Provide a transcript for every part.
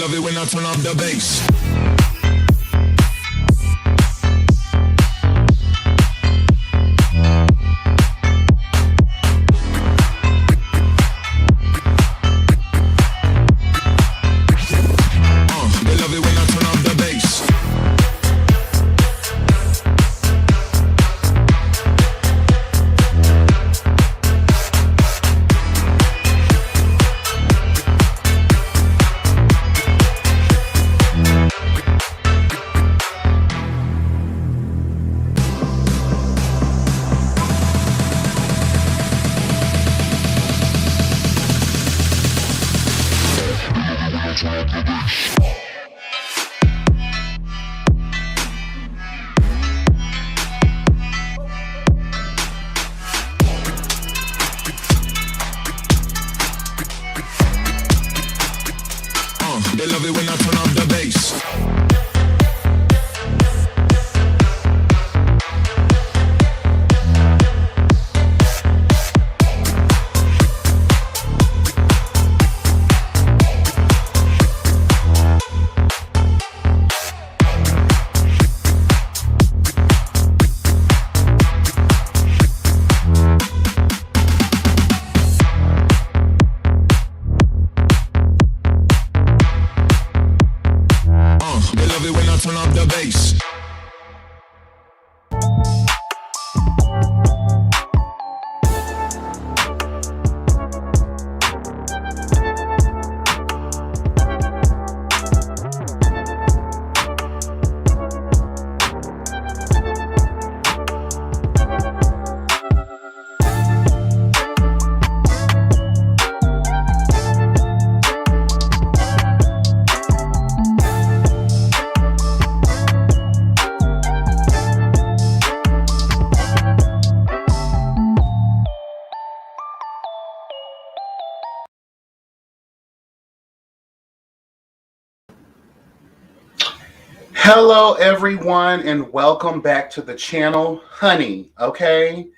love it when I turn up the bass. They love it when I turn up the bass. They love it when I turn up the bass. They love it when I turn up the bass. Hello everyone and welcome back to the channel, honey. Okay,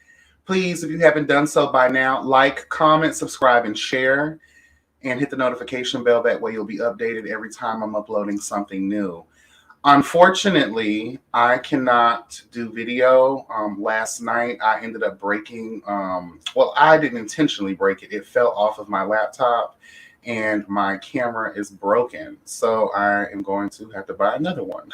please, if you haven't done so by now, like, comment, subscribe, and share, and hit the notification bell. That way you'll be updated every time I'm uploading something new. Unfortunately, I cannot do video. Last night I ended up breaking, well, I didn't intentionally break it. It fell off of my laptop and my camera is broken. So I am going to have to buy another one.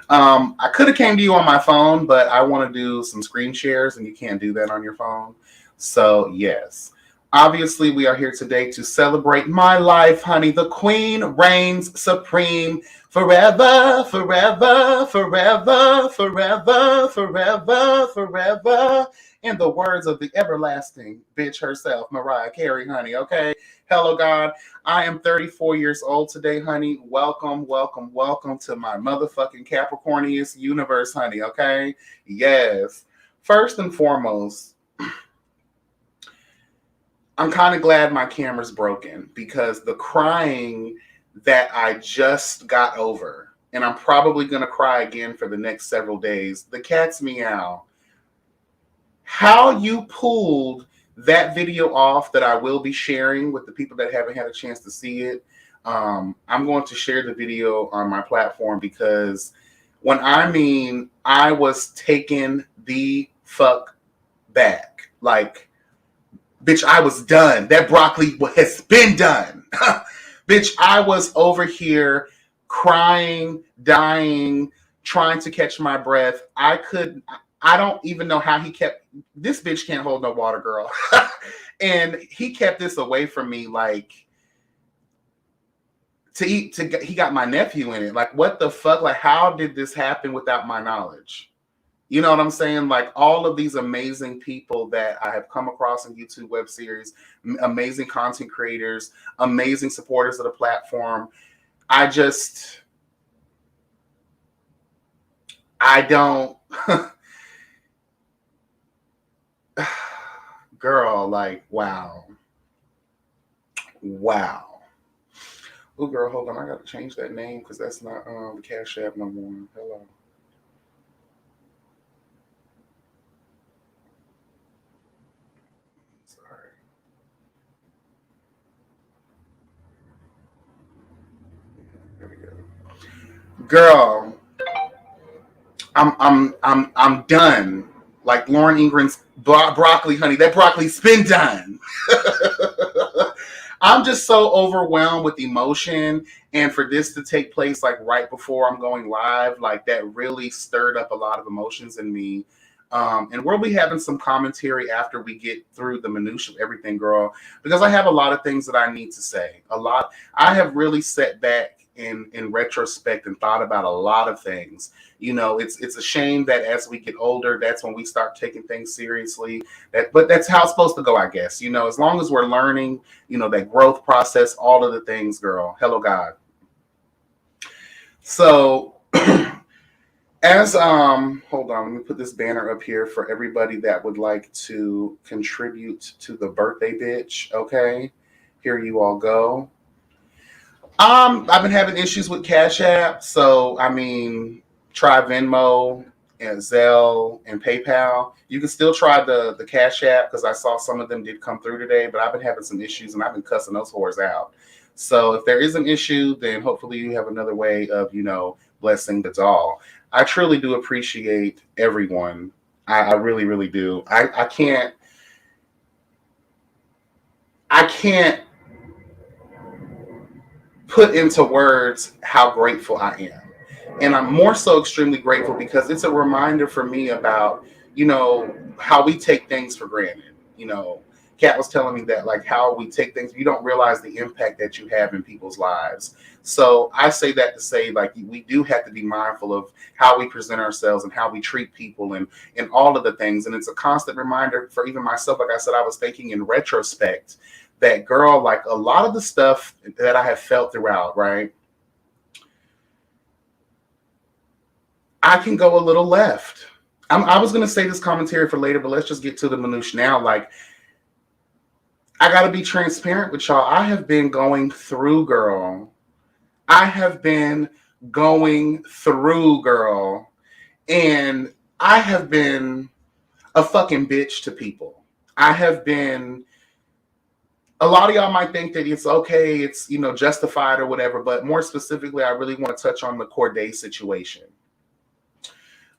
I could have came to you on my phone, but I want to do some screen shares and you can't do that on your phone. So yes, obviously we are here today to celebrate my life, honey. The queen reigns supreme forever, forever, forever, forever, forever, forever. In the words of the everlasting bitch herself, Mariah Carey, honey, okay? Hello, God. I am 34 years old today, honey. Welcome, welcome, welcome to my motherfucking Capricornius universe, honey, okay? Yes. First and foremost, I'm kind of glad my camera's broken because the crying that I just got over, and I'm probably going to cry again for the next several days, the cat's meow. How you pulled that video off that I will be sharing with the people that haven't had a chance to see it. I'm going to share the video on my platform because when I mean I was taken the fuck back, like, bitch, I was done. That broccoli has been done. Bitch, I was over here crying, dying, trying to catch my breath. I don't even know how he kept, this bitch can't hold no water, girl. And he kept this away from me, like, he got my nephew in it. Like, what the fuck? Like, how did this happen without my knowledge? You know what I'm saying? Like, all of these amazing people that I have come across in YouTube web series, amazing content creators, amazing supporters of the platform. I don't, girl, like, wow. Wow. Oh, girl, hold on. I got to change that name because that's not the Cash App no more. Hello. Sorry. Girl, I'm done. Like Lauren Ingram's broccoli, honey. That broccoli's been done. I'm just so overwhelmed with emotion, and for this to take place like right before I'm going live, like that really stirred up a lot of emotions in me. And we'll be having some commentary after we get through the minutiae of everything, girl, because I have a lot of things that I need to say. A lot. I have really sat back in retrospect and thought about a lot of things. You know, it's a shame that as we get older, that's when we start taking things seriously. But that's how it's supposed to go, I guess. You know, as long as we're learning, you know, that growth process, all of the things, girl. Hello, God. So as hold on, let me put this banner up here for everybody that would like to contribute to the birthday bitch. Okay, here you all go. I've been having issues with Cash App, so I mean, try Venmo and Zelle and PayPal. You can still try the Cash App because I saw some of them did come through today, but I've been having some issues and I've been cussing those whores out. So if there is an issue, then hopefully you have another way of, you know, blessing the doll. I truly do appreciate everyone. I really, really do. I can't put into words how grateful I am. And I'm more so extremely grateful because it's a reminder for me about, you know, how we take things for granted. You know, Kat was telling me that, like, how we take things, you don't realize the impact that you have in people's lives. So I say that to say, like, we do have to be mindful of how we present ourselves and how we treat people and all of the things. And it's a constant reminder for even myself. Like I said, I was thinking in retrospect that, girl, like a lot of the stuff that I have felt throughout, right? I can go a little left. I was going to say this commentary for later, but let's just get to the minutia now. Like, I got to be transparent with y'all. I have been going through, girl. I have been going through, girl. And I have been a fucking bitch to people. I have been, a lot of y'all might think that it's okay, it's, you know, justified or whatever, but more specifically, I really want to touch on the Corday situation.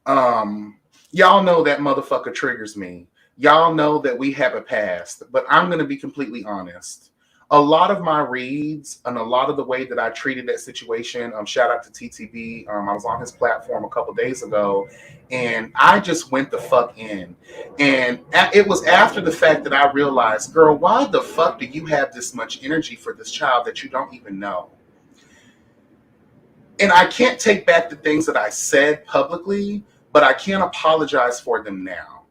Y'all know that motherfucker triggers me. Y'all know that we have a past, but I'm going to be completely honest. A lot of my reads and a lot of the way that I treated that situation, shout out to TTB. I was on his platform a couple days ago and I just went the fuck in. And it was after the fact that I realized, girl, why the fuck do you have this much energy for this child that you don't even know? And I can't take back the things that I said publicly, but I can't apologize for them now.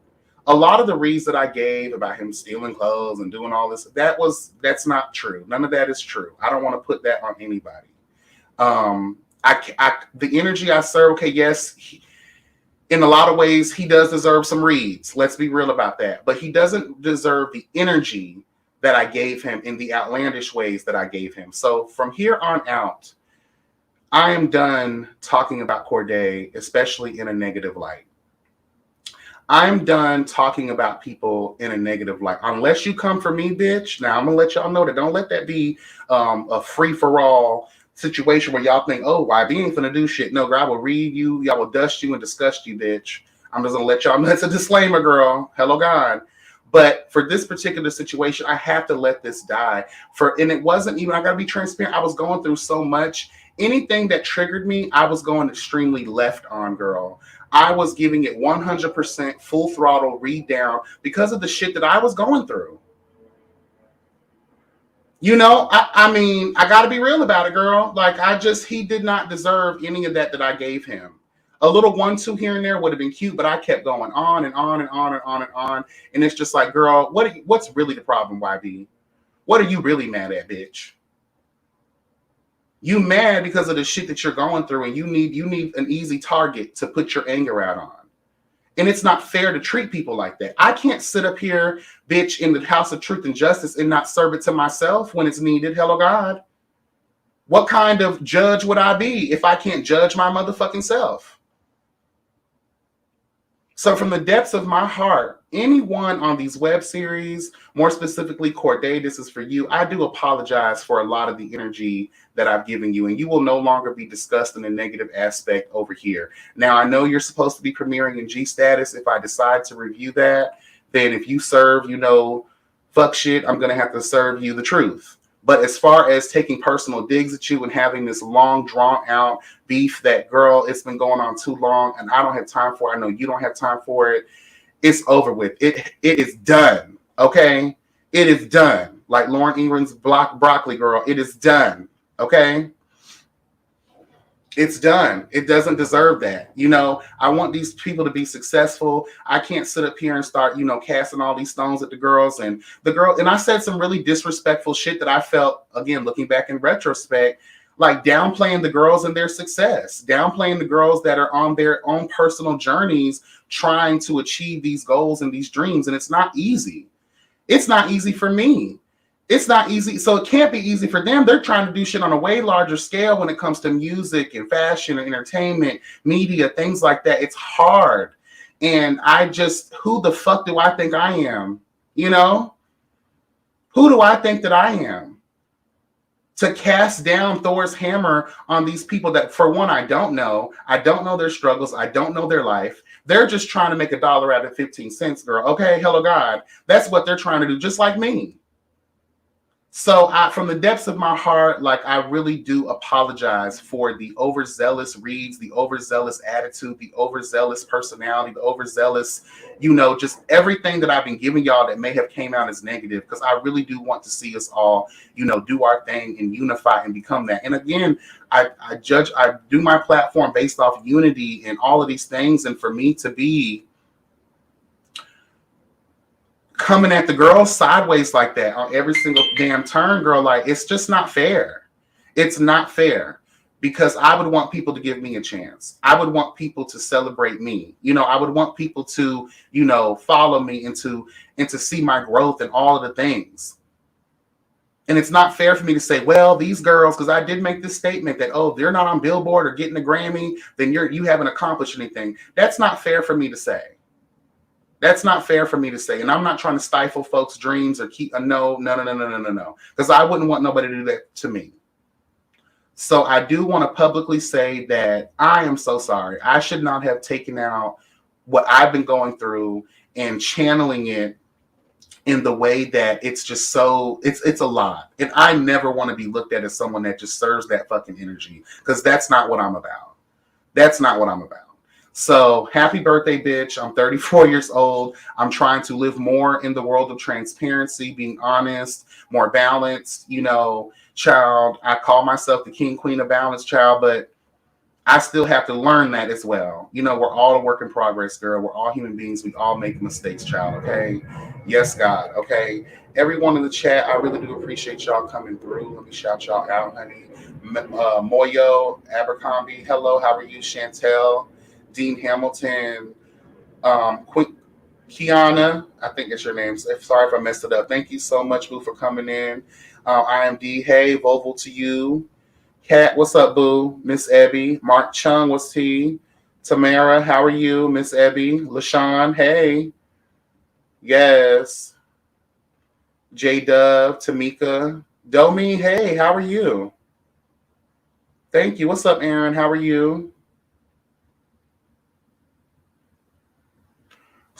A lot of the reads that I gave about him stealing clothes and doing all this, that's not true. None of that is true. I don't want to put that on anybody. The energy I serve, okay, yes, in a lot of ways, he does deserve some reads. Let's be real about that. But he doesn't deserve the energy that I gave him in the outlandish ways that I gave him. So from here on out, I am done talking about Corday, especially in a negative light. I'm done talking about people in a negative light. Unless you come for me, bitch. Now, I'm going to let y'all know that. Don't let that be a free-for-all situation where y'all think, oh, YB ain't finna do shit. No, girl, I will read you. Y'all will dust you and disgust you, bitch. I'm just going to let y'all know. That's a disclaimer, girl. Hello, God. But for this particular situation, I have to let this die. And it wasn't even, I got to be transparent. I was going through so much. Anything that triggered me, I was going extremely left on, girl. I was giving it 100% full throttle read down because of the shit that I was going through. You know, I mean, I got to be real about it, girl. Like, he did not deserve any of that I gave him. A little 1-2 here and there would have been cute, but I kept going on and on and on and on and on. And it's just like, girl, what's really the problem, YB? What are you really mad at, bitch? You mad because of the shit that you're going through, and you need an easy target to put your anger out on. And it's not fair to treat people like that. I can't sit up here, bitch, in the house of truth and justice and not serve it to myself when it's needed. Hello, God. What kind of judge would I be if I can't judge my motherfucking self? So from the depths of my heart, anyone on these web series, more specifically Corday, this is for you. I do apologize for a lot of the energy that I've given you, and you will no longer be discussed in a negative aspect over here. Now, I know you're supposed to be premiering in G status. If I decide to review that, then if you serve, fuck shit, I'm going to have to serve you the truth. But as far as taking personal digs at you and having this long, drawn out beef that, girl, it's been going on too long and I don't have time for it. I know you don't have time for it. It's over with. It is done. Okay? It is done. Like Lauren Ingram's broccoli girl, it is done. Okay? It's done. It doesn't deserve that. I want these people to be successful. I can't sit up here and start, casting all these stones at the girls and and I said some really disrespectful shit that I felt, again, looking back in retrospect, like downplaying the girls and their success, downplaying the girls that are on their own personal journeys, trying to achieve these goals and these dreams. And it's not easy. It's not easy for me. It's not easy. So it can't be easy for them. They're trying to do shit on a way larger scale when it comes to music and fashion and entertainment, media, things like that. It's hard. And who the fuck do I think I am? Who do I think that I am? To cast down Thor's hammer on these people that, for one, I don't know. I don't know their struggles. I don't know their life. They're just trying to make $1 out of 15 cents, girl. Okay, hello, God. That's what they're trying to do, just like me. So from the depths of my heart, I really do apologize for the overzealous reads, the overzealous attitude, the overzealous personality, the overzealous, just everything that I've been giving y'all that may have came out as negative, because I really do want to see us all, do our thing and unify and become that. And again, I do my platform based off unity and all of these things. And for me to be coming at the girls sideways like that on every single damn turn, girl, it's just not fair. It's not fair, because I would want people to give me a chance. I would want people to celebrate me. I would want people to, follow me and to see my growth and all of the things. And it's not fair for me to say, well, these girls, because I did make this statement that, oh, they're not on Billboard or getting a Grammy, then you haven't accomplished anything. That's not fair for me to say. That's not fair for me to say. And I'm not trying to stifle folks' dreams or keep no. Because I wouldn't want nobody to do that to me. So I do want to publicly say that I am so sorry. I should not have taken out what I've been going through and channeling it in the way that it's just so, it's a lot. And I never want to be looked at as someone that just serves that fucking energy, because that's not what I'm about. That's not what I'm about. So happy birthday, bitch. I'm 34 years old. I'm trying to live more in the world of transparency, being honest, more balanced, child. I call myself the king, queen of balance, child, but I still have to learn that as well. We're all a work in progress, girl. We're all human beings. We all make mistakes, child. Okay. Yes, God. Okay. Everyone in the chat, I really do appreciate y'all coming through. Let me shout y'all out, honey. Moyo, Abercrombie. Hello. How are you? Chantel, Dean Hamilton, Kiana, I think it's your name. Sorry if I messed it up. Thank you so much, boo, for coming in. IMD, hey, Volvo to you. Kat, what's up, boo? Miss Ebby. Mark Chung, what's T? Tamara, how are you? Miss Ebby. LaShawn, hey. Yes. J Dove, Tamika. Domi, hey, how are you? Thank you. What's up, Aaron? How are you?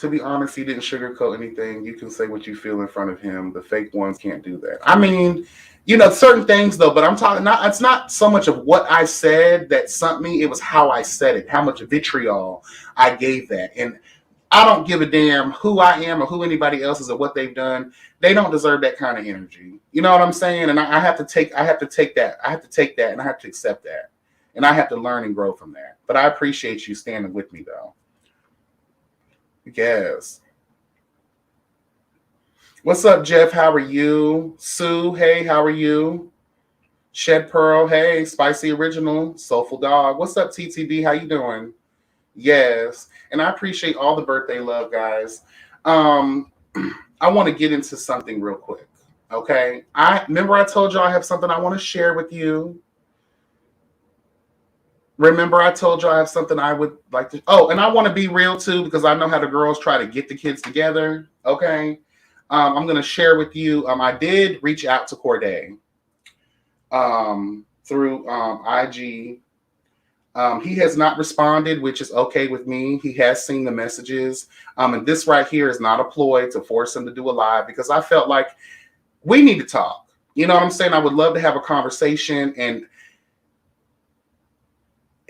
To be honest, he didn't sugarcoat anything. You can say what you feel in front of him. The fake ones can't do that. I mean, certain things though, but I'm talking it's not so much of what I said that sunk me. It was how I said it, how much vitriol I gave that. And I don't give a damn who I am or who anybody else is or what they've done. They don't deserve that kind of energy. You know what I'm saying? And I have to take that. I have to take that and I have to accept that. And I have to learn and grow from that. But I appreciate you standing with me though. Yes. What's up, Jeff? How are you? Sue, hey, how are you? Shed Pearl, hey. Spicy Original, Soulful Dog. What's up, TTB? How you doing? Yes. And I appreciate all the birthday love, guys. I want to get into something real quick, okay? I told you I have something I want to share with you. Remember, I told you I have something I would like to. Oh, and I want to be real too because I know how the girls try to get the kids together. Okay, I'm going to share with you. I did reach out to Corday through IG. He has not responded, which is okay with me. He has seen the messages. And this right here is not a ploy to force him to do a live because I felt like we need to talk. You know what I'm saying? I would love to have a conversation, and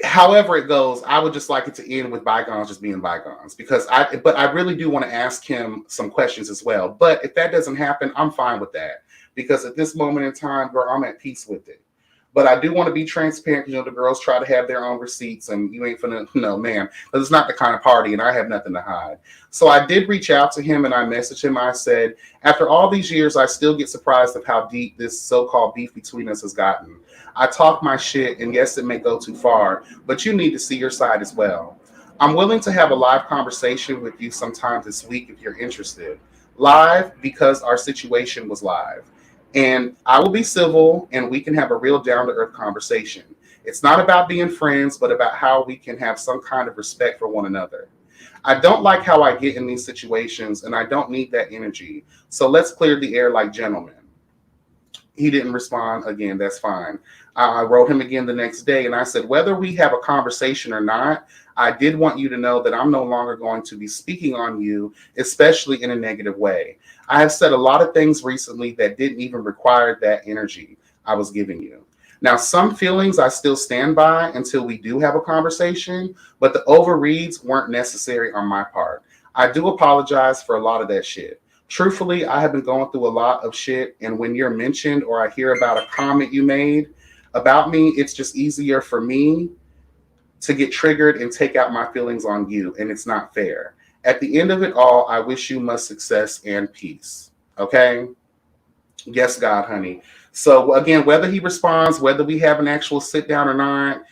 however it goes, I would just like it to end with bygones just being bygones but I really do want to ask him some questions as well. But if that doesn't happen, I'm fine with that because at this moment in time, girl, I'm at peace with it. But I do want to be transparent. You know, the girls try to have their own receipts, and you ain't finna, no, man, but it's not the kind of party, and I have nothing to hide. So I did reach out to him, and I messaged him. I said, after all these years, I still get surprised of how deep this so-called beef between us has gotten. I talk my shit, and yes, it may go too far, but you need to see your side as well. I'm willing to have a live conversation with you sometime this week if you're interested. Live because our situation was live. And I will be civil and we can have a real down to earth conversation. It's not about being friends, but about how we can have some kind of respect for one another. I don't like how I get in these situations and I don't need that energy. So let's clear the air like gentlemen. He didn't respond again. That's fine. I wrote him again the next day and I said, whether we have a conversation or not, I did want you to know that I'm no longer going to be speaking on you, especially in a negative way. I have said a lot of things recently that didn't even require that energy I was giving you. Now, some feelings I still stand by until we do have a conversation, but the overreads weren't necessary on my part. I do apologize for a lot of that shit. Truthfully, I have been going through a lot of shit, and when you're mentioned or I hear about a comment you made about me, it's just easier for me to get triggered and take out my feelings on you, and it's not fair. At the end of it all, I wish you much success and peace. Okay? Yes, God, honey. So again, whether he responds, whether we have an actual sit down or not,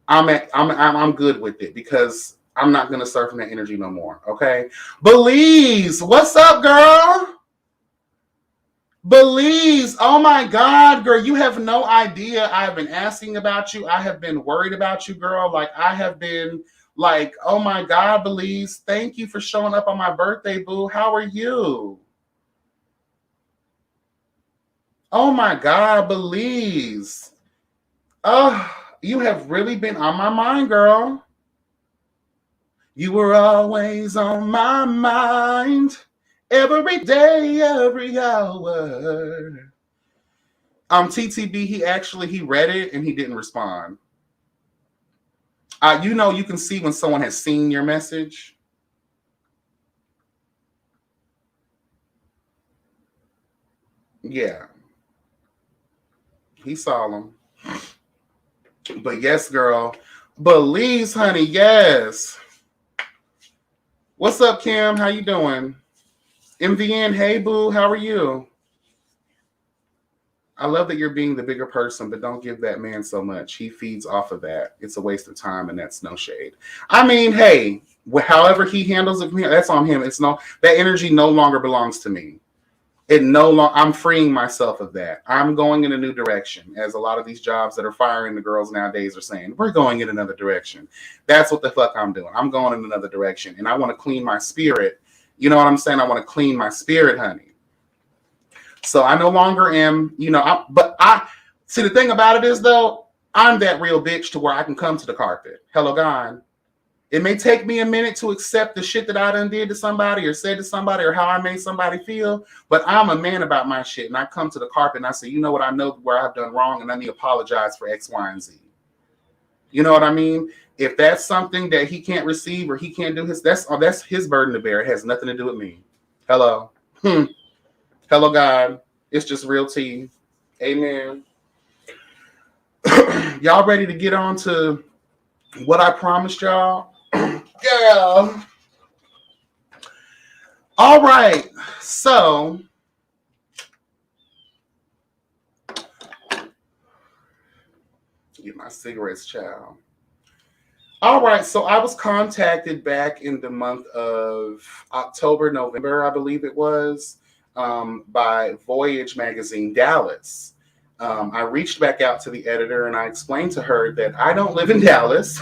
I'm good with it because I'm not gonna surf in that energy no more. Okay, Belize, what's up, girl? Belize, oh my God, girl, you have no idea. I have been asking about you. I have been worried about you, girl. Like I have been like, oh my God, Belize, thank you for showing up on my birthday, boo. How are you? Oh my God, Belize. Oh, you have really been on my mind, girl. You were always on my mind. Every day, every hour. TTB, he read it and he didn't respond. You know, you can see when someone has seen your message. Yeah. He saw them. But yes, girl. Belize, honey, yes. What's up, Kim? How you doing? MVN, hey, boo, how are you? I love that you're being the bigger person, but don't give that man so much. He feeds off of that. It's a waste of time, and that's no shade. I mean, hey, however he handles it, that's on him. It's no, that energy no longer belongs to me. I'm freeing myself of that. I'm going in a new direction, as a lot of these jobs that are firing the girls nowadays are saying. We're going in another direction. That's what the fuck I'm doing. I'm going in another direction, and I want to clean my spirit. You know what I'm saying? I want to clean my spirit, honey. So I no longer am, but I see the thing about it is though, I'm that real bitch to where I can come to the carpet. Hello, God. It may take me a minute to accept the shit that I done did to somebody or said to somebody or how I made somebody feel, but I'm a man about my shit. And I come to the carpet and I say, you know what, I know where I've done wrong and I need to apologize for X, Y, and Z. You know what I mean? If that's something that he can't receive or he can't do that's his burden to bear. It has nothing to do with me. Hello. Hello, God. It's just real tea. Amen. Y'all ready to get on to what I promised y'all? Girl. All right. So, get my cigarettes, child. All right. So, I was contacted back in the month of October, November, I believe it was, by Voyage Magazine Dallas. I reached back out to the editor and I explained to her that I don't live in Dallas,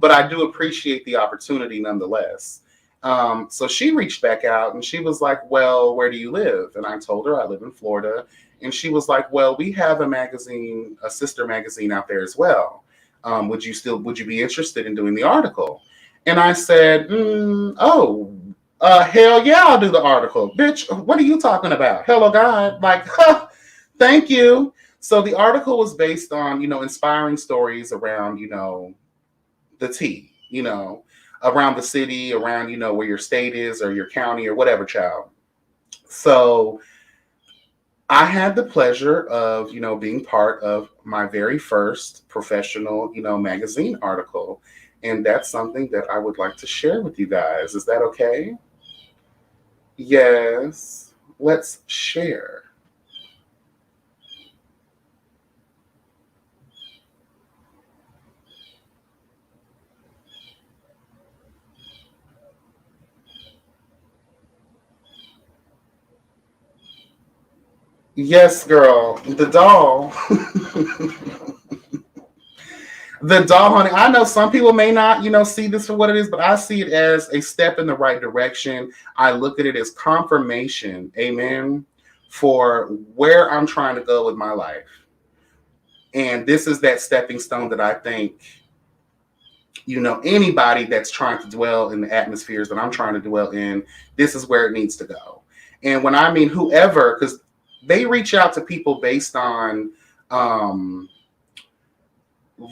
but I do appreciate the opportunity nonetheless. So she reached back out and she was like, well, where do you live? And I told her I live in Florida. And she was like, well, we have a magazine, a sister magazine out there as well. Would you be interested in doing the article? And I said, hell yeah, I'll do the article. Bitch, what are you talking about? Hello, God. Like, thank you. So the article was based on, inspiring stories around, the tea, around the city, around, where your state is or your county or whatever, child. So I had the pleasure of, being part of my very first professional, magazine article. And that's something that I would like to share with you guys. Is that okay? Yes. Let's share. Yes, girl. The doll. The doll, honey. I know some people may not, see this for what it is, but I see it as a step in the right direction. I look at it as confirmation, amen, for where I'm trying to go with my life. And this is that stepping stone that I think, anybody that's trying to dwell in the atmospheres that I'm trying to dwell in, this is where it needs to go. And when I mean whoever, because they reach out to people based on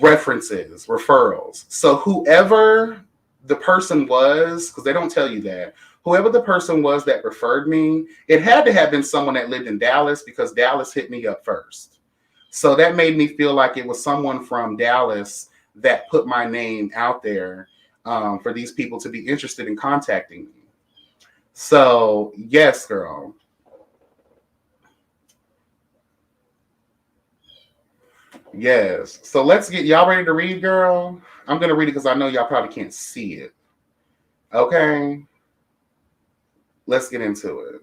references, referrals. So whoever the person was, because they don't tell you that, whoever the person was that referred me, it had to have been someone that lived in Dallas because Dallas hit me up first. So that made me feel like it was someone from Dallas that put my name out there for these people to be interested in contacting me. So yes, girl. Yes. So let's get y'all ready to read, girl. I'm going to read it because I know y'all probably can't see it. Okay. Let's get into it.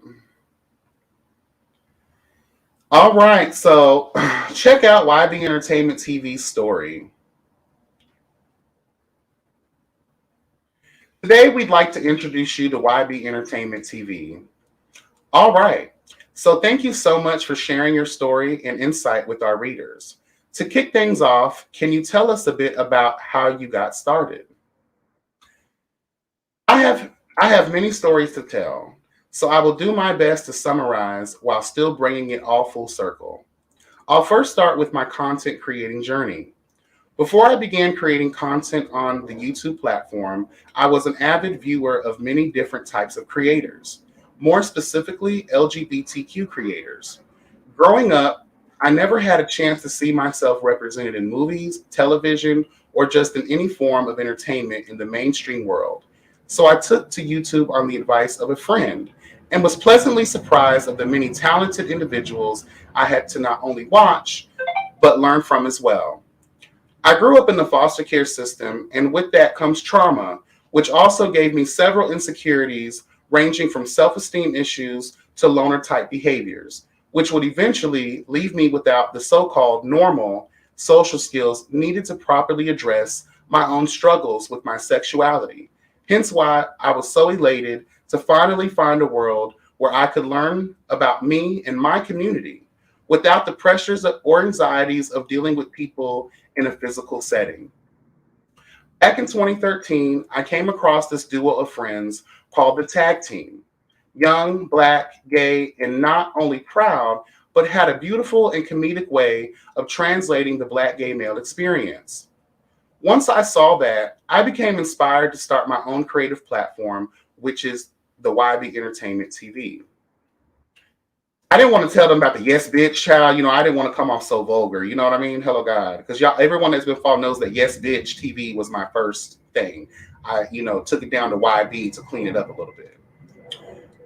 All right. So check out YB Entertainment TV's story. Today, we'd like to introduce you to YB Entertainment TV. All right. So thank you so much for sharing your story and insight with our readers. To kick things off, can you tell us a bit about how you got started? I have many stories to tell, so I will do my best to summarize while still bringing it all full circle. I'll first start with my content creating journey. Before I began creating content on the YouTube platform, I was an avid viewer of many different types of creators, more specifically LGBTQ creators. Growing up, I never had a chance to see myself represented in movies, television, or just in any form of entertainment in the mainstream world. So I took to YouTube on the advice of a friend and was pleasantly surprised of the many talented individuals I had to not only watch, but learn from as well. I grew up in the foster care system, and with that comes trauma, which also gave me several insecurities ranging from self-esteem issues to loner type behaviors, which would eventually leave me without the so-called normal social skills needed to properly address my own struggles with my sexuality. Hence why I was so elated to finally find a world where I could learn about me and my community without the pressures or anxieties of dealing with people in a physical setting. Back in 2013, I came across this duo of friends called the Tag Team. Young, black, gay, and not only proud, but had a beautiful and comedic way of translating the black gay male experience. Once I saw that, I became inspired to start my own creative platform, which is the YB Entertainment TV. I didn't want to tell them about the yes bitch child. I didn't want to come off so vulgar. You know what I mean? Hello God. Because y'all, everyone that's been following knows that yes bitch TV was my first thing. I, took it down to YB to clean it up a little bit.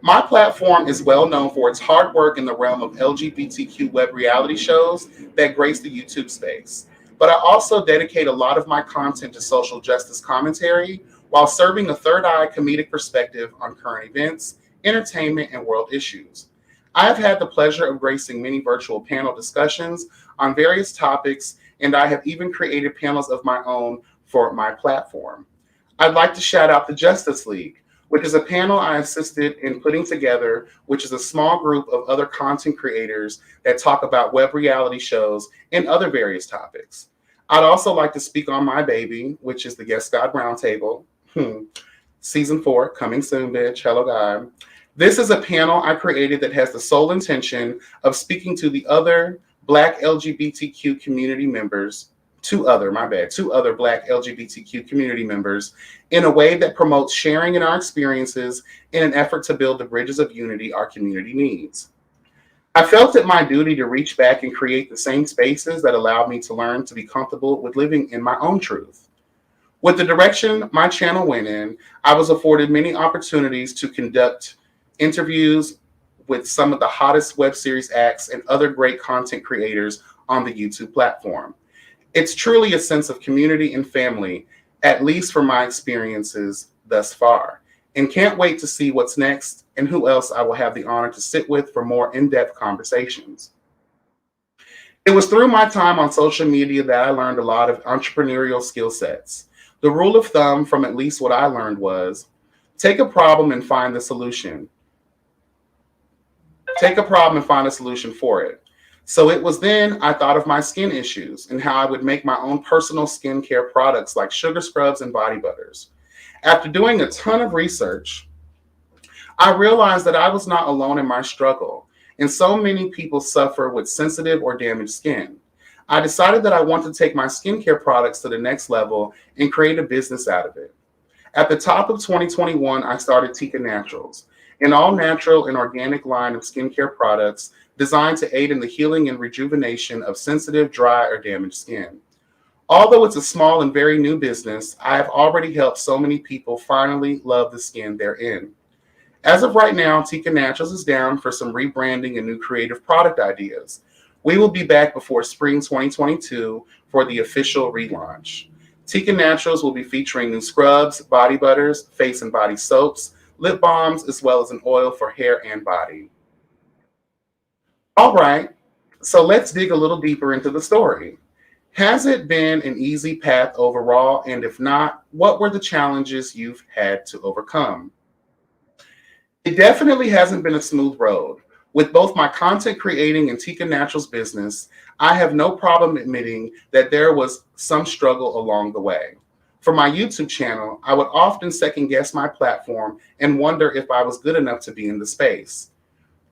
My platform is well known for its hard work in the realm of LGBTQ web reality shows that grace the YouTube space. But I also dedicate a lot of my content to social justice commentary while serving a third eye comedic perspective on current events, entertainment, and world issues. I have had the pleasure of gracing many virtual panel discussions on various topics, and I have even created panels of my own for my platform. I'd like to shout out the Justice League, which is a panel I assisted in putting together, which is a small group of other content creators that talk about web reality shows and other various topics. I'd also like to speak on my baby, which is the Guest God Roundtable. Season 4, coming soon, bitch. Hello, God. This is a panel I created that has the sole intention of speaking to the other Black LGBTQ community members, two other Black LGBTQ community members, in a way that promotes sharing in our experiences in an effort to build the bridges of unity our community needs. I felt it my duty to reach back and create the same spaces that allowed me to learn to be comfortable with living in my own truth. With the direction my channel went in, I was afforded many opportunities to conduct interviews with some of the hottest web series acts and other great content creators on the YouTube platform. It's truly a sense of community and family, at least from my experiences thus far, and can't wait to see what's next and who else I will have the honor to sit with for more in-depth conversations. It was through my time on social media that I learned a lot of entrepreneurial skill sets. The rule of thumb from at least what I learned was, take a problem and find the solution. Take a problem and find a solution for it. So it was then I thought of my skin issues and how I would make my own personal skincare products like sugar scrubs and body butters. After doing a ton of research, I realized that I was not alone in my struggle, and so many people suffer with sensitive or damaged skin. I decided that I want to take my skincare products to the next level and create a business out of it. At the top of 2021, I started TYKANATURALS, an all-natural and organic line of skincare products designed to aid in the healing and rejuvenation of sensitive, dry, or damaged skin. Although it's a small and very new business, I have already helped so many people finally love the skin they're in. As of right now, TYKANATURALS is down for some rebranding and new creative product ideas. We will be back before spring 2022 for the official relaunch. TYKANATURALS will be featuring new scrubs, body butters, face and body soaps, lip balms, as well as an oil for hair and body. All right, so let's dig a little deeper into the story. Has it been an easy path overall? And if not, what were the challenges you've had to overcome? It definitely hasn't been a smooth road. With both my content creating and TYKANATURALS business, I have no problem admitting that there was some struggle along the way. For my YouTube channel, I would often second guess my platform and wonder if I was good enough to be in the space.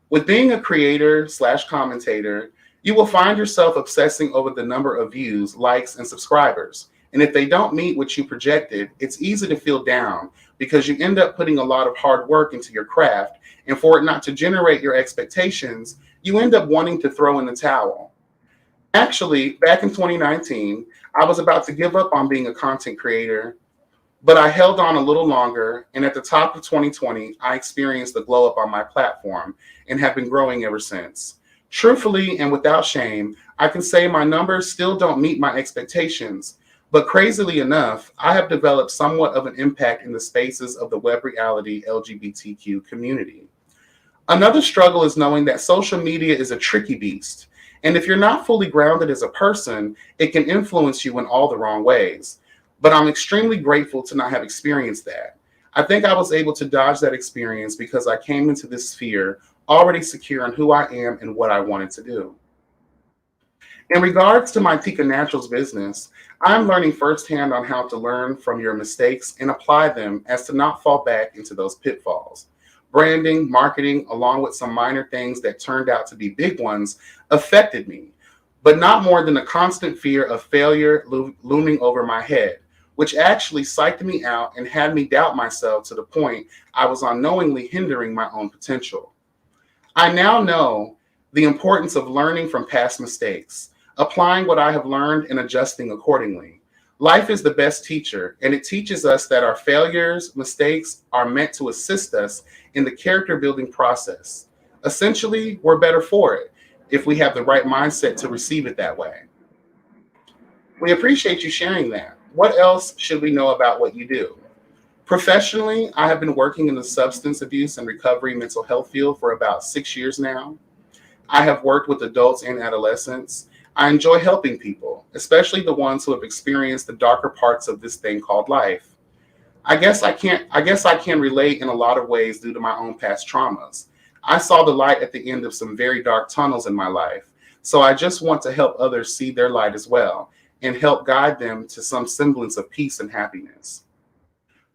With being a creator / commentator, you will find yourself obsessing over the number of views, likes, and subscribers. And if they don't meet what you projected, it's easy to feel down because you end up putting a lot of hard work into your craft, and for it not to generate your expectations, you end up wanting to throw in the towel. Actually, back in 2019, I was about to give up on being a content creator, but I held on a little longer, and at the top of 2020, I experienced the glow up on my platform and have been growing ever since. Truthfully and without shame, I can say my numbers still don't meet my expectations, but crazily enough, I have developed somewhat of an impact in the spaces of the web reality LGBTQ community. Another struggle is knowing that social media is a tricky beast, and if you're not fully grounded as a person, it can influence you in all the wrong ways. But I'm extremely grateful to not have experienced that. I think I was able to dodge that experience because I came into this sphere already secure in who I am and what I wanted to do. In regards to my TYKANATURALS business, I'm learning firsthand on how to learn from your mistakes and apply them as to not fall back into those pitfalls. Branding, marketing, along with some minor things that turned out to be big ones, affected me, but not more than a constant fear of failure looming over my head, which actually psyched me out and had me doubt myself to the point I was unknowingly hindering my own potential. I now know the importance of learning from past mistakes, applying what I have learned and adjusting accordingly. Life is the best teacher, and it teaches us that our failures, mistakes are meant to assist us in the character building process. Essentially, we're better for it if we have the right mindset to receive it that way. We appreciate you sharing that. What else should we know about what you do? Professionally, I have been working in the substance abuse and recovery mental health field for about 6 years now. I have worked with adults and adolescents. I enjoy helping people, especially the ones who have experienced the darker parts of this thing called life. I guess I can relate in a lot of ways due to my own past traumas. I saw the light at the end of some very dark tunnels in my life. So I just want to help others see their light as well and help guide them to some semblance of peace and happiness.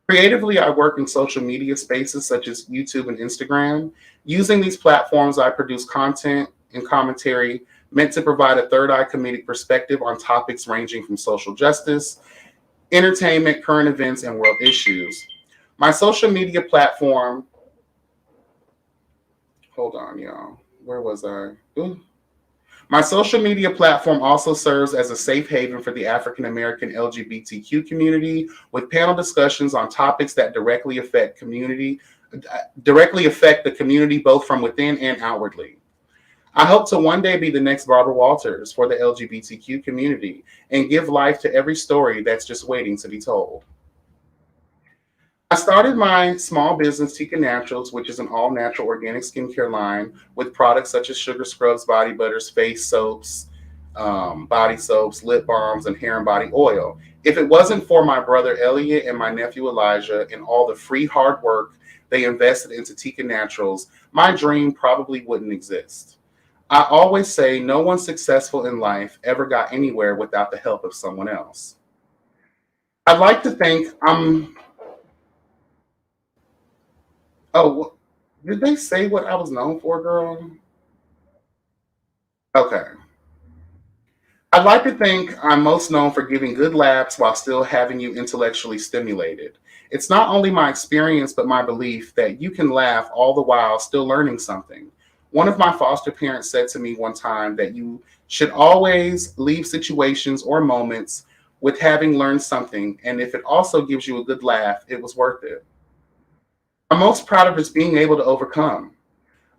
Creatively, I work in social media spaces such as YouTube and Instagram. Using these platforms, I produce content and commentary meant to provide a third eye comedic perspective on topics ranging from social justice, entertainment, current events, and world issues. My social media platform, hold on, y'all. Where was I? Ooh. My social media platform also serves as a safe haven for the African American LGBTQ community with panel discussions on topics that directly affect the community both from within and outwardly. I hope to one day be the next Barbara Walters for the LGBTQ community and give life to every story that's just waiting to be told. I started my small business, TYKANATURALS, which is an all natural organic skincare line with products such as sugar scrubs, body butters, face soaps, body soaps, lip balms, and hair and body oil. If it wasn't for my brother Elliot and my nephew Elijah and all the free hard work they invested into TYKANATURALS, my dream probably wouldn't exist. I always say no one successful in life ever got anywhere without the help of someone else. I'd like to think I'm. Oh, did they say what I was known for, girl? Okay. I'd like to think I'm most known for giving good laughs while still having you intellectually stimulated. It's not only my experience, but my belief that you can laugh all the while still learning something. One of my foster parents said to me one time that you should always leave situations or moments with having learned something, and if it also gives you a good laugh, it was worth it. I'm most proud of is being able to overcome.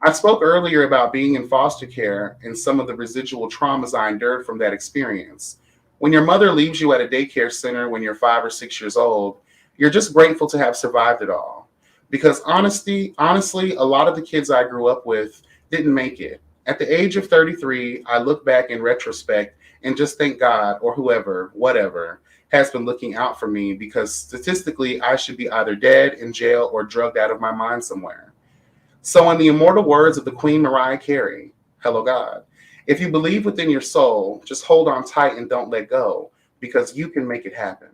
I spoke earlier about being in foster care and some of the residual traumas I endured from that experience. When your mother leaves you at a daycare center when you're 5 or 6 years old, you're just grateful to have survived it all. Because honestly, a lot of the kids I grew up with didn't make it. At the age of 33, I look back in retrospect and just thank God or whoever, whatever, has been looking out for me because statistically, I should be either dead, in jail, or drugged out of my mind somewhere. So, in the immortal words of the Queen Mariah Carey, hello, God, if you believe within your soul, just hold on tight and don't let go because you can make it happen.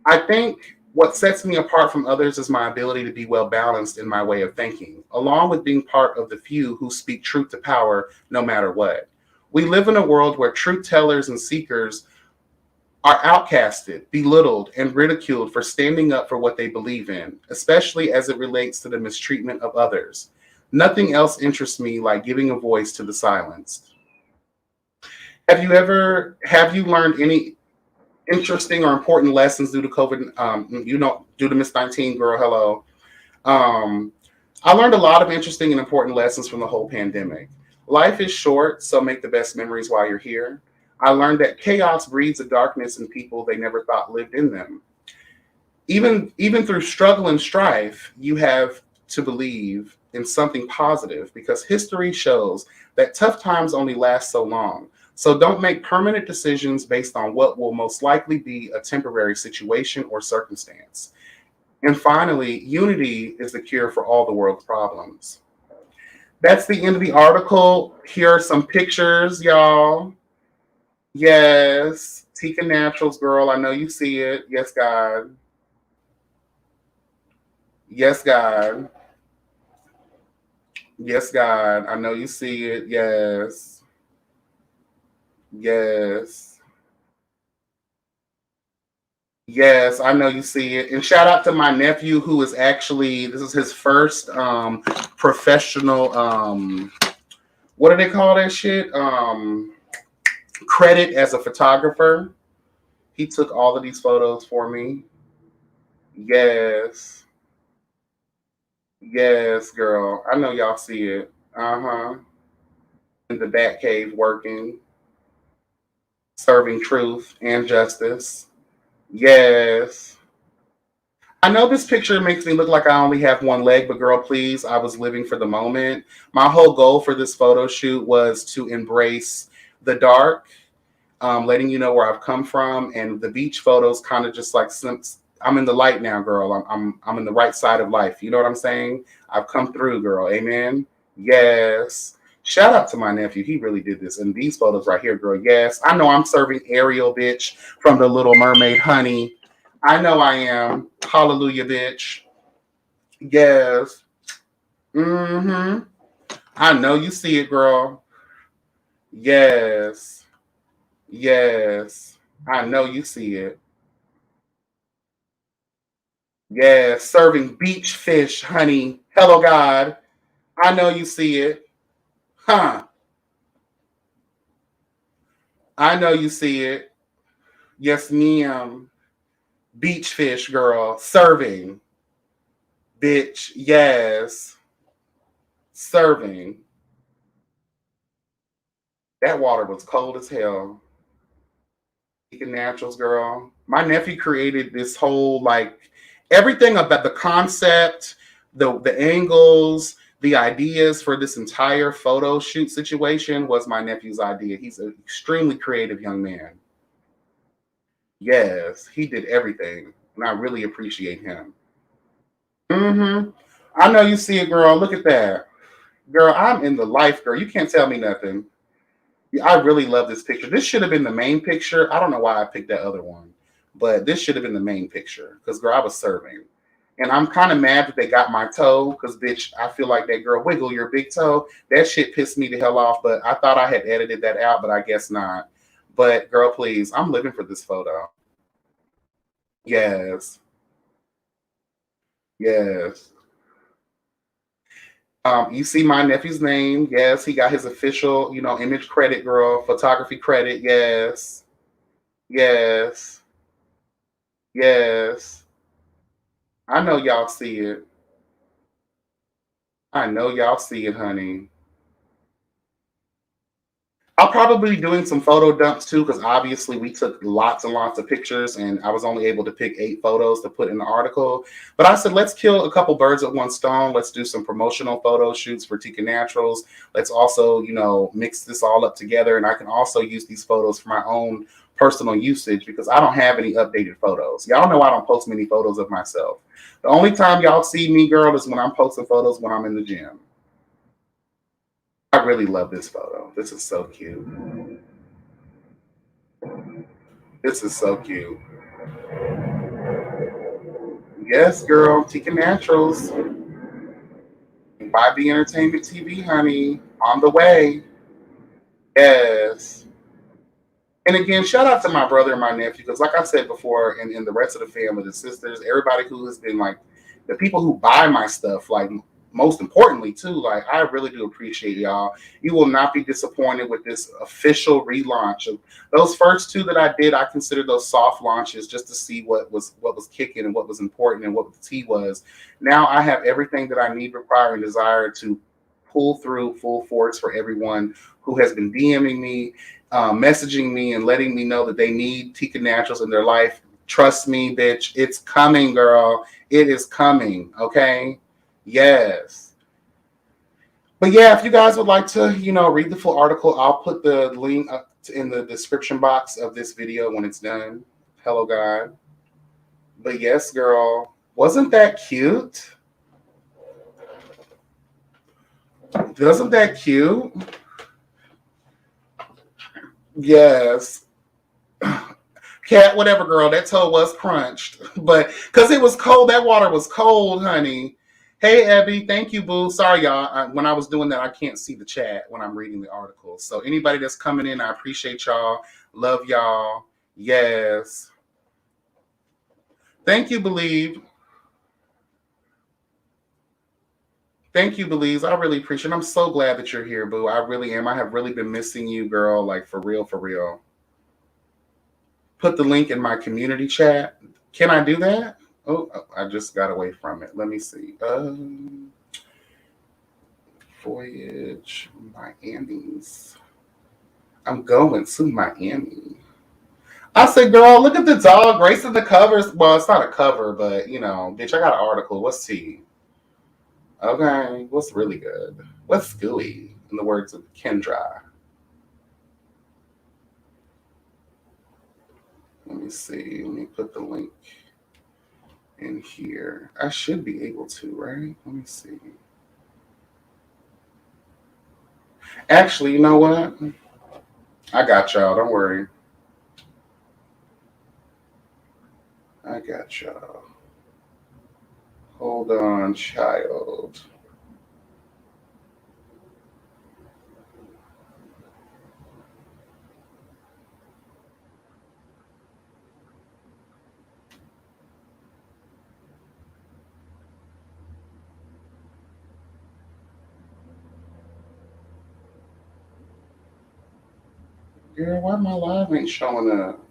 I think what sets me apart from others is my ability to be well balanced in my way of thinking, along with being part of the few who speak truth to power no matter what. We live in a world where truth tellers and seekers are outcasted, belittled, and ridiculed for standing up for what they believe in, especially as it relates to the mistreatment of others. Nothing else interests me like giving a voice to the silenced. Have you learned any interesting or important lessons due to COVID? Due to Miss 19, girl, hello. Um, I learned a lot of interesting and important lessons from the whole pandemic. Life is short, so make the best memories while you're here. I learned that chaos breeds a darkness in people they never thought lived in them. Even through struggle and strife, you have to believe in something positive because history shows that tough times only last so long. So don't make permanent decisions based on what will most likely be a temporary situation or circumstance. And finally, unity is the cure for all the world's problems. That's the end of the article. Here are some pictures, y'all. Yes, Tika Naturals, girl. I know you see it. Yes, God. Yes, God. Yes, God. I know you see it. Yes. Yes. Yes, I know you see it. And shout out to my nephew who is actually this is his first professional what do they call that shit? Credit as a photographer. He took all of these photos for me. Yes. Yes, girl. I know y'all see it. Uh-huh. In the Bat Cave working, serving truth and justice. Yes. I know this picture makes me look like I only have one leg, but girl, please, I was living for the moment. My whole goal for this photo shoot was to embrace the dark, letting you know where I've come from, and the beach photos kind of just like I'm in the light now, girl. I'm in the right side of life. You know what I'm saying? I've come through, girl. Amen. Yes. Shout out to my nephew. He really did this. And these photos right here, girl. Yes. I know I'm serving Ariel, bitch, from the Little Mermaid, honey. I know I am. Hallelujah, bitch. Yes. Mm-hmm. I know you see it, girl. Yes. Yes. I know you see it. Yes. Serving beach fish, honey. Hello, God. I know you see it. Huh. I know you see it. Yes, ma'am. Beach fish, girl. Serving. Bitch. Yes. Serving. That water was cold as hell. Naturals, girl. My nephew created this whole like everything about the concept, the angles, the ideas for this entire photo shoot situation was my nephew's idea. He's an extremely creative young man. Yes, he did everything, and I really appreciate him. Mm-hmm. I know you see it, girl. Look at that, girl. I'm in the life, girl. You can't tell me nothing. Yeah, I really love this picture. This should have been the main picture. I don't know why I picked that other one, but this should have been the main picture because girl, I was serving. And I'm kind of mad that they got my toe because bitch, I feel like that girl wiggle your big toe. That shit pissed me the hell off. But I thought I had edited that out, but I guess not. But girl, please, I'm living for this photo. Yes, yes. You see my nephew's name. Yes, he got his official, image credit, girl, photography credit. Yes, yes, yes. I know y'all see it. I know y'all see it, honey. I'll probably be doing some photo dumps too, because obviously we took lots and lots of pictures, and I was only able to pick 8 photos to put in the article. But I said, let's kill a couple birds with one stone. Let's do some promotional photo shoots for Tika Naturals. Let's also, mix this all up together, and I can also use these photos for my own personal usage because I don't have any updated photos. Y'all know I don't post many photos of myself. The only time y'all see me, girl, is when I'm posting photos when I'm in the gym. I really love this photo. This is so cute. This is so cute. Yes, girl. Tika Naturals. By the Entertainment TV, honey. On the way. Yes. And again, shout out to my brother and my nephew, because like I said before, and the rest of the family, the sisters, everybody who has been like the people who buy my stuff, like most importantly too, like I really do appreciate y'all. You will not be disappointed with this official relaunch of those first 2 that I did. I consider those soft launches just to see what was kicking and what was important and what the tea was. Now I have everything that I need, require, and desire to pull through full force for everyone who has been DMing me, messaging me, and letting me know that they need Tika Naturals in their life. Trust me, bitch. It's coming, girl. It is coming. Okay. Yes. But yeah, if you guys would like to, read the full article, I'll put the link in the description box of this video when it's done. Hello, God. But yes, girl. Wasn't that cute? Wasn't that cute? Yes. Cat, whatever, girl. That toe was crunched, but because it was cold, that water was cold, honey. Hey, Abby, thank you, boo. Sorry, y'all. When I was doing that, I can't see the chat when I'm reading the article. So anybody that's coming in, I appreciate y'all. Love y'all. Yes. Thank you, Believe. Thank you, Belize. I really appreciate it. I'm so glad that you're here, boo. I really am. I have really been missing you, girl. Like for real, for real. Put the link in my community chat. Can I do that? Oh, I just got away from it. Let me see. Voyage Miami's. I'm going to Miami. I said, girl, look at the dog gracing the covers. Well, it's not a cover, but you know, bitch, I got an article. What's tea? Okay, what's really good? What's gooey? In the words of Kendra. Let me see. Let me put the link in here. I should be able to, right? Let me see. Actually, you know what? I got y'all. Don't worry. I got y'all. Hold on, child. Girl, why my live ain't showing up?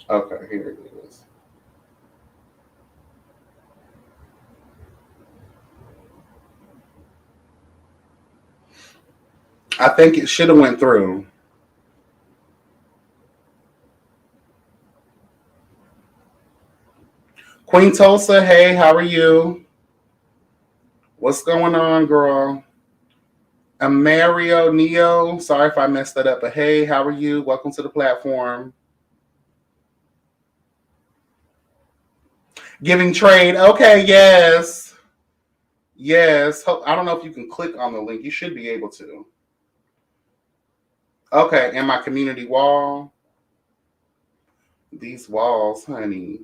Okay, here it is. I think it should have went through. Queen Tulsa, hey, how are you? What's going on, girl? Amario Neo, sorry if I messed that up, but hey, how are you? Welcome to the platform. Giving trade. Okay, yes. Yes. I don't know if you can click on the link. You should be able to. Okay, and my community wall. These walls, honey.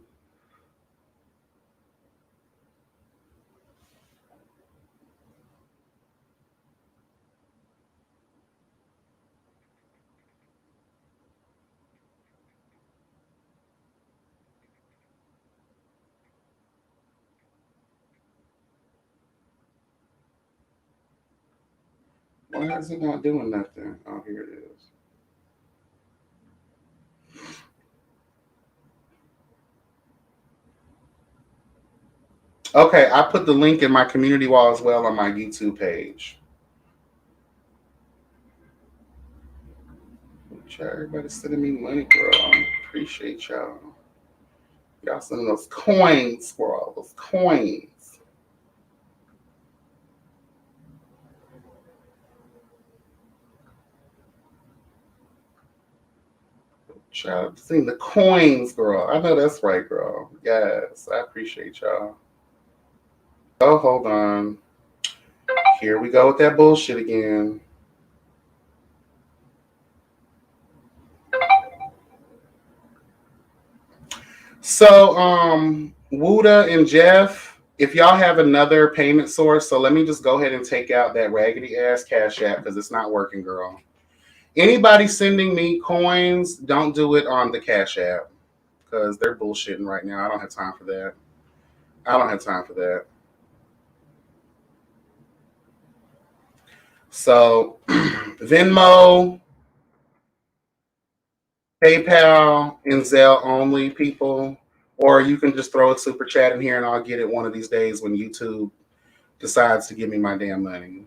Why is it not doing nothing? Oh, here it is. Okay, I put the link in my community wall as well on my YouTube page. Everybody's sending me money, girl. Appreciate y'all. Y'all sending those coins, girl. Those coins. Child, seeing the coins, girl. I know that's right, girl. Yes, I appreciate y'all. Oh, hold on. Here we go with that bullshit again. So, Wuda and Jeff, if y'all have another payment source, so let me just go ahead and take out that raggedy ass Cash App because it's not working, girl. Anybody sending me coins, don't do it on the Cash App because they're bullshitting right now. I don't have time for that. I don't have time for that. So, Venmo, PayPal, and Zelle only, people. Or you can just throw a super chat in here and I'll get it one of these days when YouTube decides to give me my damn money.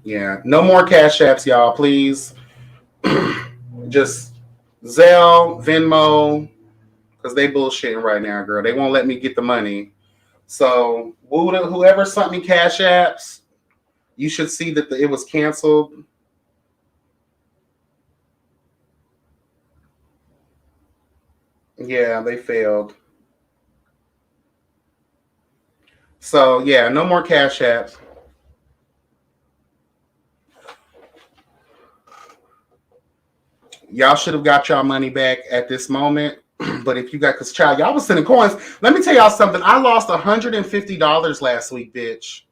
Yeah, no more Cash Apps, y'all, please. Just Zelle, Venmo, because they bullshitting right now, girl. They won't let me get the money. So, whoever sent me Cash Apps, you should see that it was canceled. Yeah, they failed. So, yeah, no more Cash Apps. Y'all should have got y'all money back at this moment. But if you got, because child, y'all was sending coins. Let me tell y'all something. I lost $150 last week, bitch.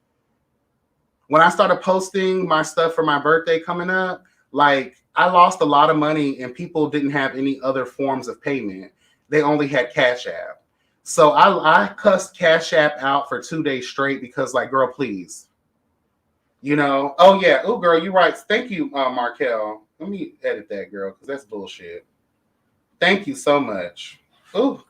When I started posting my stuff for my birthday coming up, like I lost a lot of money and people didn't have any other forms of payment. They only had Cash App. So I cussed Cash App out for 2 days straight because, like, girl, please. You know, oh yeah, oh girl, you right. Thank you, Markel. Let me edit that, girl, because that's bullshit. Thank you so much. Oh,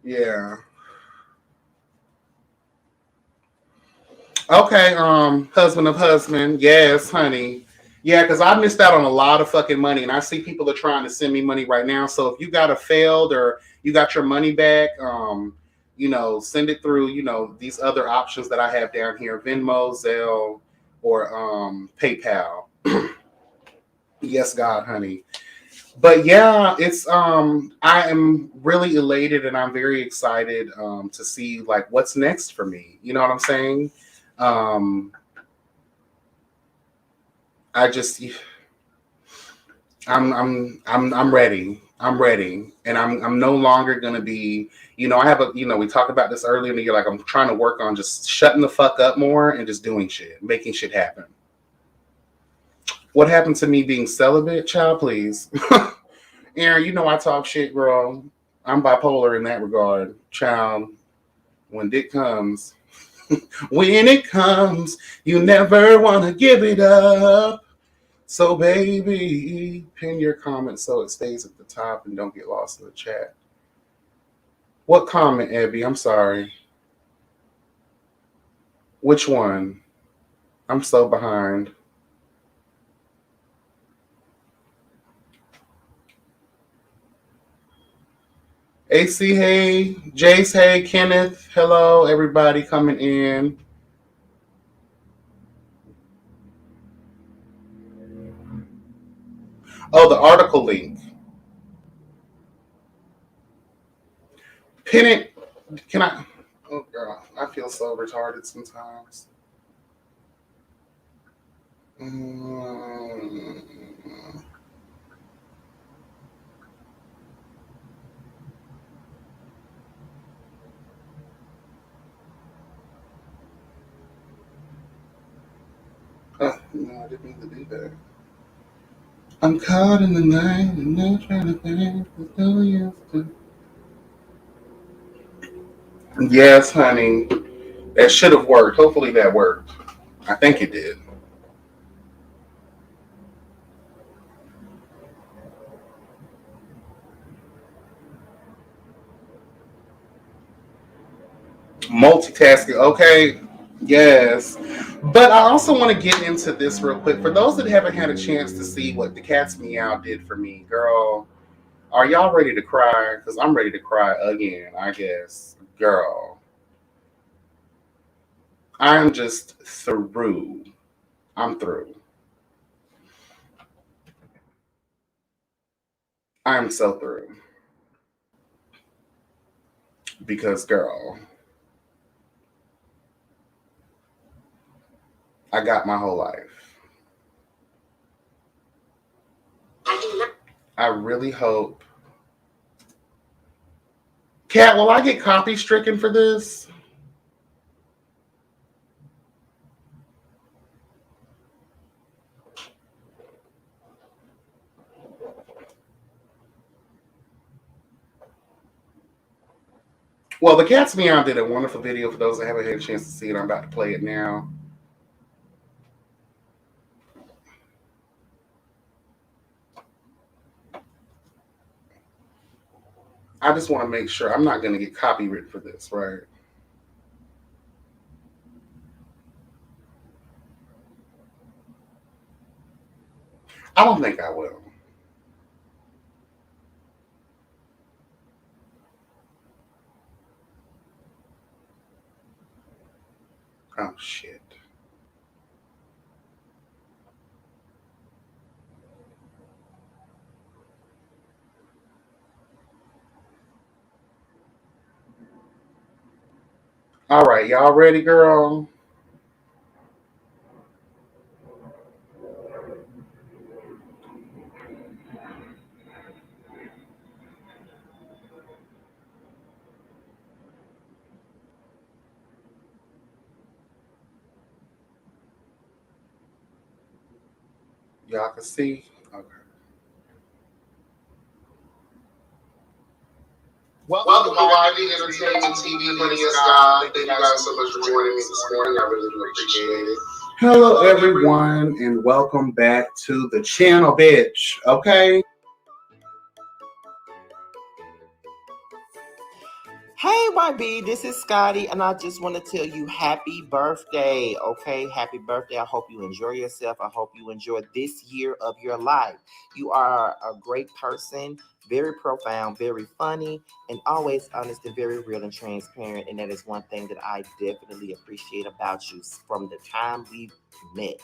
Yeah. Okay, husband of husband. Yes, honey. Yeah, because I missed out on a lot of fucking money, and I see people are trying to send me money right now. So if you got a failed or you got your money back, send it through, these other options that I have down here: Venmo, Zelle, or PayPal. Yes, God, honey. But yeah, it's I am really elated and I'm very excited to see like what's next for me. You know what I'm saying? Um, I just I'm ready. I'm ready. And I'm no longer gonna be, I have a we talked about this earlier in the year, like I'm trying to work on just shutting the fuck up more and just doing shit, making shit happen. What happened to me being celibate, child, please? Aaron, I talk shit, girl. I'm bipolar in that regard. Child, when dick comes, when it comes, you never wanna give it up. So, baby, pin your comment so it stays at the top and don't get lost in the chat. What comment, Abby? I'm sorry. Which one? I'm so behind. AC, hey. Jace, hey. Kenneth, hello. Everybody coming in. Oh, the article link. Pin it. Can I? Oh, girl. I feel so retarded sometimes. Mm. No, I didn't mean to do that. I'm caught in the night and not trying to think. Yes, honey. That should have worked. Hopefully that worked. I think it did. Multitasking. Okay. Yes. But I also want to get into this real quick. For those that haven't had a chance to see what the Cat's Meow did for me, girl, are y'all ready to cry? Because I'm ready to cry again, I guess. Girl, I'm just through. I'm through. I'm so through. Because, girl, I got my whole life. I really hope. Cat, will I get copy stricken for this? Well, the Cat's Meow did a wonderful video for those that haven't had a chance to see it. I'm about to play it now. I just want to make sure I'm not going to get copyrighted for this, right? I don't think I will. Oh, shit. All right, y'all ready, girl? Y'all can see? Okay. Welcome to YB Entertainment TV, honey, God. Thank you guys so much for joining me this morning. I really do appreciate it. Hello, everyone, and welcome back to the channel, bitch. Okay? Hey, YB, this is Scotty, and I just want to tell you happy birthday, okay? Happy birthday. I hope you enjoy yourself. I hope you enjoy this year of your life. You are a great person, very profound, very funny, and always honest and very real and transparent. And that is one thing that I definitely appreciate about you from the time we met.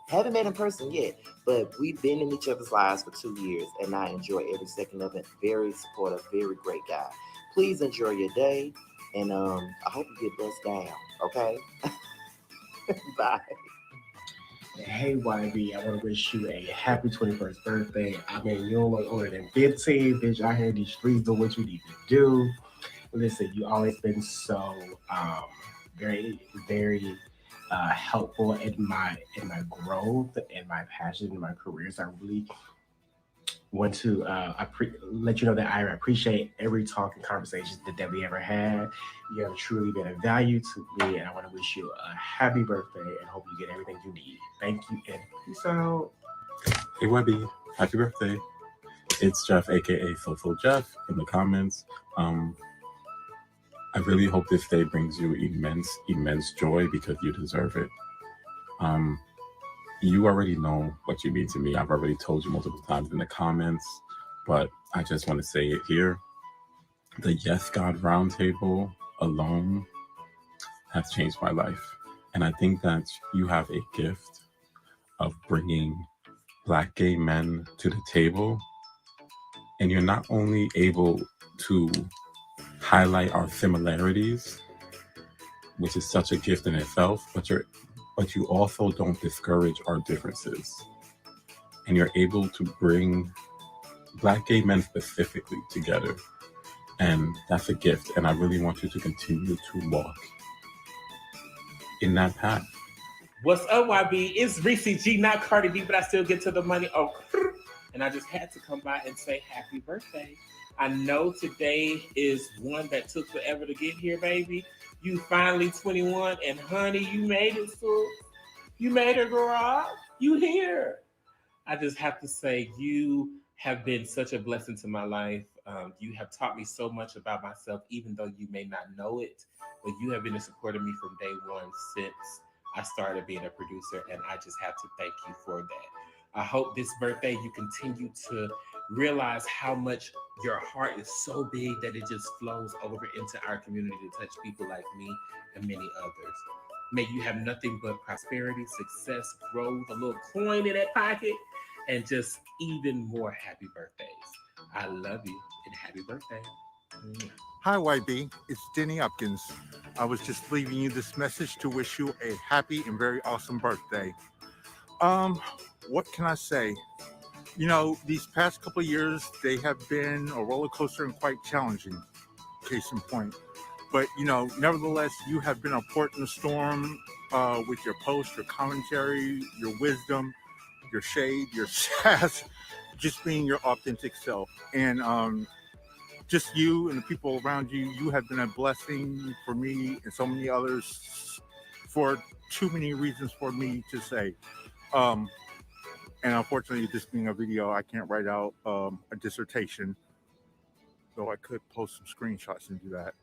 Haven't met in person yet, but we've been in each other's lives for 2 years, and I enjoy every second of it. Very supportive, very great guy. Please enjoy your day, and I hope you get bust down. Okay, bye. Hey YB, I want to wish you a happy 21st birthday. I mean, you don't look older than 15, bitch. Out here in these streets, do what you need to do. Listen, you always been so very, very helpful in my growth and my passion in my careers. I really want to let you know that I appreciate every talk and conversation that we ever had. You have truly been a value to me, and I want to wish you a happy birthday and hope you get everything you need. Thank you, and peace out. Hey Webby, happy birthday. It's Jeff, aka Soulful Jeff, in the comments. I really hope this day brings you immense joy because you deserve it. You already know what you mean to me. I've already told you multiple times in the comments, but I just want to say it here. The Yes God Roundtable alone has changed my life. And I think that you have a gift of bringing Black gay men to the table. And you're not only able to highlight our similarities, which is such a gift in itself, but you also don't discourage our differences. And you're able to bring Black gay men specifically together. And that's a gift. And I really want you to continue to walk in that path. What's up, YB? It's Reese G, not Cardi B, but I still get to the money. Oh, and I just had to come by and say happy birthday. I know today is one that took forever to get here, baby. You finally 21, and honey, you made it, so you made it, girl. You here. I just have to say, you have been such a blessing to my life. You have taught me so much about myself, even though you may not know it, but you have been a support of me from day one since I started being a producer, and I just have to thank you for that. I hope this birthday you continue to realize how much your heart is so big that it just flows over into our community to touch people like me and many others. May you have nothing but prosperity, success, growth, a little coin in that pocket, and just even more happy birthdays. I love you and happy birthday. Hi, YB. It's Denny Hopkins. I was just leaving you this message to wish you a happy and very awesome birthday. What can I say? You know, these past couple of years, they have been a roller coaster and quite challenging, case in point. But, you know, nevertheless, you have been a port in the storm with your posts, your commentary, your wisdom, your shade, your sass, just being your authentic self. And just you and the people around you, you have been a blessing for me and so many others for too many reasons for me to say. And unfortunately, this being a video, I can't write out a dissertation, though I could post some screenshots and do that.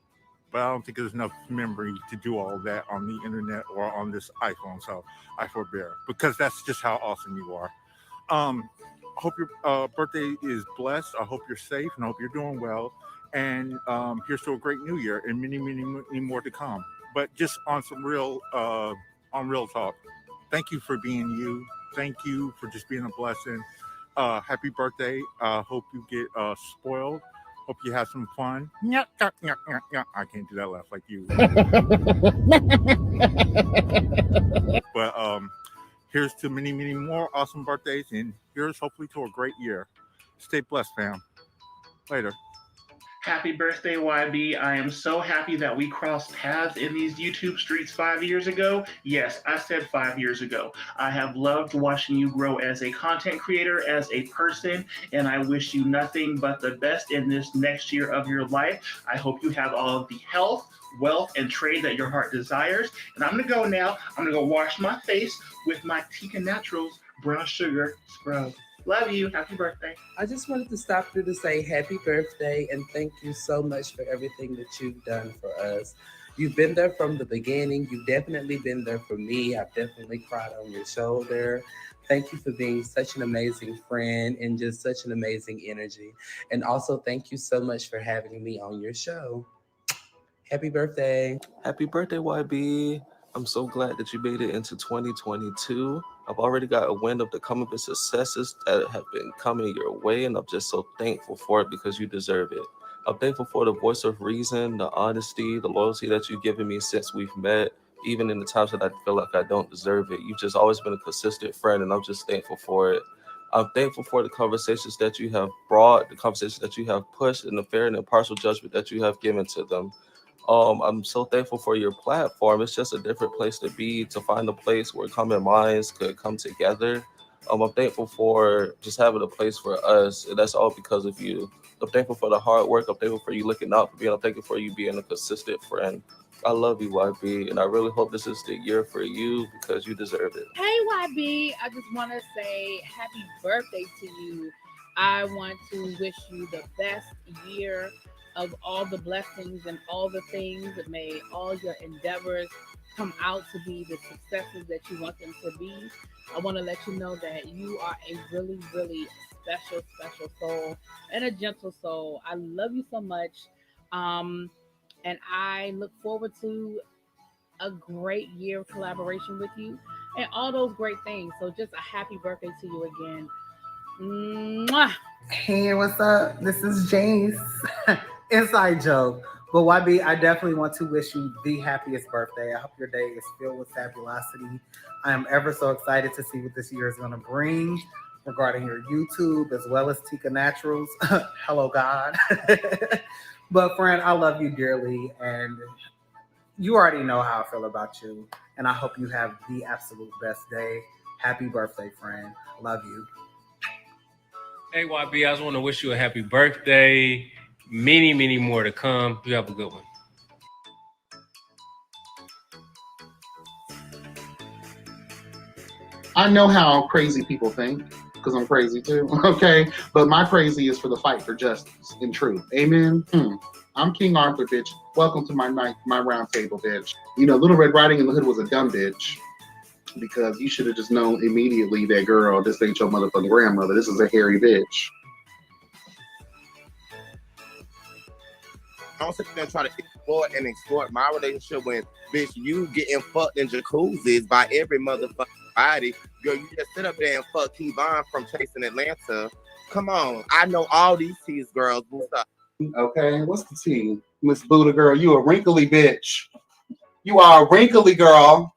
But I don't think there's enough memory to do all of that on the internet or on this iPhone, so I forbear, because that's just how awesome you are. I hope your birthday is blessed. I hope you're safe, and I hope you're doing well. And here's to a great new year and many, many, many more to come. But just on some real talk, thank you for being you. Thank you for just being a blessing. Happy birthday. Hope you get spoiled. Hope you have some fun. I can't do that laugh like you. But here's to many, many more awesome birthdays, and here's hopefully to a great year. Stay blessed, fam. Later. Happy birthday, YB. I am so happy that we crossed paths in these YouTube streets 5 years ago. Yes, I said 5 years ago. I have loved watching you grow as a content creator, as a person, and I wish you nothing but the best in this next year of your life. I hope you have all of the health, wealth, and trade that your heart desires. And I'm going to go now. I'm going to go wash my face with my TYKANATURALS brown sugar scrub. Love you. Happy birthday. I just wanted to stop through to say happy birthday and thank you so much for everything that you've done for us. You've been there from the beginning. You've definitely been there for me. I've definitely cried on your shoulder. Thank you for being such an amazing friend and just such an amazing energy. And also, thank you so much for having me on your show. Happy birthday. Happy birthday, YB. I'm so glad that you made it into 2022. I've already got a wind of the coming successes that have been coming your way, and I'm just so thankful for it because you deserve it. I'm thankful for the voice of reason, the honesty, the loyalty that you've given me since we've met, even in the times that I feel like I don't deserve it. You've just always been a consistent friend, and I'm just thankful for it. I'm thankful for the conversations that you have brought, the conversations that you have pushed, and the fair and impartial judgment that you have given to them. I'm so thankful for your platform. It's just a different place to be, to find a place where common minds could come together. I'm thankful for just having a place for us, and that's all because of you. I'm thankful for the hard work. I'm thankful for you looking out for me. I'm thankful for you being a consistent friend. I love you, YB, and I really hope this is the year for you because you deserve it. Hey, YB, I just want to say happy birthday to you. I want to wish you the best year of all the blessings and all the things. May all your endeavors come out to be the successes that you want them to be. I want to let you know that you are a really, really special soul and a gentle soul. I love you so much. And I look forward to a great year of collaboration with you and all those great things. So just a happy birthday to you again. Mwah! Hey, what's up? This is Jace. Inside joke. But YB, I definitely want to wish you the happiest birthday. I hope your day is filled with fabulosity. I am ever so excited to see what this year is going to bring regarding your YouTube as well as TYKANATURALS. Hello, God. But friend, I love you dearly, and you already know how I feel about you. And I hope you have the absolute best day. Happy birthday, friend. Love you. Hey, YB, I just want to wish you a happy birthday. Many, many more to come. You have a good one. I know how crazy people think because I'm crazy too, okay? But my crazy is for the fight for justice and truth. Amen? I'm King Arthur, bitch. Welcome to my round table, bitch. You know, Little Red Riding in the Hood was a dumb bitch because you should have just known immediately that, girl, this ain't your motherfucking grandmother. This is a hairy bitch. Don't sit there and try to exploit and extort my relationship when, bitch, you getting fucked in jacuzzis by every motherfucking body. Girl, you just sit up there and fuck Kevon from Chasing Atlanta. Come on. I know all these teas, girls. What's up? Okay, what's the tea? Miss Buddha girl, you a wrinkly bitch. You are a wrinkly girl.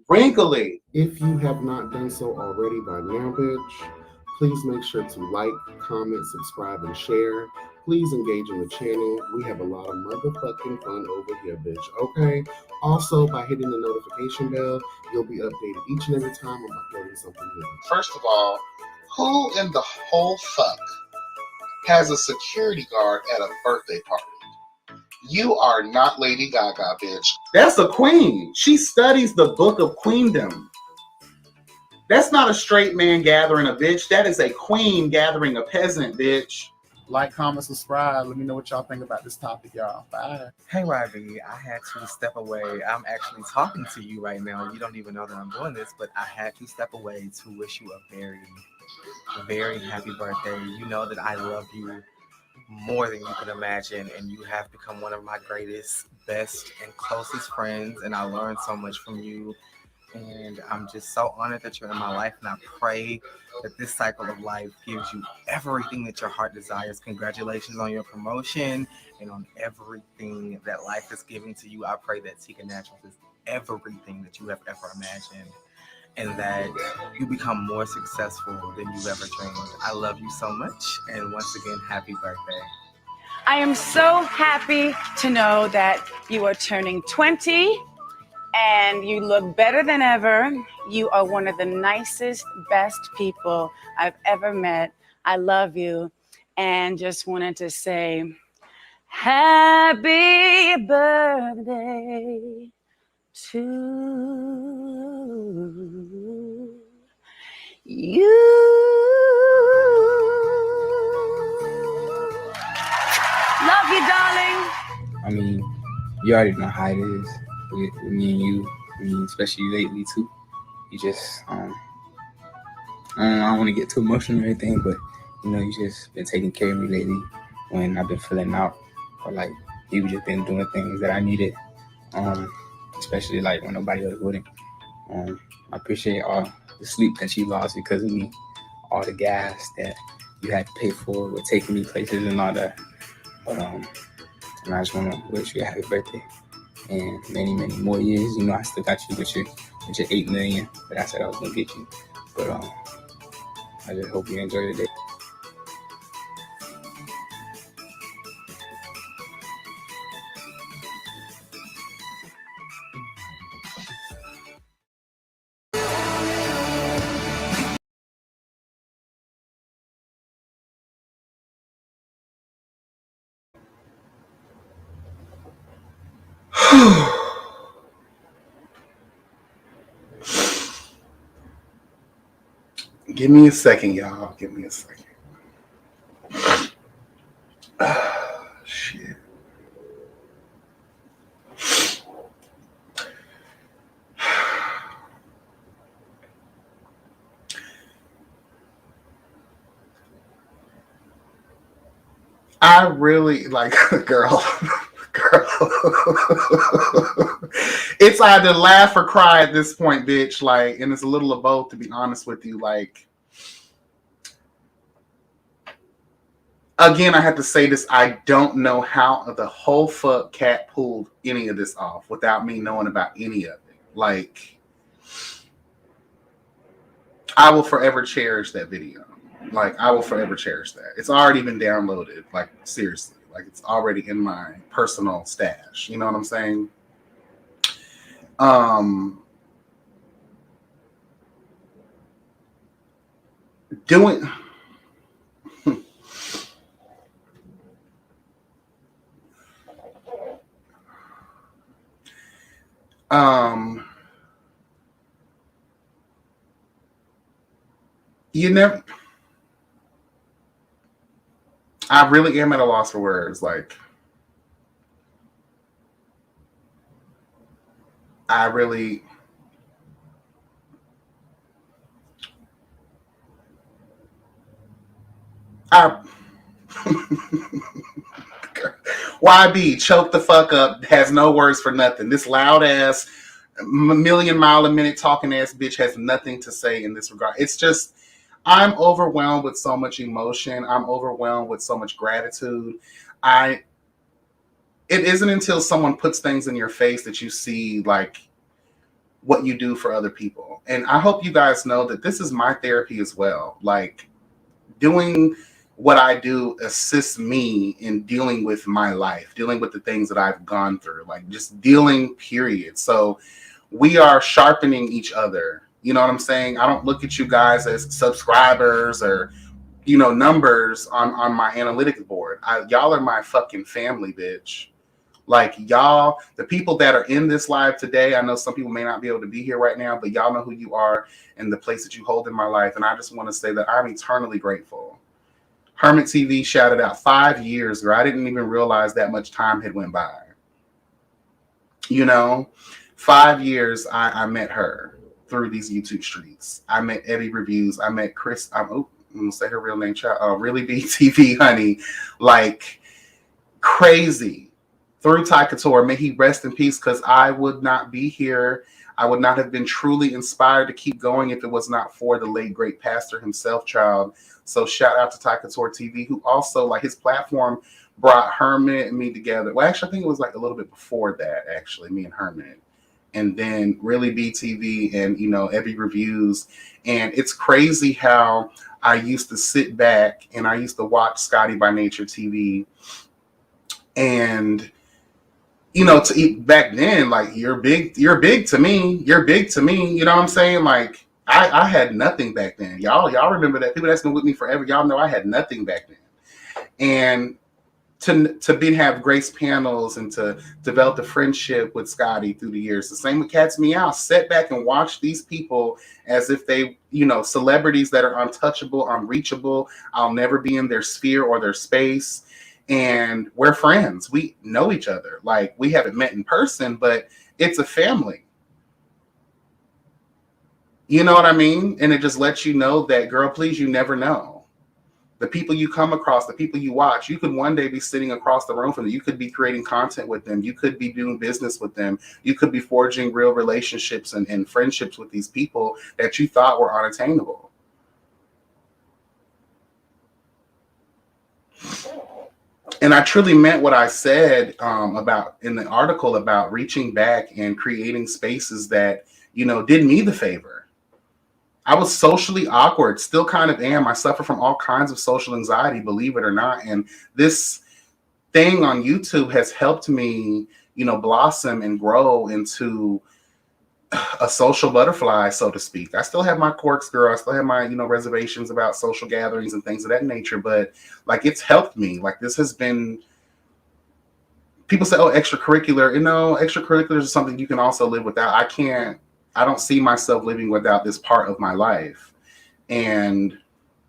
Wrinkly. If you have not done so already by now, bitch, please make sure to like, comment, subscribe, and share. Please engage in the channel. We have a lot of motherfucking fun over here, bitch, okay? Also, by hitting the notification bell, you'll be updated each and every time I'm uploading something new. First of all, who in the whole fuck has a security guard at a birthday party? You are not Lady Gaga, bitch. That's a queen. She studies the book of queendom. That's not a straight man gathering a bitch. That is a queen gathering a peasant, bitch. Like, comment, subscribe. Let me know what y'all think about this topic, y'all. Bye. Hey, YB, I had to step away. I'm actually talking to you right now. You don't even know that I'm doing this, but I had to step away to wish you a very, very happy birthday. You know that I love you more than you can imagine, and you have become one of my greatest, best, and closest friends, and I learned so much from you. And I'm just so honored that you're in my life, and I pray that this cycle of life gives you everything that your heart desires. Congratulations on your promotion and on everything that life is giving to you. I pray that TYKANATURALS is everything that you have ever imagined, and that you become more successful than you ever dreamed. I love you so much, and once again, happy birthday. I am so happy to know that you are turning 20. And you look better than ever. You are one of the nicest, best people I've ever met. I love you. And just wanted to say, happy birthday to you. Love you, darling. I mean, you already know how it is with me and you. I mean, especially lately too. You just, I don't want to get too emotional or anything, but you just been taking care of me lately when I've been feeling out, or like you just been doing things that I needed, especially like when nobody else wouldn't. I appreciate all the sleep that you lost because of me, all the gas that you had to pay for with taking me places and all that. But and I just want to wish you a happy birthday and many, many more years. I still got you with your 8 million that I said I was gonna get you. But I just hope you enjoy the day. Give me a second, y'all. Give me a second. Shit. I really like, girl. It's either laugh or cry at this point, bitch. Like, and it's a little of both, to be honest with you. Like, again, I have to say this. I don't know how the whole fuck cat pulled any of this off without me knowing about any of it. Like, I will forever cherish that video. Like, I will forever cherish that. It's already been downloaded. Like, seriously. Like, it's already in my personal stash. You know what I'm saying? Doing... You never... I really am at a loss for words. Like, I really... YB, choke the fuck up, has no words for nothing. This loud ass, million mile a minute talking ass bitch has nothing to say in this regard. It's just, I'm overwhelmed with so much emotion. I'm overwhelmed with so much gratitude. It isn't until someone puts things in your face that you see like what you do for other people. And I hope you guys know that this is my therapy as well. Like, doing what I do assists me in dealing with my life, dealing with the things that I've gone through, like just dealing, period. So we are sharpening each other. You know what I'm saying? I don't look at you guys as subscribers or, numbers on my analytics board. Y'all are my fucking family, bitch. Like, y'all, the people that are in this live today, I know some people may not be able to be here right now, but y'all know who you are and the place that you hold in my life. And I just want to say that I'm eternally grateful. Hermit TV shouted out 5 years, girl. I didn't even realize that much time had went by. 5 years I met her through these YouTube streets. I met Eddie Reviews. I met Chris. I'm going to say her real name, Really Be TV, honey. Like, crazy. Through TYKANATURALS, may he rest in peace, because I would not be here. I would not have been truly inspired to keep going if it was not for the late, great pastor himself, child. So shout out to TYKANATURALS TV, who also, like, his platform brought Hermit and me together. Well, actually, I think it was like a little bit before that, actually, me and Hermit. And then Really Be TV and, Every Reviews. And it's crazy how I used to sit back and I used to watch Scotty by Nature TV. And to eat back then, like, you're big to me. You're big to me. You know what I'm saying? Like, I had nothing back then. Y'all remember that. People that's been with me forever, y'all know I had nothing back then. And have grace panels and to develop the friendship with Scotty through the years. The same with Cats Meow. Sit back and watch these people as if they, celebrities that are untouchable, unreachable. I'll never be in their sphere or their space. And we're friends. We know each other. Like, we haven't met in person, but it's a family. You know what I mean? And it just lets you know that, girl, please, you never know. The people you come across, the people you watch, you could one day be sitting across the room from them. You could be creating content with them. You could be doing business with them. You could be forging real relationships and friendships with these people that you thought were unattainable. And I truly meant what I said about in the article about reaching back and creating spaces that, did me the favor. I was socially awkward, still kind of am. I suffer from all kinds of social anxiety, believe it or not. And this thing on YouTube has helped me, blossom and grow into a social butterfly, so to speak. I still have my quirks, girl. I still have my, reservations about social gatherings and things of that nature. But like, it's helped me. Like, this has been, people say, oh, extracurricular. Extracurriculars is something you can also live without. I don't see myself living without this part of my life. And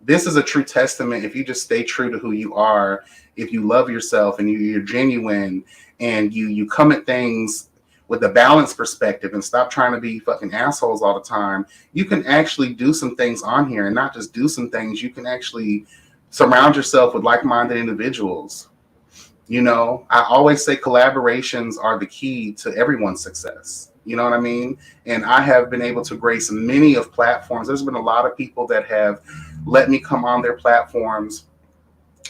this is a true testament. If you just stay true to who you are, if you love yourself and you're genuine and you come at things with a balanced perspective and stop trying to be fucking assholes all the time, you can actually do some things on here, and not just do some things. You can actually surround yourself with like-minded individuals. I always say collaborations are the key to everyone's success. You know what I mean? And I have been able to grace many of platforms. There's been a lot of people that have let me come on their platforms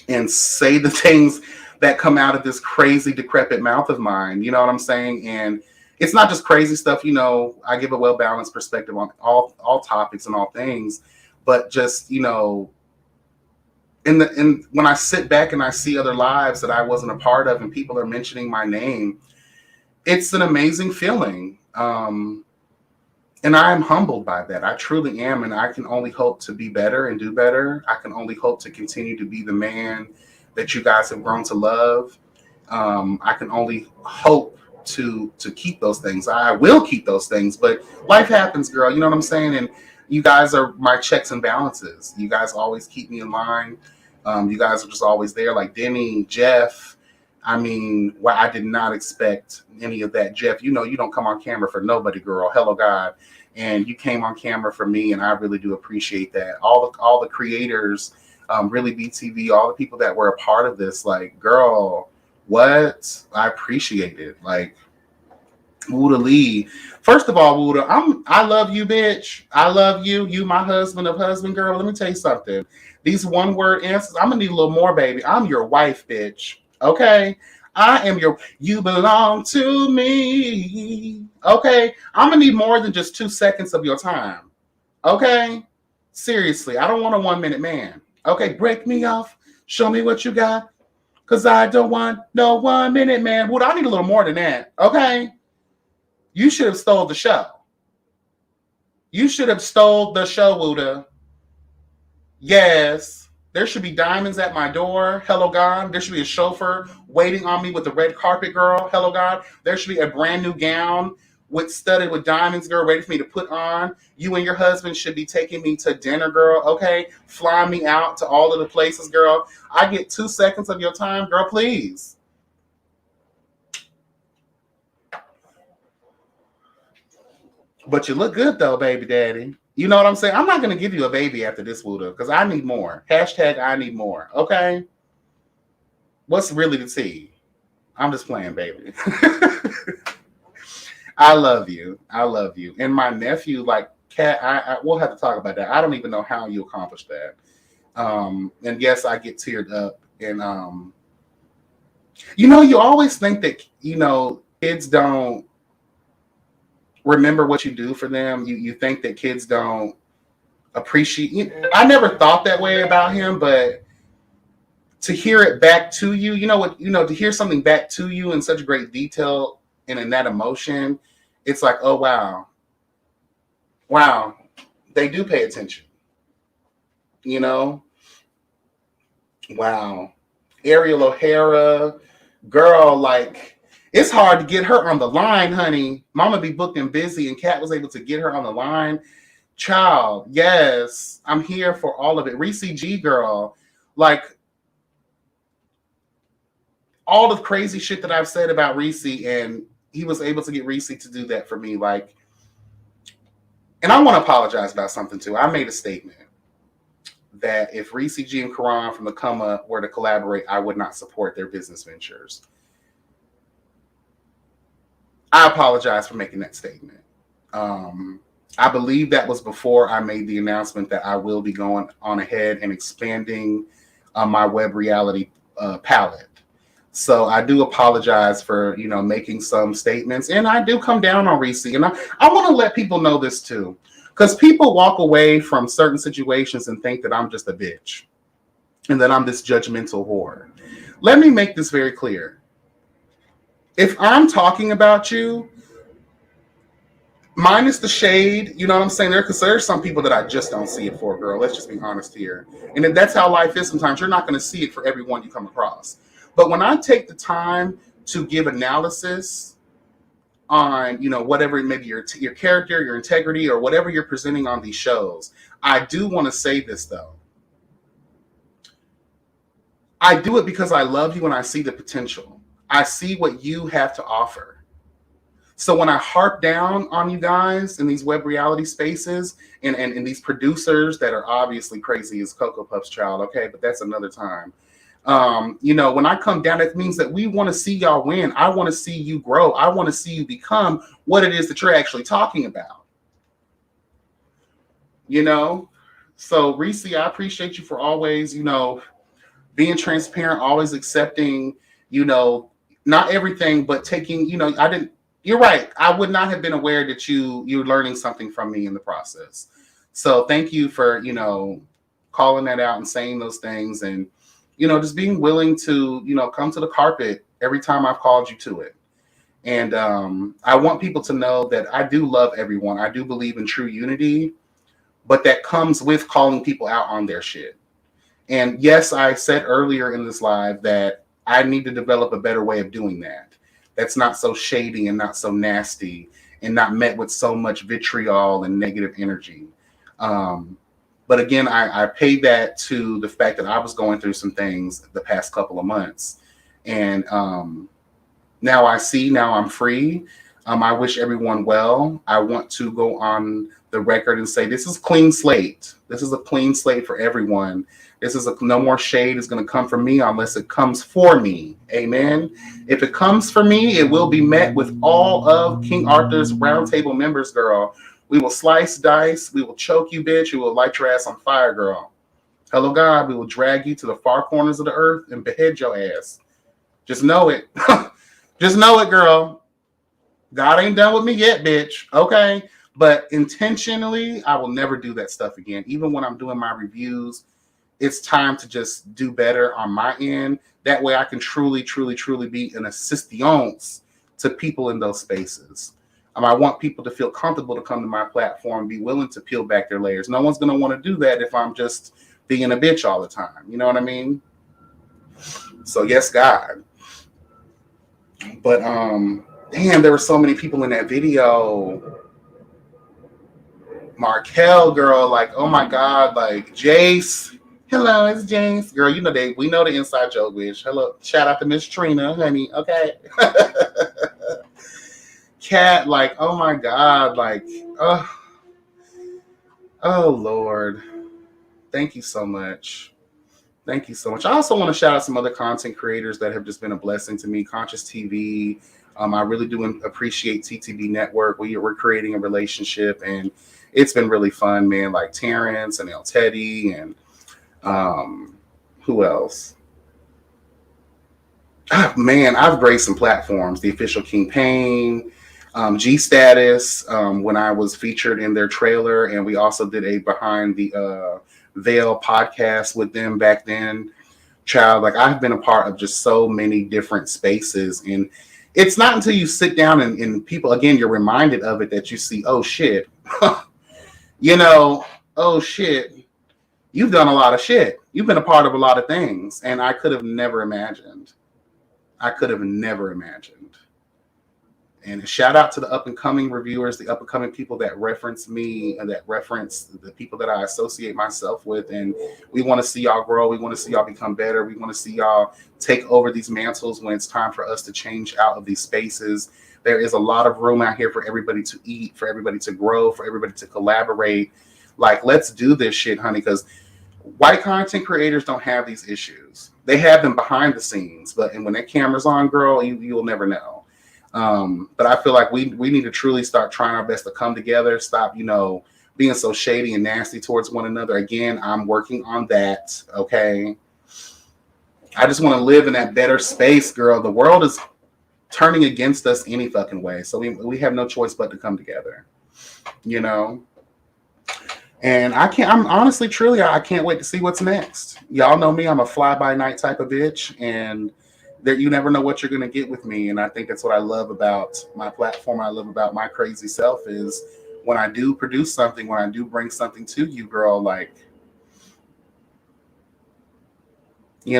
and say the things that come out of this crazy, decrepit mouth of mine. You know what I'm saying? And it's not just crazy stuff. I give a well-balanced perspective on all topics and all things, but just, when I sit back and I see other lives that I wasn't a part of and people are mentioning my name, it's an amazing feeling. And I am humbled by that. I truly am. And I can only hope to be better and do better. I can only hope to continue to be the man that you guys have grown to love. I can only hope to keep those things. I will keep those things, but life happens, girl. You know what I'm saying? And you guys are my checks and balances. You guys always keep me in line. You guys are just always there, like Denny, Jeff. I mean, I did not expect any of that. Jeff, you don't come on camera for nobody, girl. Hello, God. And you came on camera for me, and I really do appreciate that. All the creators, really BTV, all the people that were a part of this, like, girl, what? I appreciate it. Like, Wuda Lee. First of all, Wuda, I love you, bitch. I love you. You, my husband of husband, girl. Let me tell you something. These one-word answers, I'm gonna need a little more, baby. I'm your wife, bitch. Okay, I am you belong to me. Okay, I'm gonna need more than just 2 seconds of your time. Okay, seriously, I don't want a 1 minute man. Okay, break me off, show me what you got, cause I don't want no 1 minute man. Wood, I need a little more than that. Okay, you should have stole the show. You should have stole the show, Wuda. Yes. There should be diamonds at my door. Hello, God. There should be a chauffeur waiting on me with the red carpet, girl. Hello, God. There should be a brand new gown studded with diamonds, girl, ready for me to put on. You and your husband should be taking me to dinner, girl. Okay? Flying me out to all of the places, girl. I get 2 seconds of your time, girl, please. But you look good, though, baby daddy. You know what I'm saying? I'm not going to give you a baby after this, Wuda, because I need more. Hashtag I need more. Okay? What's really the tea? I'm just playing, baby. I love you. I love you. And my nephew, like, Kat, we'll have to talk about that. I don't even know how you accomplished that. And yes, I get teared up. And, you always think that, kids don't remember what you do for them. You think that kids don't appreciate. I never thought that way about him, but to hear it back to you, to hear something back to you in such great detail and in that emotion, it's like, oh wow, they do pay attention. Wow. Ariel O'Hara, girl, like it's hard to get her on the line, honey. Mama be booked and busy, and Kat was able to get her on the line. Child, yes, I'm here for all of it. Reese G, girl, like all the crazy shit that I've said about Reese, and he was able to get Reese to do that for me. Like, and I want to apologize about something too. I made a statement that if Reese G and Karan from the Come Up were to collaborate, I would not support their business ventures. I apologize for making that statement. I believe that was before I made the announcement that I will be going on ahead and expanding my web reality palette. So I do apologize for, making some statements, and I do come down on Reese. And I want to let people know this too, because people walk away from certain situations and think that I'm just a bitch and that I'm this judgmental whore. Let me make this very clear. If I'm talking about you, minus the shade, you know what I'm saying? Because there's some people that I just don't see it for, girl. Let's just be honest here. And if that's how life is sometimes, you're not going to see it for everyone you come across. But when I take the time to give analysis on, whatever maybe your character, your integrity, or whatever you're presenting on these shows, I do want to say this, though. I do it because I love you and I see the potential. I see what you have to offer. So when I harp down on you guys in these web reality spaces and these producers that are obviously crazy as Cocoa Puffs, child, okay, but that's another time. When I come down, it means that we want to see y'all win. I want to see you grow. I want to see you become what it is that you're actually talking about. So Reese, I appreciate you for always, being transparent, always accepting, not everything, but taking, you're right. I would not have been aware that you're learning something from me in the process. So thank you for, calling that out and saying those things, and, just being willing to, come to the carpet every time I've called you to it. And I want people to know that I do love everyone. I do believe in true unity, but that comes with calling people out on their shit. And yes, I said earlier in this live that I need to develop a better way of doing that. That's not so shady and not so nasty and not met with so much vitriol and negative energy. But again, I paid that to the fact that I was going through some things the past couple of months. And now I'm free. I wish everyone well. I want to go on the record and say this is clean slate. This is a clean slate for everyone. This is no more shade is going to come from me unless it comes for me. Amen. If it comes for me, it will be met with all of King Arthur's roundtable members, girl. We will slice, dice. We will choke you, bitch. We will light your ass on fire, girl. Hello, God. We will drag you to the far corners of the earth and behead your ass. Just know it. Just know it, girl. God ain't done with me yet, bitch. Okay. But intentionally, I will never do that stuff again. Even when I'm doing my reviews, it's time to just do better on my end. That way I can truly, truly, truly be an assistance to people in those spaces. I want people to feel comfortable to come to my platform, be willing to peel back their layers. No one's going to want to do that if I'm just being a bitch all the time. You know what I mean? So yes, God. But damn, there were so many people in that video. Markel, girl, like, oh my God, like Jace. Hello, it's Jace. Girl, we know the inside joke, bitch. Hello. Shout out to Miss Trina, honey. Okay. Cat, like, oh my God, like, oh Lord. Thank you so much. Thank you so much. I also want to shout out some other content creators that have just been a blessing to me. Conscious TV. I really do appreciate TTV Network. We're creating a relationship, and it's been really fun, man. Like Terrence and El Teddy, and who else? Man, I've graced some platforms. The Official King Payne, G Status, when I was featured in their trailer, and we also did a behind the veil podcast with them back then. Child, like I've been a part of just so many different spaces, and it's not until you sit down and people, again, you're reminded of it that you see, oh shit, oh shit, you've done a lot of shit. You've been a part of a lot of things, and I could have never imagined. I could have never imagined. And shout out to the up and coming reviewers, the up and coming people that reference me and that reference the people that I associate myself with. And we want to see y'all grow. We want to see y'all become better. We want to see y'all take over these mantles when it's time for us to change out of these spaces. There is a lot of room out here for everybody to eat, for everybody to grow, for everybody to collaborate. Like, let's do this shit, honey, because white content creators don't have these issues. They have them behind the scenes, but and when that camera's on, girl, you'll never know. But I feel like we need to truly start trying our best to come together, stop, being so shady and nasty towards one another. Again, I'm working on that. Okay. I just want to live in that better space, girl. The world is turning against us any fucking way. So we have no choice but to come together, And I'm honestly, truly, I can't wait to see what's next. Y'all know me. I'm a fly by night type of bitch. And that you never know what you're going to get with me. And I think that's what I love about my platform. I love about my crazy self is when I do produce something, when I do bring something to you, girl, like, I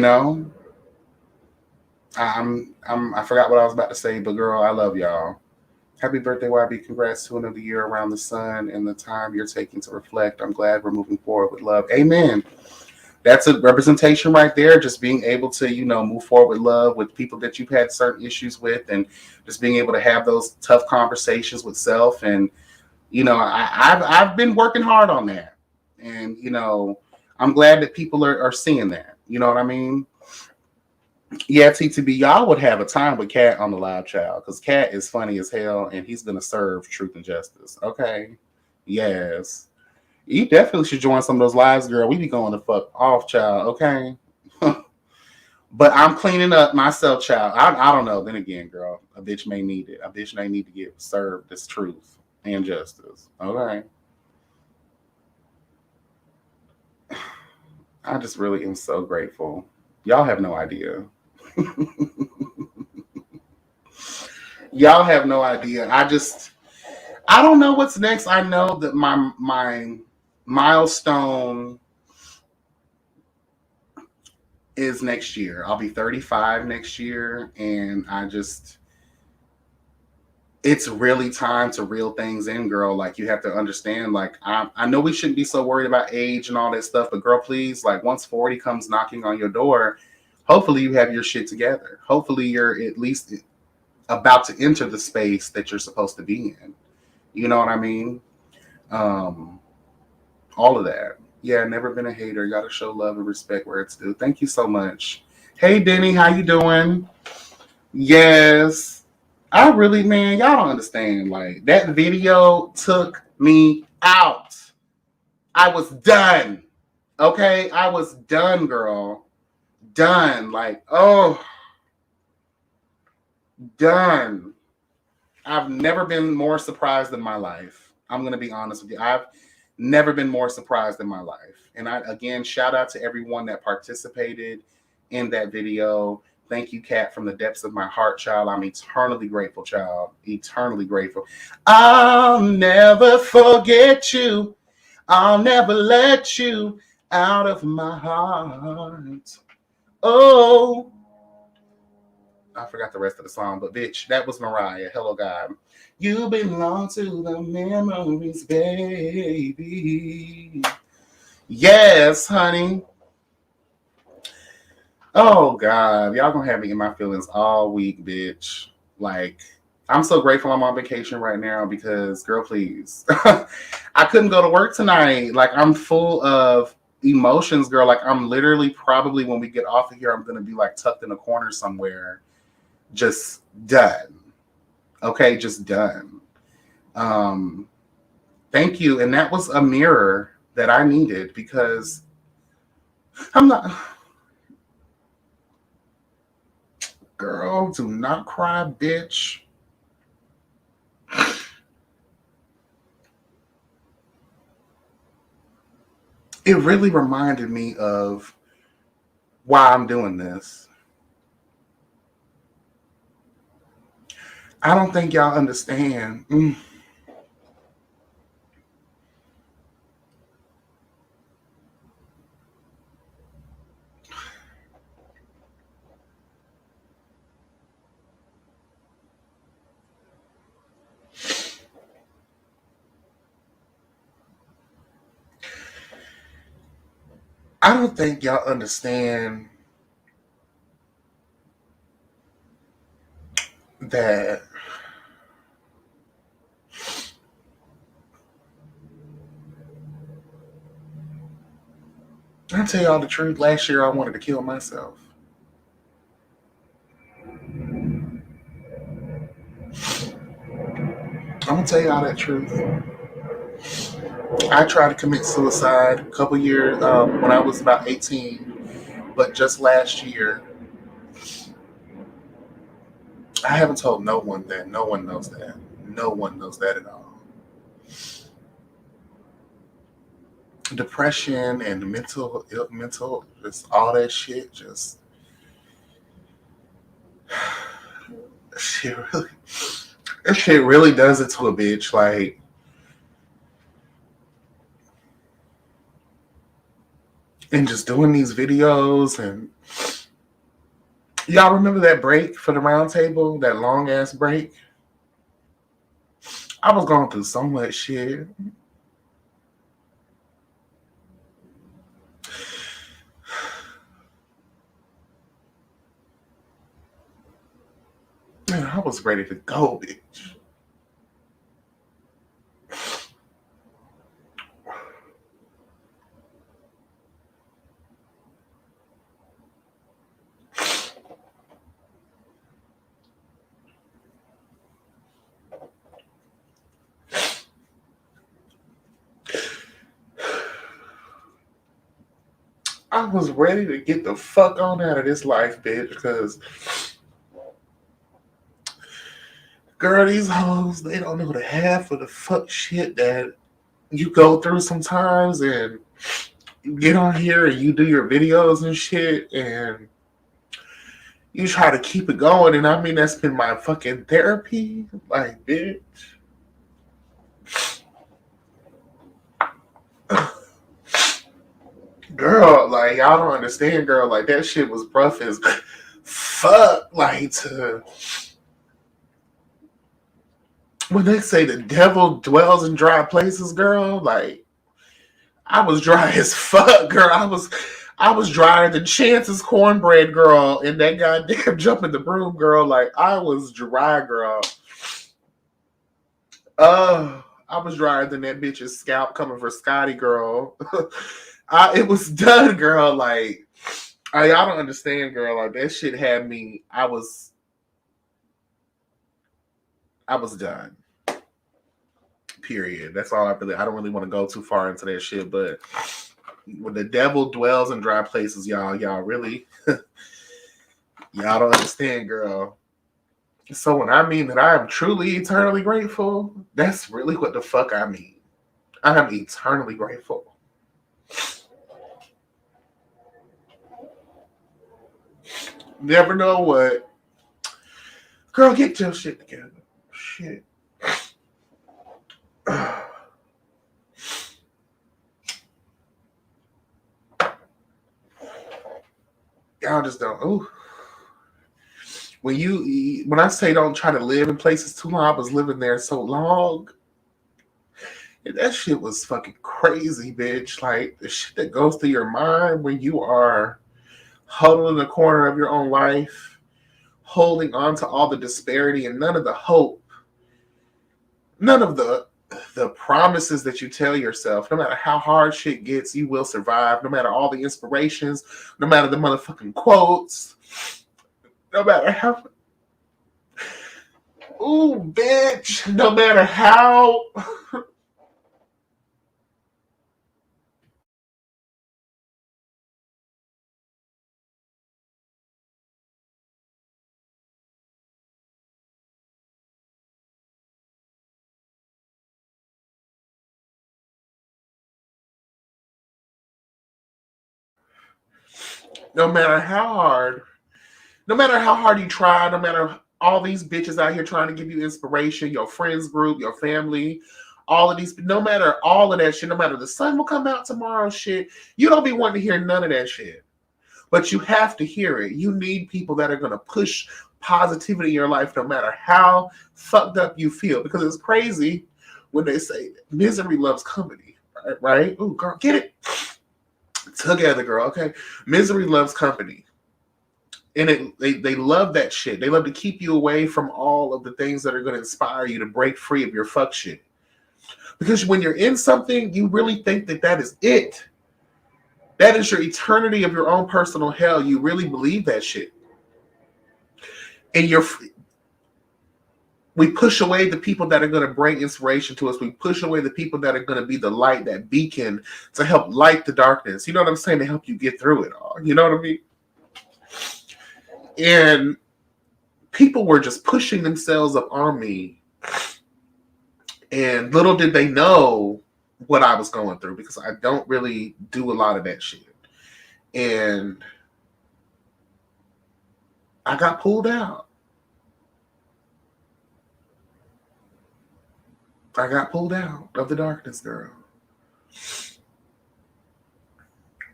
forgot what I was about to say, but girl, I love y'all. Happy birthday, YB. Congrats to another year around the sun and the time you're taking to reflect. I'm glad we're moving forward with love. Amen. That's a representation right there. Just being able to, move forward with love with people that you've had certain issues with, and just being able to have those tough conversations with self. And, I've been working hard on that. And, I'm glad that people are seeing that. You know what I mean? Yeah, TTB, y'all would have a time with Kat on the live, child, because Kat is funny as hell, and he's going to serve truth and justice. Okay? Yes. You definitely should join some of those lives, girl. We be going the fuck off, child, okay? But I'm cleaning up myself, child. I don't know. Then again, girl, a bitch may need it. A bitch may need to get served this truth and justice, okay? I just really am so grateful. Y'all have no idea. Y'all have no idea. I don't know what's next. I know that my milestone is next year. I'll be 35 next year, and it's really time to reel things in, girl. Like, you have to understand, like, I know we shouldn't be so worried about age and all that stuff, but girl, please, like, once 40 comes knocking on your door, hopefully you have your shit together. Hopefully you're at least about to enter the space that you're supposed to be in. You know what I mean? All of that. Yeah, never been a hater. Gotta show love and respect where it's due. Thank you so much. Hey, Denny, how you doing? Yes. I really, man, y'all don't understand. Like, that video took me out. I was done. Okay? I was done, girl. Done. Like, oh. Done. I've never been more surprised in my life. I'm going to be honest with you. I've never been more surprised in my life. And again, shout out to everyone that participated in that video. Thank you, Kat, from the depths of my heart, child. I'm eternally grateful, child. Eternally grateful. I'll never forget you. I'll never let you out of my heart. Oh. I forgot the rest of the song, but bitch, that was Mariah. Hello, God. You belong to the memories, baby. Yes, honey. Oh, God. Y'all gonna have me in my feelings all week, bitch. Like, I'm so grateful I'm on vacation right now because, girl, please. I couldn't go to work tonight. Like, I'm full of emotions, girl. Like, I'm literally probably, when we get off of here, I'm gonna be, like, tucked in a corner somewhere. Just done. Okay, just done. Thank you. And that was a mirror that I needed because I'm not... Girl, do not cry, bitch. It really reminded me of why I'm doing this. I don't think y'all understand. I don't think y'all understand that I'll tell y'all the truth. Last year I wanted to kill myself. I'm gonna tell y'all that truth. I tried to commit suicide a couple years when I was about 18, but just last year, I haven't told no one that. No one knows that. No one knows that at all. Depression and mental, just all that shit, just shit really, that shit really does it to a bitch. Like, and just doing these videos and y'all remember that break for the round table, that long ass break? I was going through so much shit. Man, I was ready to go, bitch. I was ready to get the fuck on out of this life, bitch, because girl, these hoes, they don't know the half of the fuck shit that you go through sometimes, and you get on here and you do your videos and shit, and you try to keep it going, and I mean, that's been my fucking therapy. Like, bitch. Girl, like, y'all don't understand, girl. Like, that shit was rough as fuck. Like, when they say the devil dwells in dry places, girl, like, I was dry as fuck, girl. I was drier than Chance's cornbread, girl, and that goddamn jumping the broom, girl. Like, I was dry, girl. I was drier than that bitch's scalp coming for Scotty, girl. It was done, girl. Like, y'all don't understand, girl. Like, that shit had me. I was done. Period. That's all I don't really want to go too far into that shit, but when the devil dwells in dry places, y'all really y'all don't understand, girl. So when I mean that I am truly eternally grateful, that's really what the fuck I mean. I am eternally grateful. Never know what. Girl, get your shit together. Shit. Y'all just don't. Ooh. When I say don't try to live in places too long, I was living there so long. And that shit was fucking crazy, bitch. Like, the shit that goes through your mind when you are huddled in the corner of your own life, holding on to all the disparity and none of the hope, none of the promises that you tell yourself. No matter how hard shit gets, you will survive. No matter all the inspirations, no matter the motherfucking quotes, no matter how. Ooh, bitch. No matter how. No matter how hard. No matter how hard you try, no matter all these bitches out here trying to give you inspiration, your friends group, your family, all of these, no matter all of that shit, no matter the sun will come out tomorrow shit, you don't be wanting to hear none of that shit. But you have to hear it. You need people that are going to push positivity in your life no matter how fucked up you feel. Because it's crazy when they say misery loves company, right? Ooh, girl, get it. Together, girl. Okay. Misery loves company. And they love that shit. They love to keep you away from all of the things that are going to inspire you to break free of your fuck shit. Because when you're in something, you really think that that is it. That is your eternity of your own personal hell. You really believe that shit. And we push away the people that are going to bring inspiration to us. We push away the people that are going to be the light, that beacon to help light the darkness. You know what I'm saying? To help you get through it all. You know what I mean? And people were just pushing themselves up on me. And little did they know what I was going through, because I don't really do a lot of that shit. And I got pulled out. I got pulled out of the darkness, girl.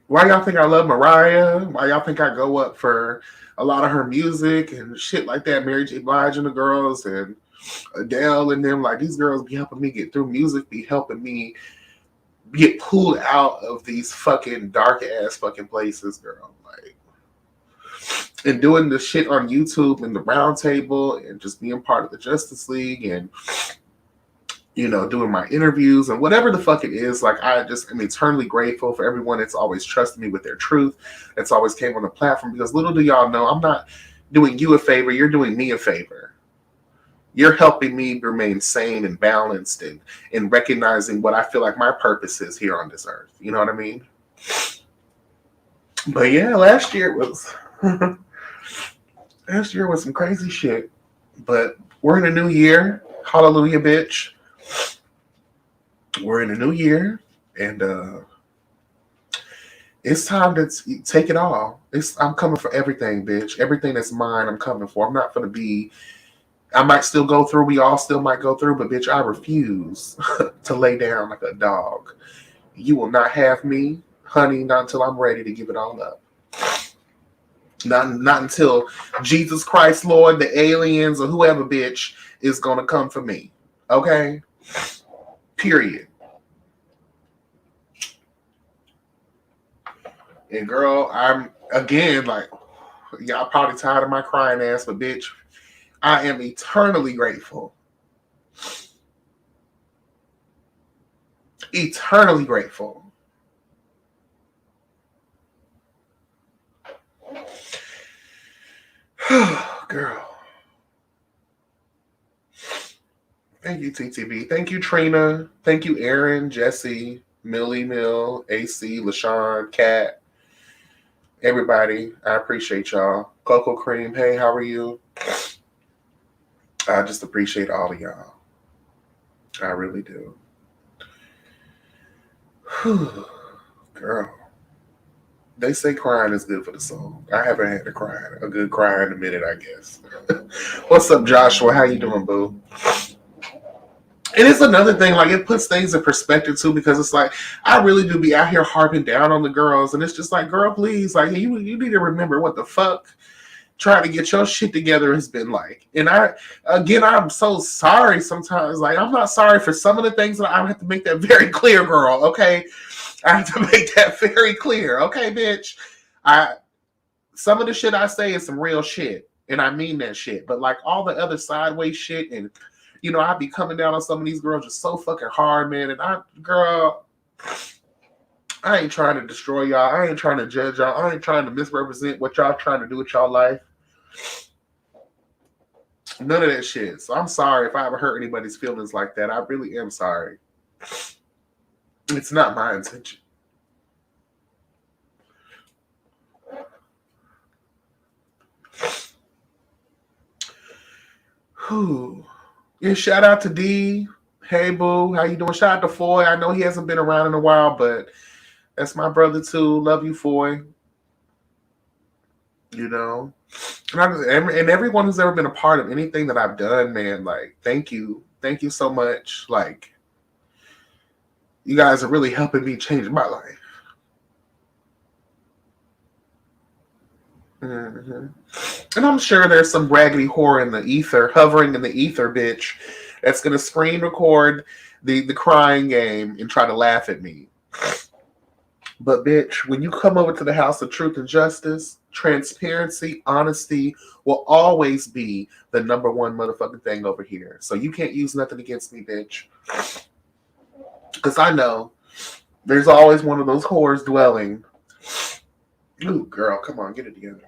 Why y'all think I love Mariah? Why y'all think I go up for a lot of her music and shit like that? Mary J. Blige and the girls and Adele and them. Like, these girls be helping me get through. Music be helping me get pulled out of these fucking dark ass fucking places, girl. Like, and doing the shit on YouTube and the round table and just being part of the Justice League and, you know, doing my interviews and whatever the fuck it is. Like, I just am eternally grateful for everyone that's always trusted me with their truth, that's always came on the platform, because little do y'all know, I'm not doing you a favor, you're doing me a favor. You're helping me remain sane and balanced and recognizing what I feel like my purpose is here on this earth. You know what I mean? But yeah, last year was some crazy shit. But we're in a new year. Hallelujah, bitch. We're in a new year, and it's time to take it all. I'm coming for everything, bitch. Everything that's mine, I'm coming for. I'm not going to be... I might still go through. We all still might go through, but bitch, I refuse to lay down like a dog. You will not have me, honey, not until I'm ready to give it all up. Not until Jesus Christ, Lord, the aliens, or whoever, bitch, is gonna come for me. Okay? Period. And girl, I'm again like, y'all probably tired of my crying ass, but bitch, I am eternally grateful. Eternally grateful. Girl. Thank you, TTB. Thank you, Trina. Thank you, Aaron, Jesse, Millie Mill, AC, LaShawn, Kat, everybody. I appreciate y'all. Cocoa Cream, hey, how are you? I just appreciate all of y'all. I really do. Whew. Girl. They say crying is good for the soul. I haven't had a good cry in a minute, I guess. What's up, Joshua? How you doing, boo? And it's another thing, like, it puts things in perspective too, because it's like, I really do be out here harping down on the girls, and it's just like, girl, please, like, you need to remember what the fuck trying to get your shit together has been like. And I'm so sorry sometimes. Like, I'm not sorry for some of the things that I have to make that very clear, girl. Okay, I have to make that very clear. Okay, bitch. Some of the shit I say is some real shit, and I mean that shit. But like all the other sideways shit, and you know, I be coming down on some of these girls just so fucking hard, man. And I ain't trying to destroy y'all. I ain't trying to judge y'all. I ain't trying to misrepresent what y'all trying to do with y'all life. None of that shit. So I'm sorry if I ever hurt anybody's feelings like that. I really am sorry. It's not my intention. Whew. Yeah, shout out to D. Hey, boo. How you doing? Shout out to Foy. I know he hasn't been around in a while, but that's my brother, too. Love you, Foy. You know? And everyone who's ever been a part of anything that I've done, man, like, thank you. Thank you so much. Like, you guys are really helping me change my life. Mm-hmm. And I'm sure there's some raggedy whore in the ether, hovering in the ether, bitch, that's going to screen record the crying game and try to laugh at me. But bitch, when you come over to the house of truth and justice, transparency, honesty will always be the number one motherfucking thing over here. So you can't use nothing against me, bitch. Because I know there's always one of those whores dwelling. Ooh, girl, come on, get it together.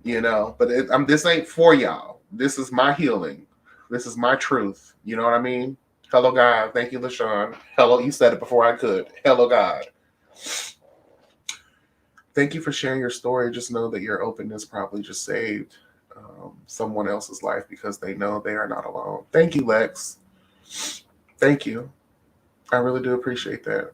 You know, but this ain't for y'all. This is my healing. This is my truth. You know what I mean? Hello, God. Thank you, LaShawn. Hello, you said it before I could. Hello, God. Thank you for sharing your story. Just know that your openness probably just saved someone else's life because they know they are not alone. Thank you, Lex. Thank you. I really do appreciate that.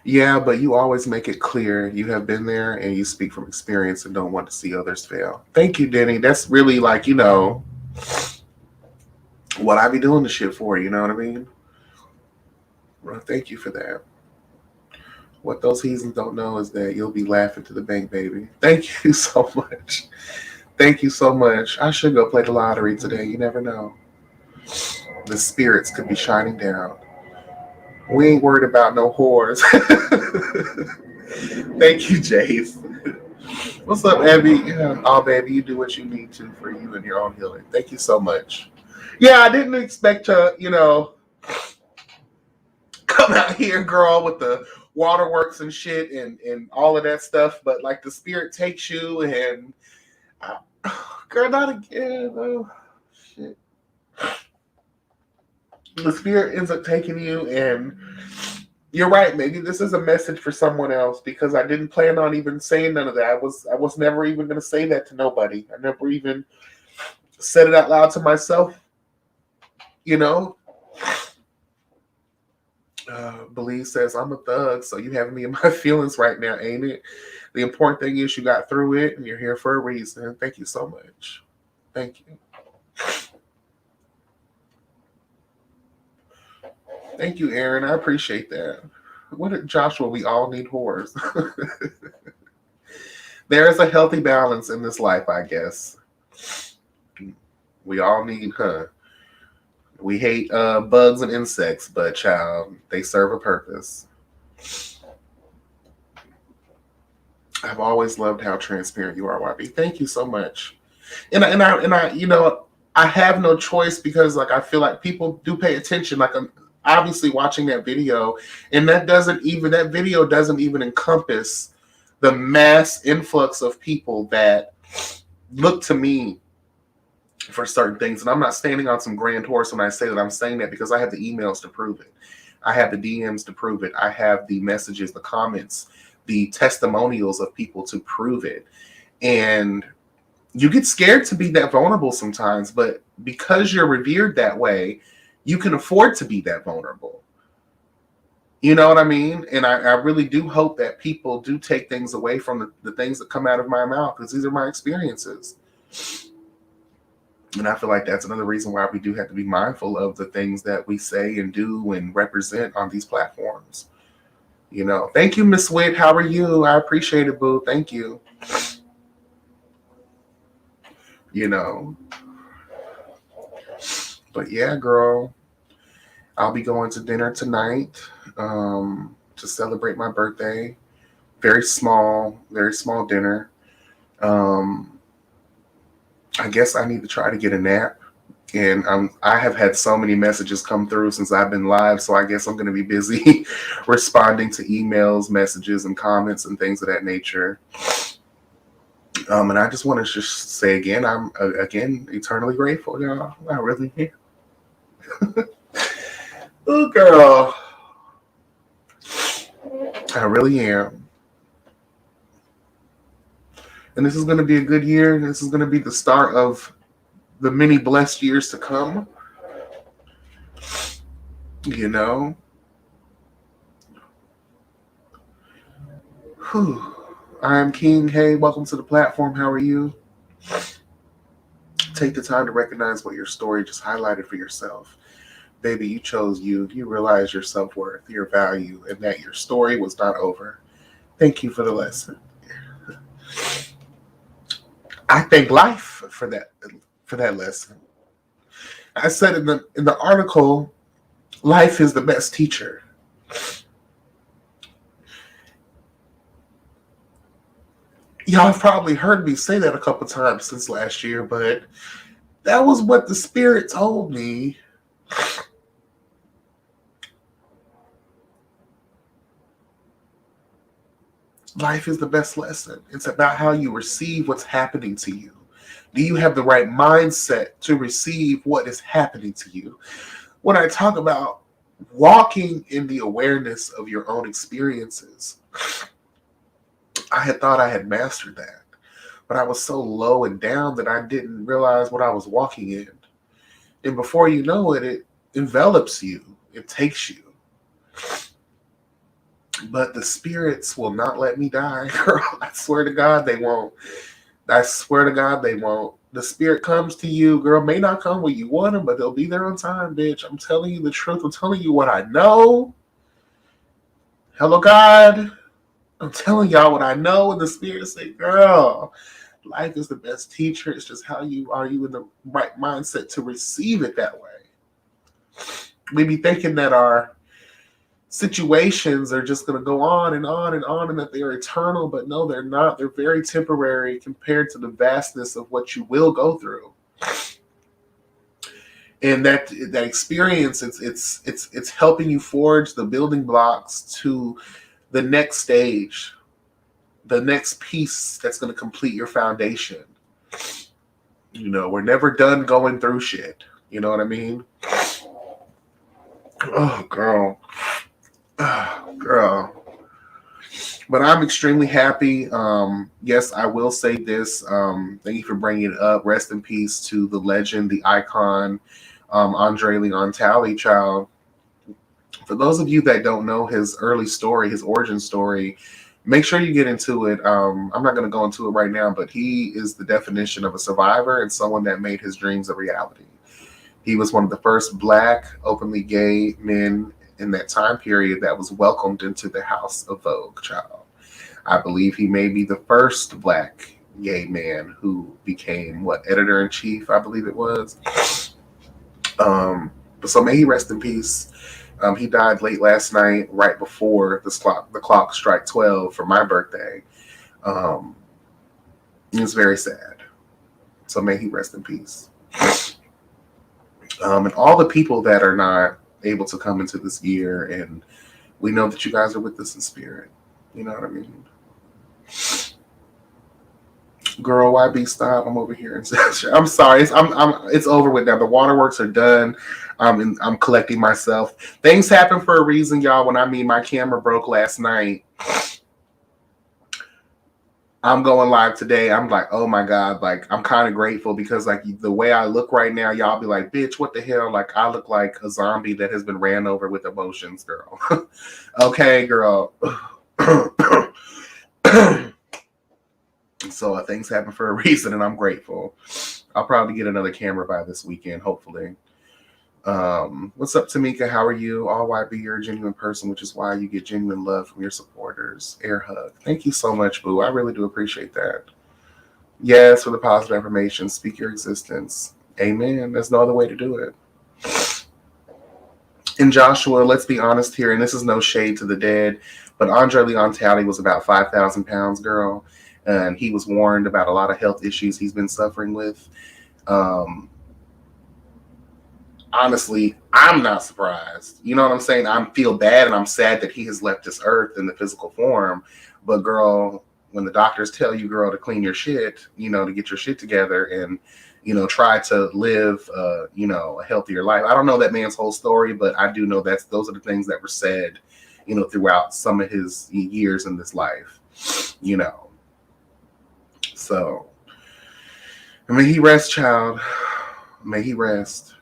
Yeah, but you always make it clear you have been there and you speak from experience and don't want to see others fail. Thank you, Denny. That's really like, you know, what I be doing the shit for, you know what I mean? Well, thank you for that. What those heathens don't know is that you'll be laughing to the bank, baby. Thank you so much. Thank you so much. I should go play the lottery today. You never know. The spirits could be shining down. We ain't worried about no whores. Thank you, Jace. What's up, Abby? Yeah. Oh, baby, you do what you need to for you and your own healing. Thank you so much. Yeah, I didn't expect to, you know, come out here, girl, with the waterworks and shit and all of that stuff. But like the spirit takes you and girl, not again. Oh, shit. The spirit ends up taking you, and you're right. Maybe this is a message for someone else because I didn't plan on even saying none of that. I was never even going to say that to nobody. I never even said it out loud to myself. You know. Believe says I'm a thug, so you have me in my feelings right now, ain't it? The important thing is you got through it, and you're here for a reason. Thank you so much. Thank you. Thank you, Aaron. I appreciate that. What, Joshua? We all need whores. There is a healthy balance in this life, I guess. We all need her. We hate bugs and insects, but child, they serve a purpose. I've always loved how transparent you are, YB. Thank you so much. And I, you know, I have no choice because, like, I feel like people do pay attention. Like, I'm obviously watching that video, and that video doesn't even encompass the mass influx of people that look to me for certain things. And I'm not standing on some grand horse when I say that. I'm saying that because I have the emails to prove it. I have the DMs to prove it. I have the messages, the comments, the testimonials of people to prove it. And you get scared to be that vulnerable sometimes, but because you're revered that way, you can afford to be that vulnerable. You know what I mean? And I really do hope that people do take things away from the things that come out of my mouth, because these are my experiences. And I feel like that's another reason why we do have to be mindful of the things that we say and do and represent on these platforms. You know, thank you, Miss Witt. How are you? I appreciate it, boo. Thank you. You know, but yeah, girl, I'll be going to dinner tonight to celebrate my birthday. Very small dinner. I guess I need to try to get a nap. And I have had so many messages come through since I've been live, so I guess I'm going to be busy responding to emails, messages, and comments and things of that nature. And I just want to just say again, I'm eternally grateful, y'all. I really am. Ooh, girl. I really am. And this is going to be a good year. This is going to be the start of the many blessed years to come. You know? Whew. I'm King. Hey, welcome to the platform. How are you? Take the time to recognize what your story just highlighted for yourself. Baby, you chose you. You realize your self-worth, your value, and that your story was not over. Thank you for the lesson. I thank life for that lesson. I said in the article, life is the best teacher. Y'all have probably heard me say that a couple times since last year, but that was what the spirit told me. Life is the best lesson. It's about how you receive what's happening to you. Do you have the right mindset to receive what is happening to you? When I talk about walking in the awareness of your own experiences, I had thought I had mastered that, but I was so low and down that I didn't realize what I was walking in. And before you know it, it envelops you. It takes you. But the spirits will not let me die, girl. I swear to God they won't. I swear to God they won't. The spirit comes to you, girl. May not come when you want them, but they'll be there on time, bitch. I'm telling you the truth. I'm telling you what I know. Hello, God. I'm telling y'all what I know. And the spirit say, girl, life is the best teacher. It's just how you are you in the right mindset to receive it that way. We be thinking that our situations are just going to go on and on and on and that they are eternal, but no, they're not. They're very temporary compared to the vastness of what you will go through. And that experience, it's helping you forge the building blocks to the next stage, the next piece that's going to complete your foundation. You know, we're never done going through shit. You know what I mean? Oh, girl. Girl. But I'm extremely happy. Yes, I will say this. Thank you for bringing it up. Rest in peace to the legend, the icon, Andre Leon Talley, child. For those of you that don't know his early story, his origin story, make sure you get into it. I'm not going to go into it right now, but he is the definition of a survivor and someone that made his dreams a reality. He was one of the first Black, openly gay men in that time period that was welcomed into the House of Vogue, child. I believe he may be the first Black gay man who became, editor-in-chief, I believe it was. But so may he rest in peace. He died late last night, right before the clock struck 12 for my birthday. It's very sad. So may he rest in peace. And all the people that are not able to come into this year, and we know that you guys are with us in spirit. You know what I mean? Girl, YB, stop. I'm over here. I'm sorry. It's over with now. The waterworks are done. I'm collecting myself. Things happen for a reason, y'all. When I mean my camera broke last night, I'm going live today. I'm like, oh my God, like I'm kind of grateful because like the way I look right now, y'all be like, bitch, what the hell? Like I look like a zombie that has been ran over with emotions, girl. Okay, girl. So things happen for a reason and I'm grateful. I'll probably get another camera by this weekend, hopefully. What's up, Tamika? How are you? All YB, you're a genuine person, which is why you get genuine love from your supporters. Air hug. Thank you so much, boo. I really do appreciate that. Yes, for the positive affirmation. Speak your existence. Amen. There's no other way to do it. And Joshua, let's be honest here, and this is no shade to the dead, but Andre Leon Talley was about 5,000 pounds, girl, and he was warned about a lot of health issues he's been suffering with. Honestly, I'm not surprised. You know what I'm saying? I feel bad and I'm sad that he has left this earth in the physical form. But girl, when the doctors tell you, girl, to clean your shit, to get your shit together and, try to live, a healthier life. I don't know that man's whole story, but I do know those are the things that were said, throughout some of his years in this life, So, may he rest, child. May he rest.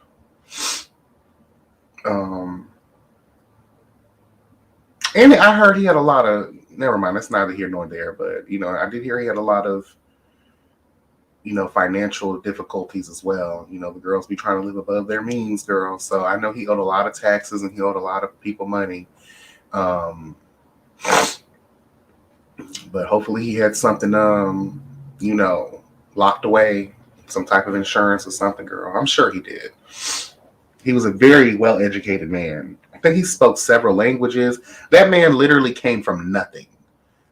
And I heard he had a lot of, never mind, that's neither here nor there, but, I did hear he had a lot of, financial difficulties as well. The girls be trying to live above their means, girl. So I know he owed a lot of taxes and he owed a lot of people money. But hopefully he had something, locked away, some type of insurance or something, girl. I'm sure he did. He was a very well educated man. I think he spoke several languages. That man literally came from nothing.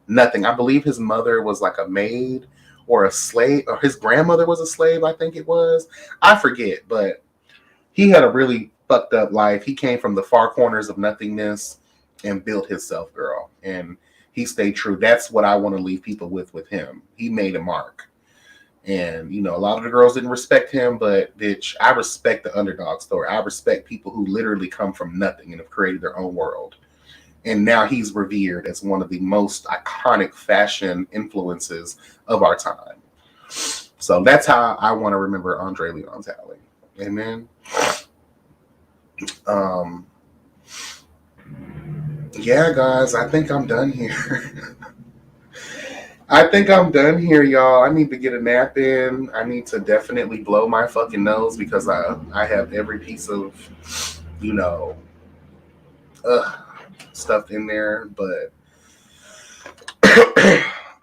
Nothing. I believe his mother was like a maid or a slave, or his grandmother was a slave, I think it was. I forget, but he had a really fucked up life. He came from the far corners of nothingness and built himself, girl. And he stayed true. That's what I want to leave people with him. He made a mark. And, you know, a lot of the girls didn't respect him, but bitch, I respect the underdog story. I respect people who literally come from nothing and have created their own world. And now he's revered as one of the most iconic fashion influences of our time. So that's how I want to remember Andre Leon Talley. Amen. Yeah, guys, I think I'm done here. I think I'm done here, y'all. I need to get a nap in. I need to definitely blow my fucking nose because I have every piece of, you know, stuff in there. But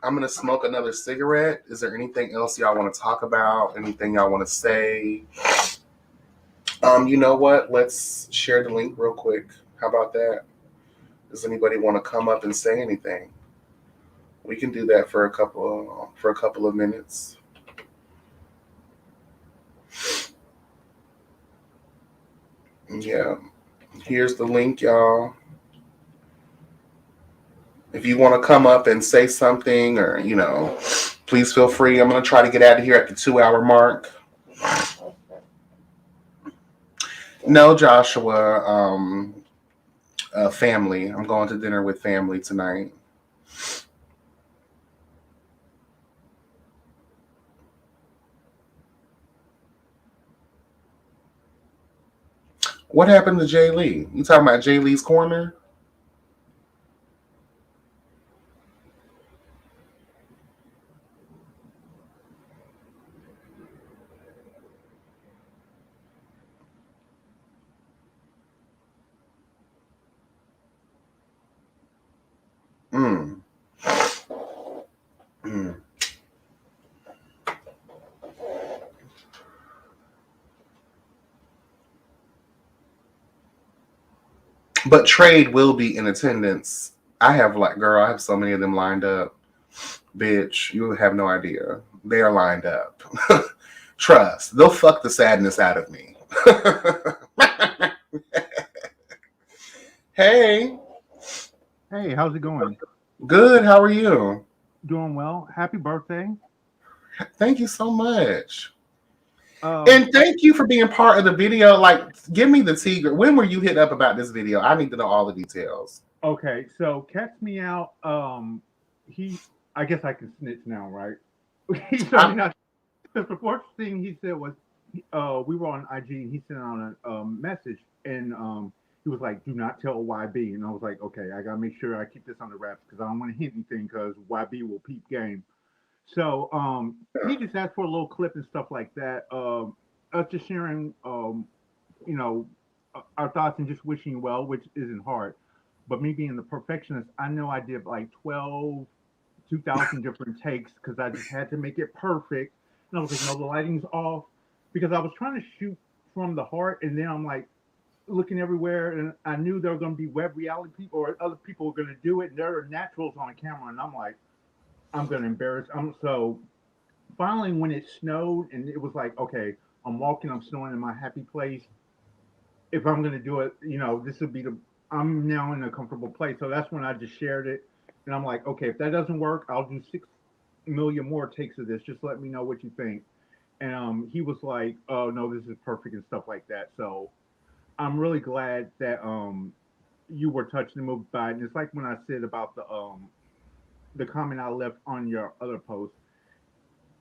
I'm going to smoke another cigarette. Is there anything else y'all want to talk about? Anything y'all want to say? You know what? Let's share the link real quick. How about that? Does anybody want to come up and say anything? We can do that for a couple of minutes. Yeah. Here's the link, y'all. If you want to come up and say something or, you know, please feel free. I'm going to try to get out of here at the 2-hour mark. No, Joshua. Family. I'm going to dinner with family tonight. What happened to Jay Lee? You talking about Jay Lee's Corner? Mm. Mm. But Trade will be in attendance. I have so many of them lined up. Bitch, you have no idea. They are lined up. Trust. They'll fuck the sadness out of me. Hey. Hey, how's it going? Good. How are you? Doing well. Happy birthday. Thank you so much. And thank you for being part of the video. Like, give me the tea. When were you hit up about this video? I need to know all the details. Okay, so catch me out. I guess I can snitch now, right? He told me not. Because the first thing he said was, we were on IG and he sent out a message and he was like, "Do not tell YB." And I was like, "Okay, I gotta make sure I keep this under wraps because I don't want to hint anything because YB will peep game." So he just asked for a little clip and stuff like that. Us just sharing, you know, our thoughts and just wishing you well, which isn't hard. But me being the perfectionist, I know I did like 2,000 different takes because I just had to make it perfect. And I was like, no, the lighting's off because I was trying to shoot from the heart. And then I'm like looking everywhere. And I knew there were going to be web reality people or other people were going to do it. And there are naturals on camera. And I'm like, I'm going to embarrass. So finally, when it snowed and it was like, okay, I'm walking, I'm snowing in my happy place. If I'm going to do it, you know, this would be I'm now in a comfortable place. So that's when I just shared it. And I'm like, okay, if that doesn't work, I'll do 6 million more takes of this. Just let me know what you think. And he was like, oh, no, this is perfect and stuff like that. So I'm really glad that you were touched and moved by it. And it's like when I said about the comment I left on your other post.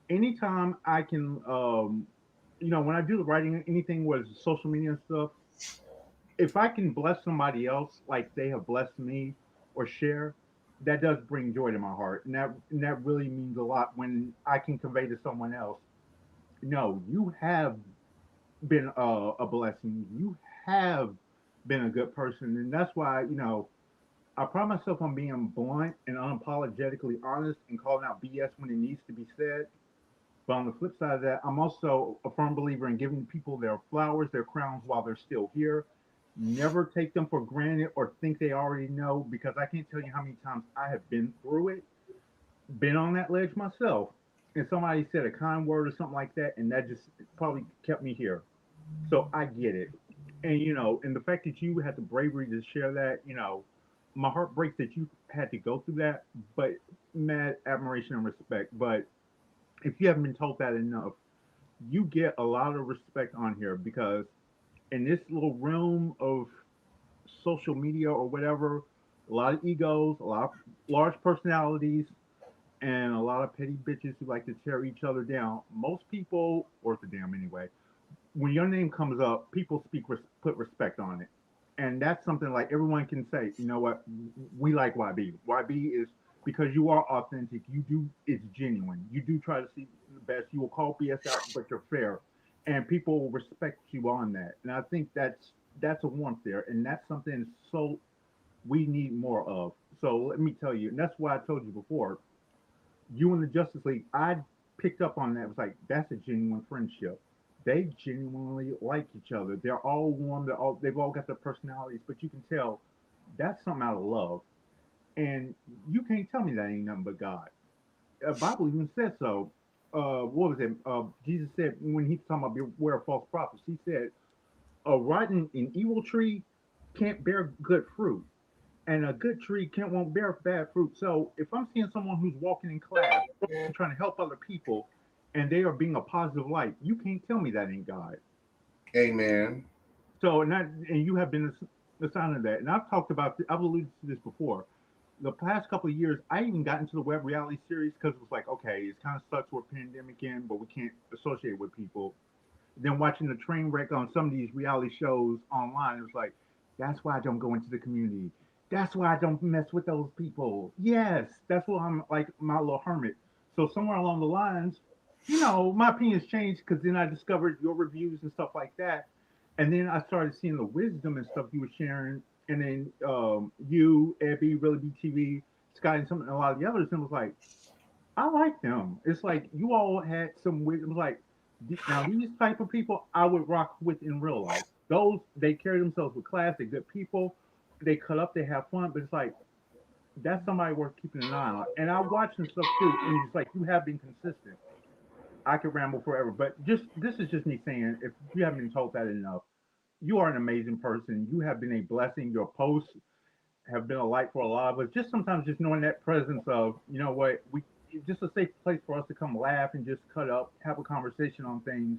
Anytime I can, you know, when I do the writing, anything with social media and stuff, if I can bless somebody else like they have blessed me or share, that does bring joy to my heart. And that really means a lot when I can convey to someone else, no, you have been a blessing. You have been a good person. And that's why, you know, I pride myself on being blunt and unapologetically honest and calling out BS when it needs to be said. But on the flip side of that, I'm also a firm believer in giving people their flowers, their crowns while they're still here. Never take them for granted or think they already know, because I can't tell you how many times I have been through it, been on that ledge myself, and somebody said a kind word or something like that, and that just probably kept me here. So I get it. And and the fact that you had the bravery to share that, my heart breaks that you had to go through that, but mad admiration and respect. But if you haven't been told that enough, you get a lot of respect on here, because in this little realm of social media or whatever, a lot of egos, a lot of large personalities, and a lot of petty bitches who like to tear each other down. Most people, worth a damn anyway, when your name comes up, people put respect on it, and that's something like everyone can say. You know what? We like YB. YB is, because you are authentic. You do. It's genuine. You do try to see the best. You will call BS out, but you're fair, and people will respect you on that. And I think that's a warmth there, and that's something so we need more of. So let me tell you, and that's why I told you before. You and the Justice League, I picked up on that. It was like, that's a genuine friendship. They genuinely like each other. They're all warm. They've all got their personalities, but you can tell that's something out of love. And you can't tell me that ain't nothing but God. The Bible even said so. What was it? Jesus said when he was talking about beware of false prophets, he said a rotten and evil tree can't bear good fruit, and a good tree can't won't bear bad fruit. So if I'm seeing someone who's walking in class, trying to help other people, and they are being a positive light, you can't tell me that ain't God. Amen. So and you have been the sign of that. And I've talked about, I've alluded to this before. The past couple of years, I even got into the web reality series because it was like, okay, it kind of sucks we're pandemic in, but we can't associate with people. Then watching the train wreck on some of these reality shows online, it was like, that's why I don't go into the community. That's why I don't mess with those people. Yes, that's why I'm like my little hermit. So somewhere along the lines, my opinions changed, because then I discovered your reviews and stuff like that. And then I started seeing the wisdom and stuff you were sharing. And then you, Abby, Really Be TV, Scott, and a lot of the others, and it was like, I like them. It's like you all had some wisdom. Like, now these type of people I would rock with in real life. Those, they carry themselves with class. They're good people. They cut up. They have fun. But it's like, that's somebody worth keeping an eye on. And I watch some stuff too, and it's like you have been consistent. I could ramble forever, but just this is just me saying, if you haven't been told that enough, you are an amazing person. You have been a blessing. Your posts have been a light for a lot of us. Just sometimes just knowing that presence of, what, we, just a safe place for us to come laugh and just cut up, have a conversation on things,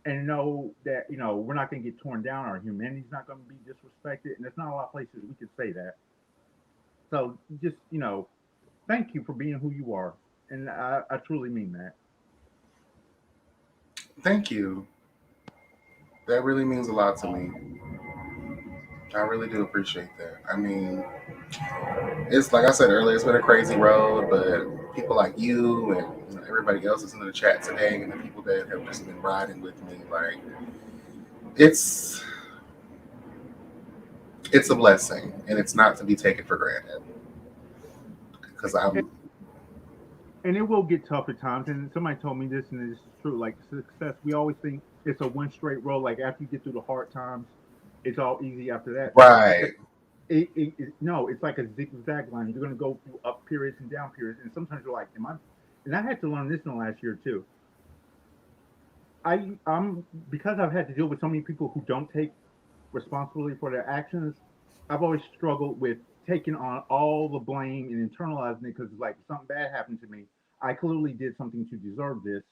and know that, we're not going to get torn down. Our humanity's not going to be disrespected. And there's not a lot of places we could say that. So just, thank you for being who you are. And I truly mean that. Thank you. That really means a lot to me. I really do appreciate that. I mean, it's like I said earlier, it's been a crazy road, but people like you and everybody else that's in the chat today, and the people that have just been riding with me, like, it's it's a blessing, and it's not to be taken for granted. Because And it will get tough at times. And somebody told me this, and this is true. Like success, we always think it's a one straight road. Like after you get through the hard times, it's all easy after that. right. No, it's like a zigzag line. You're going to go through up periods and down periods, and sometimes you're like, "Am I?" And I had to learn this in the last year too. I'm because I've had to deal with so many people who don't take responsibility for their actions. I've always struggled with taking on all the blame and internalizing it, because like if something bad happened to me, I clearly did something to deserve this,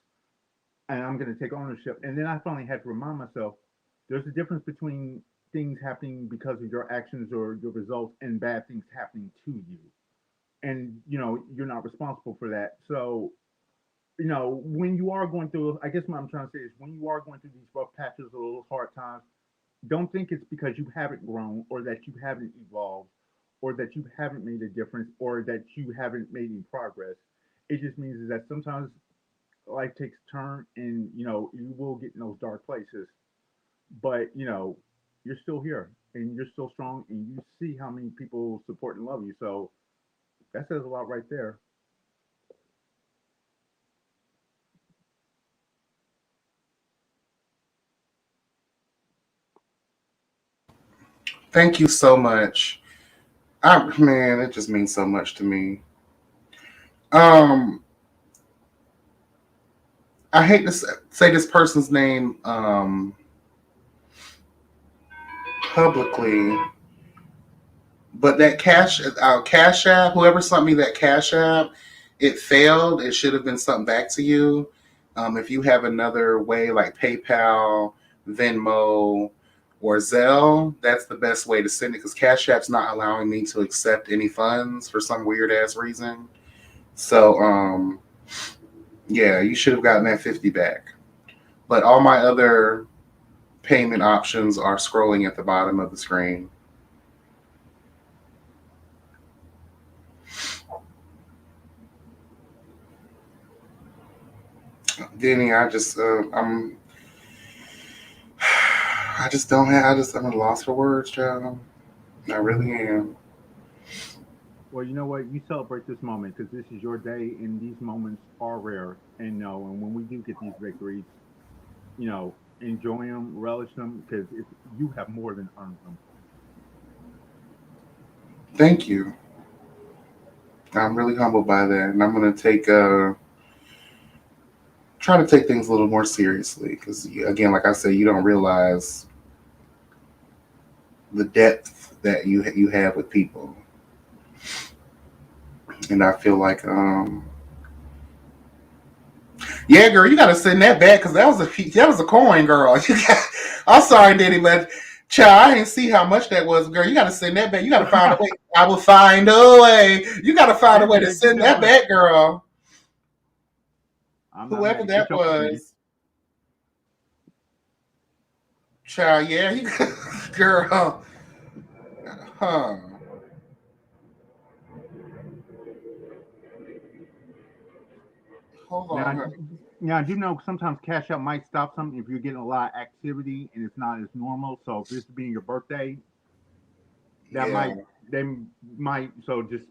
and I'm going to take ownership. And then I finally had to remind myself there's a difference between things happening because of your actions or your results and bad things happening to you. And, you're not responsible for that. So, when you are going through, I guess what I'm trying to say is when you are going through these rough patches or those hard times, don't think it's because you haven't grown or that you haven't evolved or that you haven't made a difference or that you haven't made any progress. It just means is that sometimes life takes a turn, and you will get in those dark places, but you're still here and you're still strong, and you see how many people support and love you. So that says a lot right there. Thank you so much. Man, it just means so much to me. Um, I hate to say this person's name publicly, but that cash app, whoever sent me that cash app, it failed. It should have been something back to you. If you have another way like PayPal, Venmo, or Zelle, that's the best way to send it because Cash App's not allowing me to accept any funds for some weird ass reason. So, yeah, you should have gotten that 50 back. But all my other payment options are scrolling at the bottom of the screen. Denny, I just I'm at a loss for words, child. I really am. Well, you know what? You celebrate this moment because this is your day, and these moments are rare. And no, and when we do get these victories, enjoy them, relish them, because you have more than earned them. Thank you. I'm really humbled by that, and I'm gonna try to take things a little more seriously because, again, like I said, you don't realize the depth that you have with people, and I feel like, yeah, girl, you gotta send that back because that was a coin, girl. I'm sorry, Diddy, but child, I didn't see how much that was, girl. You gotta send that back. You gotta find a way. I will find a way. You gotta find a way to send that back, girl. Whoever that was. Child, yeah, girl. Huh. Hold on. Now, I do know sometimes Cash App might stop something if you're getting a lot of activity and it's not as normal. So if this being your birthday, they might. So just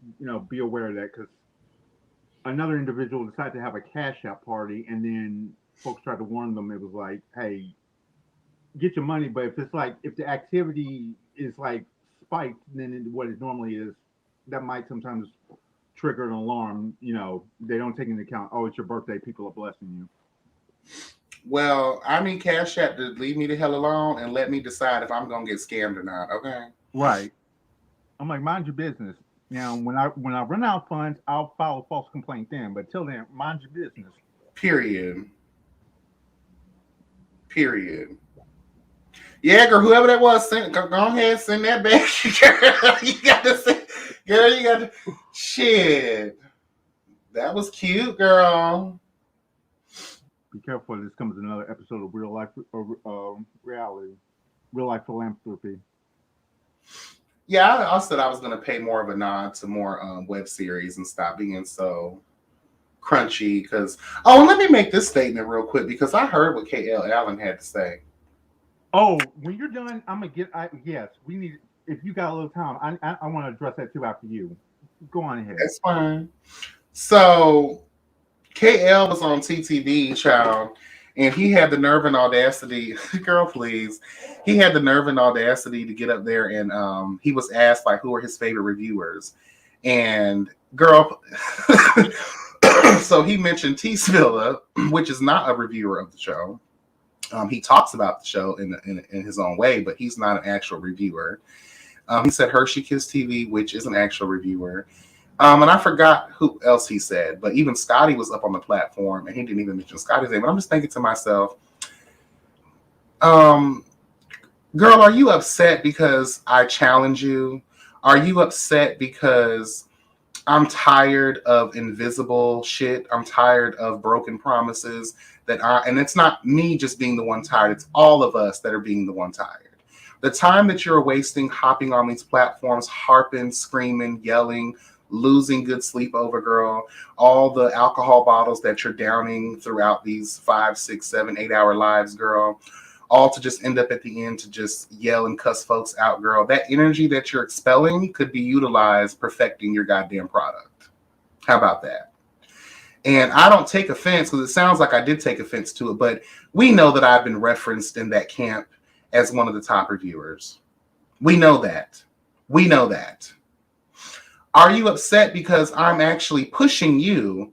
be aware of that because another individual decided to have a Cash App party and then folks tried to warn them. It was like, hey, get your money, but if the activity is like spiked than what it normally is, that might sometimes trigger an alarm. They don't take into account, oh, it's your birthday, people are blessing you. Well, I need Cash App to leave me the hell alone and let me decide if I'm gonna get scammed or not. Okay. Right. I'm like, mind your business. Now, when I run out of funds, I'll file a false complaint then. But till then, mind your business. Period. Yeah, girl, whoever that was, go ahead, send that back. Girl, you got to send. Girl, you got to. Shit. That was cute, girl. Be careful. This comes another episode of Real Life Reality. Real Life Philanthropy. Yeah, I said I was going to pay more of a nod to more web series and stop being so crunchy. Because, let me make this statement real quick because I heard what K.L. Allen had to say. Oh, when you're done, I'm gonna get. Yes, we need. If you got a little time, I want to address that too after you. Go on ahead. That's fine. So, KL was on TTV, child, and he had the nerve and audacity. Girl, please. He had the nerve and audacity to get up there, and he was asked like who are his favorite reviewers, and girl. So he mentioned T. Spilla, which is not a reviewer of the show. He talks about the show in his own way, but he's not an actual reviewer. He said Hershey Kiss TV, which is an actual reviewer. And I forgot who else he said, but even Scotty was up on the platform and he didn't even mention Scotty's name. But I'm just thinking to myself, girl, are you upset because I challenge you? Are you upset because I'm tired of invisible shit? I'm tired of broken promises and it's not me just being the one tired. It's all of us that are being the one tired. The time that you're wasting hopping on these platforms, harping, screaming, yelling, losing good sleep over, girl, all the alcohol bottles that you're downing throughout these 5, 6, 7, 8-hour lives, girl, all to just end up at the end to just yell and cuss folks out, girl. That energy that you're expelling could be utilized perfecting your goddamn product. How about that? And I don't take offense because it sounds like I did take offense to it, but we know that I've been referenced in that camp as one of the top reviewers. We know that. We know that. Are you upset because I'm actually pushing you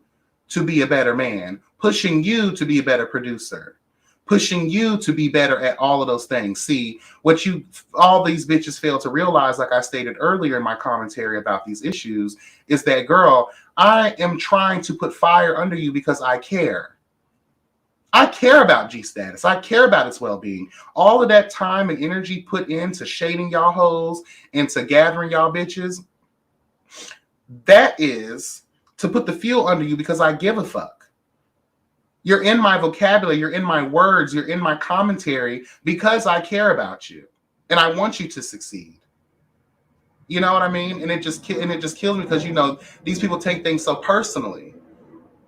to be a better man, pushing you to be a better producer, pushing you to be better at all of those things? See, what all these bitches fail to realize, like I stated earlier in my commentary about these issues, is that, girl, I am trying to put fire under you because I care. I care about G status. I care about its well-being. All of that time and energy put into shading y'all hoes and to gathering y'all bitches, that is to put the fuel under you because I give a fuck. You're in my vocabulary, you're in my words, you're in my commentary because I care about you and I want you to succeed. You know what I mean? And it just kills me because, you know, these people take things so personally.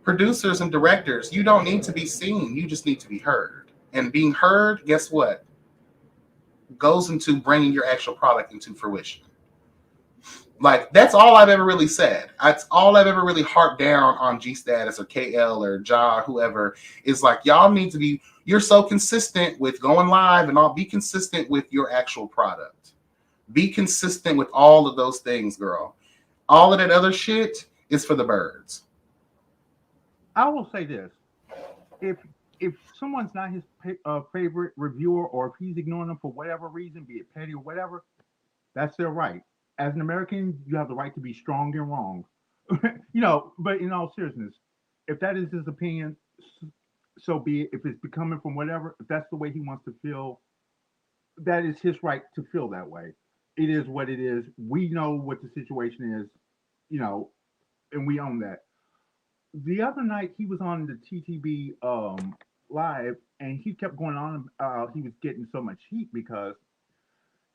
Producers and directors, you don't need to be seen, you just need to be heard. And being heard, guess what? Goes into bringing your actual product into fruition. Like, that's all I've ever really said. That's all I've ever really harped down on G Status or KL or Ja, whoever, is like, y'all need to be, you're so consistent with going live and all, be consistent with your actual product. Be consistent with all of those things, girl. All of that other shit is for the birds. I will say this: if someone's not his favorite reviewer, or if he's ignoring them for whatever reason, be it petty or whatever, that's their right. As an American, you have the right to be strong and wrong. You know, but in all seriousness, if that is his opinion, so be it. If it's becoming from whatever, if that's the way he wants to feel, that is his right to feel that way. It is what it is. We know what the situation is, you know, and we own that. The other night he was on the TTB live, and he kept going on. He was getting so much heat because,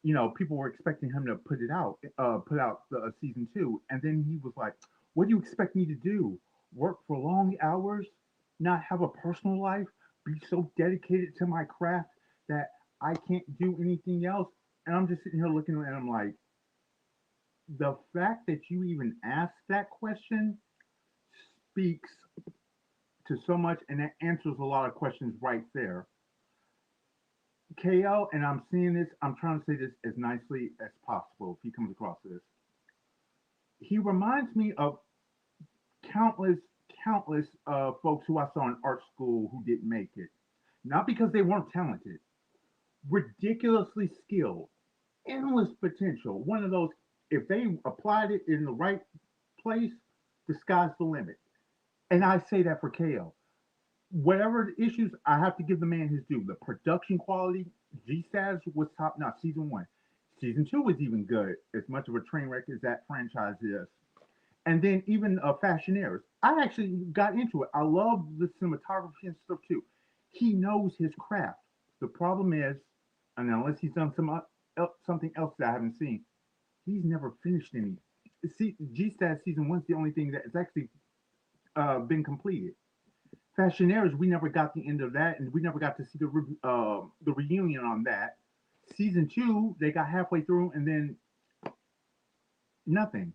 you know, people were expecting him to put out the season 2, and then he was like, "What do you expect me to do? Work for long hours, not have a personal life, be so dedicated to my craft that I can't do anything else?" And I'm just sitting here looking at him like, the fact that you even asked that question speaks to so much, and that answers a lot of questions right there. KL, and I'm seeing this, I'm trying to say this as nicely as possible if he comes across this. He reminds me of countless, countless folks who I saw in art school who didn't make it. Not because they weren't talented, ridiculously skilled, endless potential. One of those, if they applied it in the right place, the sky's the limit. And I say that for KL. Whatever the issues, I have to give the man his due. The production quality, G Status was top notch. Season 1, season 2 was even good. As much of a train wreck as that franchise is, and then even Fashionaires, I actually got into it. I love the cinematography and stuff too. He knows his craft. The problem is, and unless he's done something else that I haven't seen, he's never finished any. See, G Status season 1's the only thing that has actually been completed. Fashionaires, we never got the end of that, and we never got to see the reunion on that. Season 2, they got halfway through, and then nothing.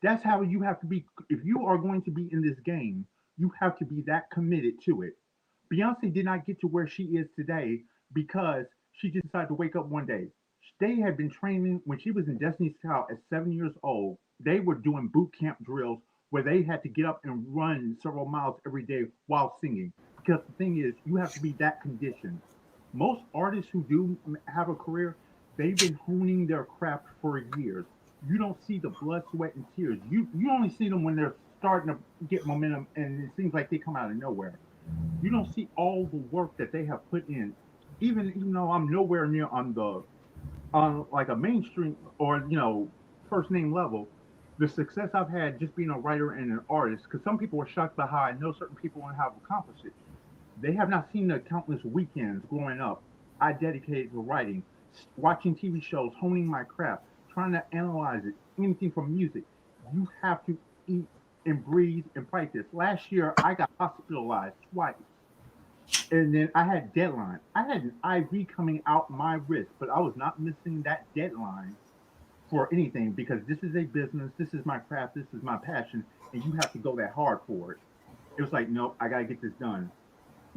That's how you have to be. If you are going to be in this game, you have to be that committed to it. Beyonce did not get to where she is today because she just decided to wake up one day. They had been training when she was in Destiny's Child at 7 years old. They were doing boot camp drills where they had to get up and run several miles every day while singing. Because the thing is, you have to be that conditioned. Most artists who do have a career, they've been honing their craft for years. You don't see the blood, sweat, and tears. You only see them when they're starting to get momentum, and it seems like they come out of nowhere. You don't see all the work that they have put in. Even though I'm nowhere near on like a mainstream or first name level, the success I've had just being a writer and an artist. Because some people were shocked by how I know certain people and have accomplished it. They have not seen the countless weekends growing up I dedicated to writing, watching TV shows, honing my craft, trying to analyze it, anything from music. You have to eat and breathe and fight this. Last year, I got hospitalized twice. And then I had deadline. I had an IV coming out my wrist, but I was not missing that deadline for anything because this is a business, this is my craft, this is my passion, and you have to go that hard for it. It was like, nope, I gotta get this done.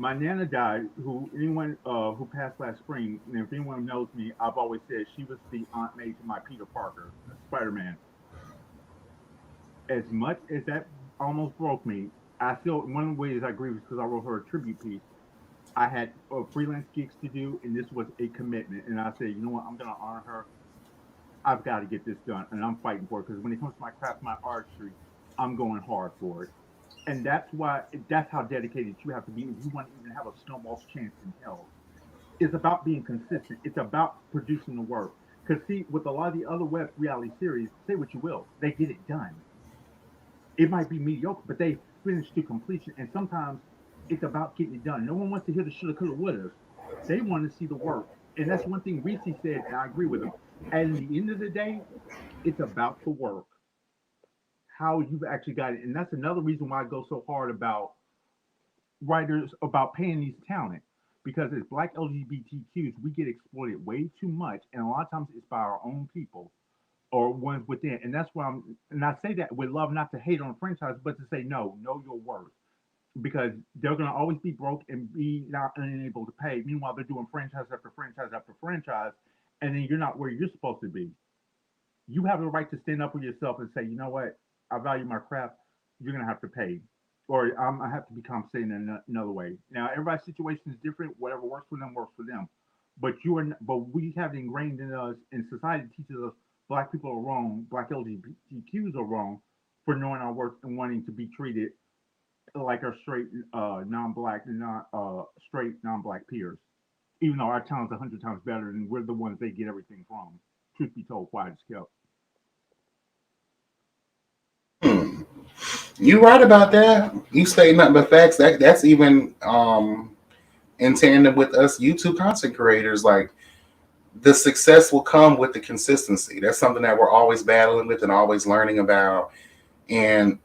My nana died. Anyone who passed last spring, and if anyone knows me, I've always said she was the Aunt May to my Peter Parker, Spider-Man. As much as that almost broke me, I still one of the ways I grieve is because I wrote her a tribute piece. I had freelance gigs to do, and this was a commitment. And I said, you know what, I'm going to honor her. I've got to get this done, and I'm fighting for it because when it comes to my craft, my artistry, I'm going hard for it. And that's how dedicated you have to be if you want to even have a snowball's chance in hell. It's about being consistent. It's about producing the work. Because see, with a lot of the other web reality series, say what you will, they get it done. It might be mediocre, but they finish to completion. And sometimes it's about getting it done. No one wants to hear the shoulda, coulda, woulda. They want to see the work. And that's one thing Reese said, and I agree with him. And at the end of the day, it's about the work, how you've actually got it. And that's another reason why I go so hard about writers about paying these talent. Because as black LGBTQs, we get exploited way too much. And a lot of times it's by our own people or ones within. And that's why and I say that with love, not to hate on a franchise, but to say, no, know your worth. Because they're going to always be broke and be not unable to pay. Meanwhile, they're doing franchise after franchise after franchise, and then you're not where you're supposed to be. You have the right to stand up for yourself and say, you know what, I value my craft. You're going to have to pay, or I have to be compensated in another way. Now, everybody's situation is different. Whatever works for them works for them. But we have ingrained in us, and society teaches us black people are wrong, black LGBTQs are wrong for knowing our worth and wanting to be treated like our straight, non-black, straight, non-black peers. Even though our talent's 100 times better, and we're the ones they get everything from. Truth be told, quiet as kept. You right about that. You say nothing but facts. That's even in tandem with us YouTube content creators. Like the success will come with the consistency. That's something that we're always battling with and always learning about. And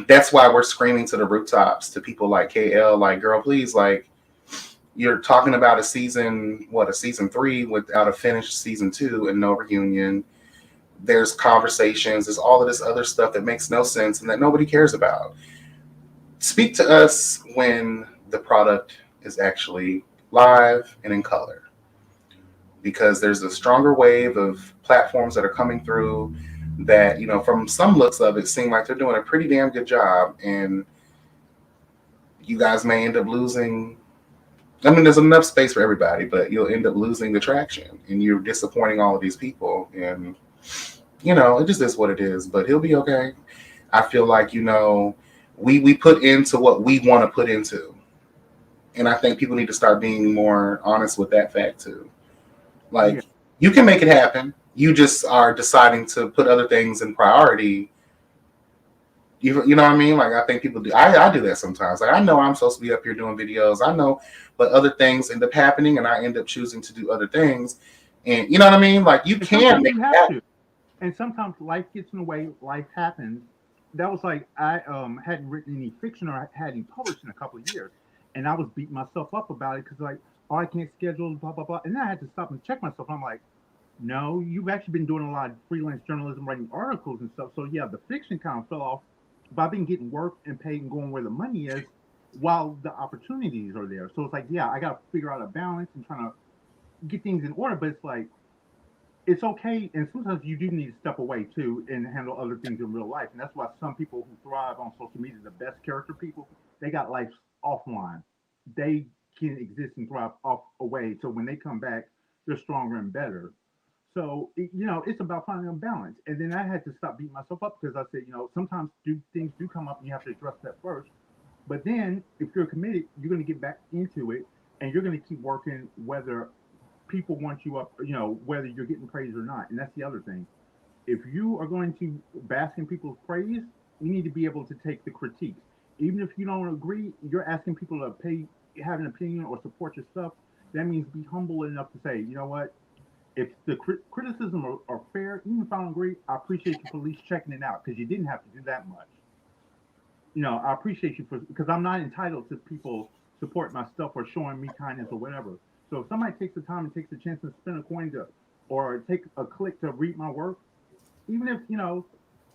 that's why we're screaming to the rooftops to people like KL, like, girl, please, like, you're talking about a season 3 without a finished season 2 and no reunion. There's conversations, there's all of this other stuff that makes no sense and that nobody cares about. Speak to us when the product is actually live and in color. Because there's a stronger wave of platforms that are coming through that, from some looks of it, seem like they're doing a pretty damn good job. And you guys may end up losing. I mean, there's enough space for everybody, but you'll end up losing the traction and you're disappointing all of these people. And, it just is what it is, but he'll be okay. I feel like, we put into what we want to put into. And I think people need to start being more honest with that fact too. Like, you can make it happen. You just are deciding to put other things in priority. You know what I mean? Like, I think people do. I do that sometimes. Like, I know I'm supposed to be up here doing videos. I know, but other things end up happening, and I end up choosing to do other things. And you know what I mean? Like, you can make you it have happen. to. And sometimes life gets in the way. Life happens. That was like I hadn't written any fiction or hadn't published in a couple of years, and I was beating myself up about it because like, oh, I can't schedule, blah blah blah. And then I had to stop and check myself. I'm like, no, you've actually been doing a lot of freelance journalism, writing articles and stuff. So yeah, the fiction kind of fell off, but I've been getting work and paid and going where the money is, while the opportunities are there. So it's like, yeah, I got to figure out a balance and trying to get things in order. But it's like, it's okay, and sometimes you do need to step away too and handle other things in real life. And that's why some people who thrive on social media, the best character people, they got life offline. They can exist and thrive off away. So when they come back, they're stronger and better. So it's about finding a balance. And then I had to stop beating myself up because I said, sometimes things do come up and you have to address that first. But then if you're committed, you're going to get back into it and you're going to keep working whether people want you up, whether you're getting praise or not. And that's the other thing. If you are going to bask in people's praise, you need to be able to take the critiques. Even if you don't agree, you're asking people to have an opinion or support your stuff. That means be humble enough to say, you know what? If the criticism are fair, even if I don't agree, I appreciate you for at least checking it out because you didn't have to do that much. I appreciate you because I'm not entitled to people support my stuff or showing me kindness or whatever. So if somebody takes the time and takes the chance to spend a coin or take a click to read my work, even if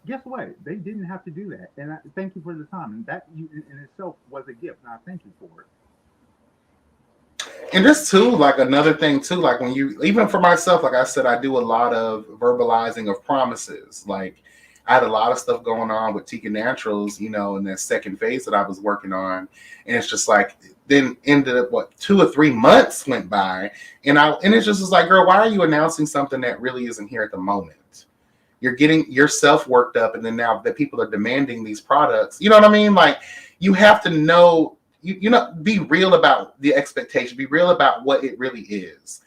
guess what? They didn't have to do that, and I thank you for the time. And that in itself was a gift, and I thank you for it. And this too, like another thing too, like when you, even for myself, like I said, I do a lot of verbalizing of promises. Like I had a lot of stuff going on with TYKANATURALS, you know, in that second phase that I was working on. And it's just like, then ended up, what, 2 or 3 months went by. And it's just was like, girl, why are you announcing something that really isn't here at the moment? You're getting yourself worked up. And then now that people are demanding these products, you know what I mean? Like you have to know, you know, be real about the expectation, be real about what it really is.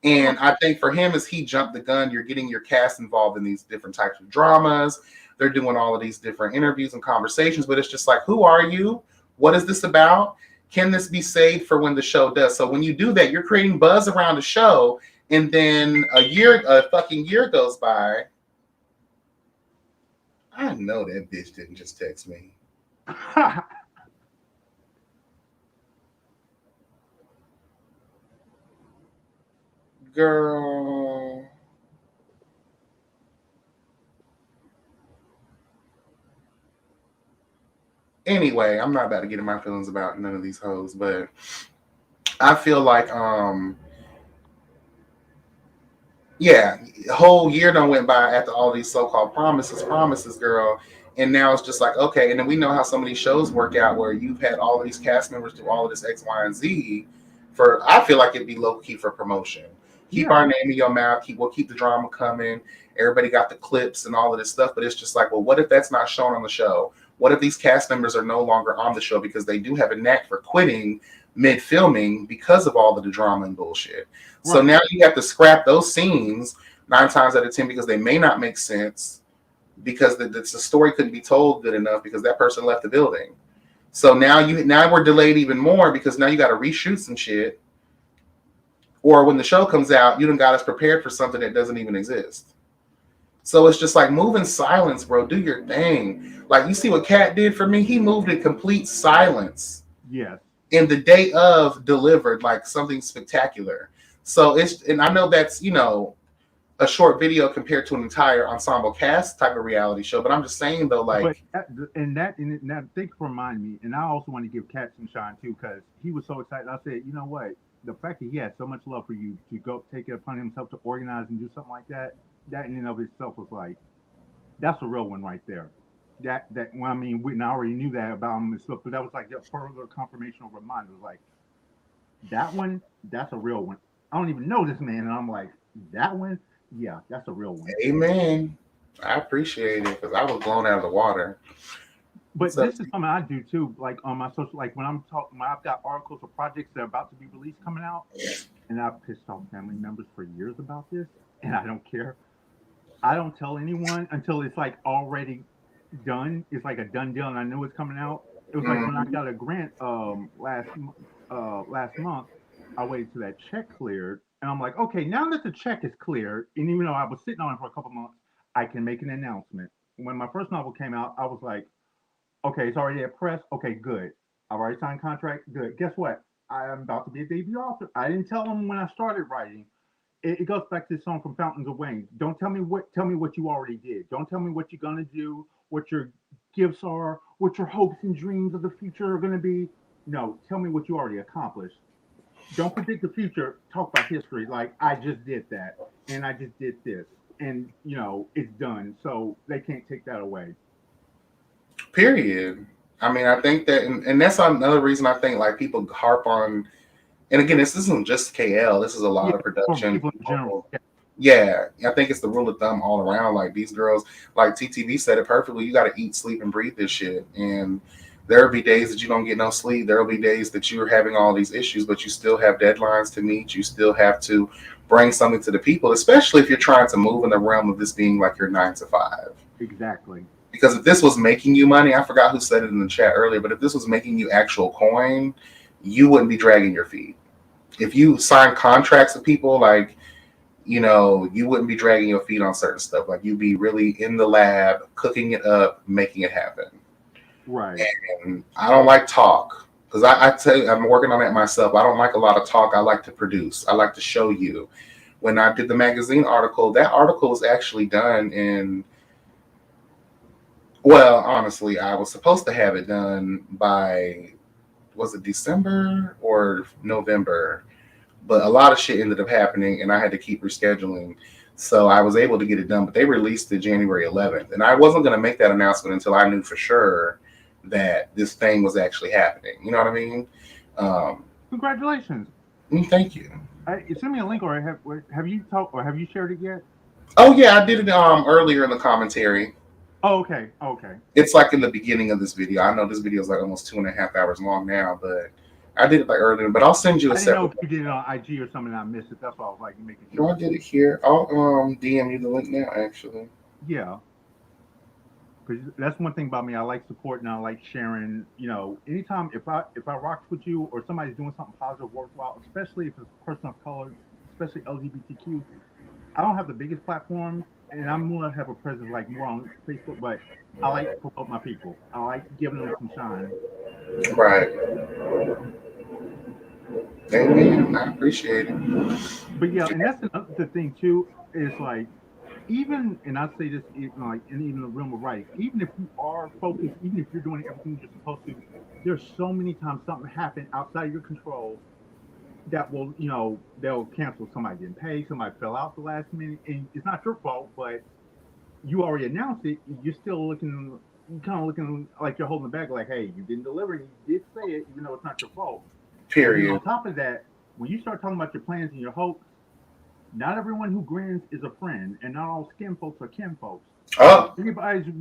And I think for him, as he jumped the gun, you're getting your cast involved in these different types of dramas. They're doing all of these different interviews and conversations, but it's just like, who are you? What is this about? Can this be saved for when the show does? So when you do that, you're creating buzz around the show, and then a fucking year goes by. I know that bitch didn't just text me. Girl. Anyway, I'm not about to get in my feelings about none of these hoes, but I feel like yeah, a whole year done went by after all these so-called promises, girl. And now it's just like, okay, and then we know how some of these shows work out where you've had all of these cast members do all of this X, Y, and Z for, I feel like it'd be low-key for promotion. Keep our name in your mouth, we'll keep the drama coming. Everybody got the clips and all of this stuff, but it's just like, well, what if that's not shown on the show? What if these cast members are no longer on the show because they do have a knack for quitting mid-filming because of all of the drama and bullshit? Right. So now you have to scrap those scenes 9 times out of 10 because they may not make sense because the story couldn't be told good enough because that person left the building. So now we're delayed even more because now you got to reshoot some shit. Or when the show comes out, you done got us prepared for something that doesn't even exist. So it's just like, move in silence, bro. Do your thing. Like, you see what Kat did for me? He moved in complete silence. Yeah. And the day of delivered like something spectacular. So and I know that's, you know, a short video compared to an entire ensemble cast type of reality show, but I'm just saying though, like, that thing remind me, and I also want to give Kat some shine too, because he was so excited. I said, you know what? The fact that he had so much love for you to go take it upon himself to organize and do something like that, that in and of itself was like, that's a real one right there. Well, I mean, we already knew that about him and stuff, but that was like a further confirmation or reminder. Like, that one, that's a real one. I don't even know this man, and I'm like, that one, yeah, that's a real one. Amen. I appreciate it because I was blown out of the water. But this is something I do too, like on my social, like when I've got articles or projects that are about to be released coming out, and I've pissed off family members for years about this, and I don't care. I don't tell anyone until it's like already done. It's like a done deal, and I know it's coming out. It was like when I got a grant last month. I waited till that check cleared, and I'm like, okay, now that the check is cleared, and even though I was sitting on it for a couple months, I can make an announcement. When my first novel came out, I was like, okay, it's already at press. Okay, good. I've already signed contract. Good. Guess what? I am about to be a debut author. I didn't tell them when I started writing. It goes back to this song from Fountains of Wayne. Don't tell me what. Tell me what you already did. Don't tell me what you're gonna do. What your gifts are. What your hopes and dreams of the future are gonna be. No, tell me what you already accomplished. Don't predict the future. Talk about history. Like, I just did that, and I just did this, and you know it's done. So they can't take that away. Period. I mean, I think that, and that's another reason I think like people harp on. And again, this isn't just KL. This is a lot of production. People in general. Yeah, I think it's the rule of thumb all around. Like, these girls, like TTV said it perfectly. You got to eat, sleep, and breathe this shit. And there'll be days that you don't get no sleep. There'll be days that you're having all these issues, but you still have deadlines to meet. You still have to bring something to the people, especially if you're trying to move in the realm of this being like your 9 to 5. Exactly. Because if this was making you money, I forgot who said it in the chat earlier, but if this was making you actual coin, you wouldn't be dragging your feet. If you sign contracts with people, like, you know, you wouldn't be dragging your feet on certain stuff. Like, you'd be really in the lab, cooking it up, making it happen. Right. And I don't like talk. Because I tell you, I'm working on that myself. I don't like a lot of talk. I like to produce. I like to show you. When I did the magazine article, that article was actually done in, well, honestly, I was supposed to have it done by was it December or November? But a lot of shit ended up happening, and I had to keep rescheduling. So I was able to get it done, but they released it January 11th, and I wasn't going to make that announcement until I knew for sure that this thing was actually happening. You know what I mean? Congratulations. Thank you. Send me a link, or have you talked, or have you shared it yet? Oh yeah, I did it earlier in the commentary. Oh, okay. Okay. It's like in the beginning of this video. I know this video is like almost 2.5 hours long now, but I did it like earlier. But I'll send you a I didn't know separate. if you did it on IG or something and I missed it. That's why I was like making No, sure. I did it here. I'll DM you the link now, actually. Yeah. Because that's one thing about me. I like supporting. I like sharing. You know, anytime if I rocks with you or somebody's doing something positive, worthwhile, especially if it's a person of color, especially LGBTQ. I don't have the biggest platform, and I'm more have a presence like more on Facebook, but I like to promote my people. I like giving them some shine. Right. Amen. I appreciate it. But yeah, and that's the thing too. Is like even, and I say this like in even the realm of writing, even if you are focused, even if you're doing everything you're supposed to, there's so many times something happened outside of your control that will, they'll cancel. Somebody didn't pay, somebody fell out the last minute, and it's not your fault, but you already announced it. You're still looking, kind of looking like you're holding back, like, hey, you didn't deliver, you did say it, even though it's not your fault. And then on Period. top of that, when you start talking about your plans and your hopes, not everyone who grins is a friend, and not all skin folks are kin folks. Oh. Everybody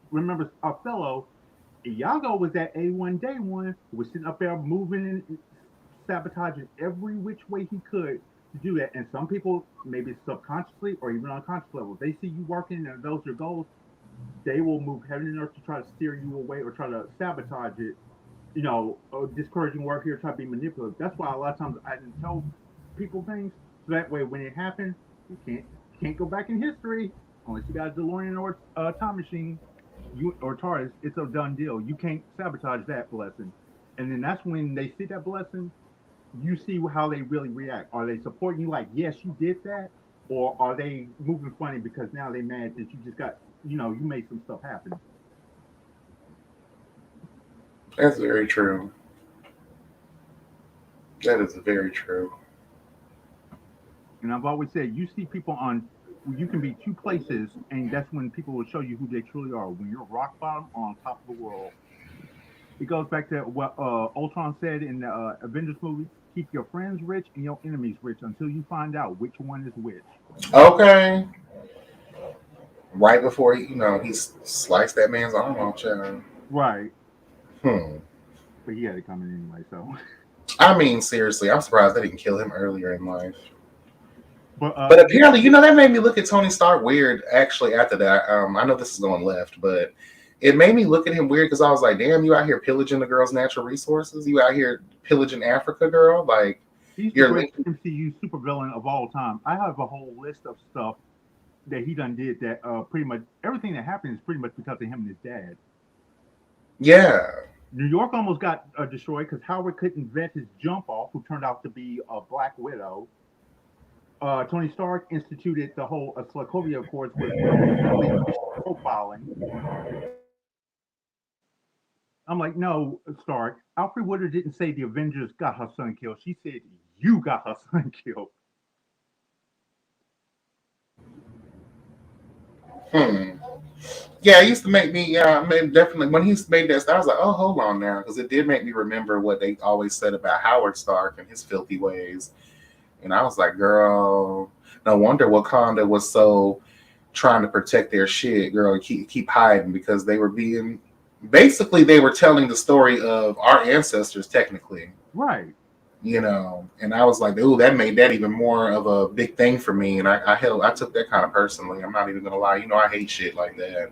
remembers Othello. Iago was that A1 day one who was sitting up there moving and sabotaging every which way he could to do that. And some people, maybe subconsciously or even unconscious level, they see you working and those are your goals, they will move heaven and earth to try to steer you away or try to sabotage it. Discouraging work here, try to be manipulative. That's why a lot of times I didn't tell people things. So that way, when it happens, you can't go back in history unless you got a DeLorean or a time machine. Or TARDIS, it's a done deal. You can't sabotage that blessing. And then that's when they see that blessing, you see how they really react. Are they supporting you like, yes, you did that? Or are they moving funny because now they mad that you just got, you made some stuff happen? That's very true. That is very true. And I've always said, you see people you can be two places, and that's when people will show you who they truly are. When you're rock bottom or on top of the world. It goes back to what Ultron said in the Avengers movie: keep your friends rich and your enemies rich until you find out which one is which. Okay. Right before he sliced that man's arm off, child. Right. Hmm. But he had it coming anyway, so. I mean, seriously, I'm surprised they didn't kill him earlier in life. But apparently, that made me look at Tony Stark weird. Actually, after that, I know this is going left, but it made me look at him weird because I was like, "Damn, you out here pillaging the girl's natural resources? You out here pillaging Africa, girl? Like, he's the greatest MCU supervillain of all time." I have a whole list of stuff that he done did that pretty much everything that happened is pretty much because of him and his dad. Yeah. New York almost got destroyed because Howard couldn't vet his jump off, who turned out to be a Black Widow. Tony Stark instituted the whole Sokovia Accords with profiling. I'm like, no, Stark. Alfred Woodard didn't say the Avengers got her son killed. She said you got her son killed. Yeah, it used to make me, definitely, when he made that stuff, I was like, oh, hold on now, because it did make me remember what they always said about Howard Stark and his filthy ways. And I was like, girl, no wonder Wakanda was so trying to protect their shit, girl, and keep hiding, because they were they were telling the story of our ancestors, technically. Right. And I was like, ooh, that made that even more of a big thing for me. And I took that kind of personally. I'm not even gonna lie. I hate shit like that.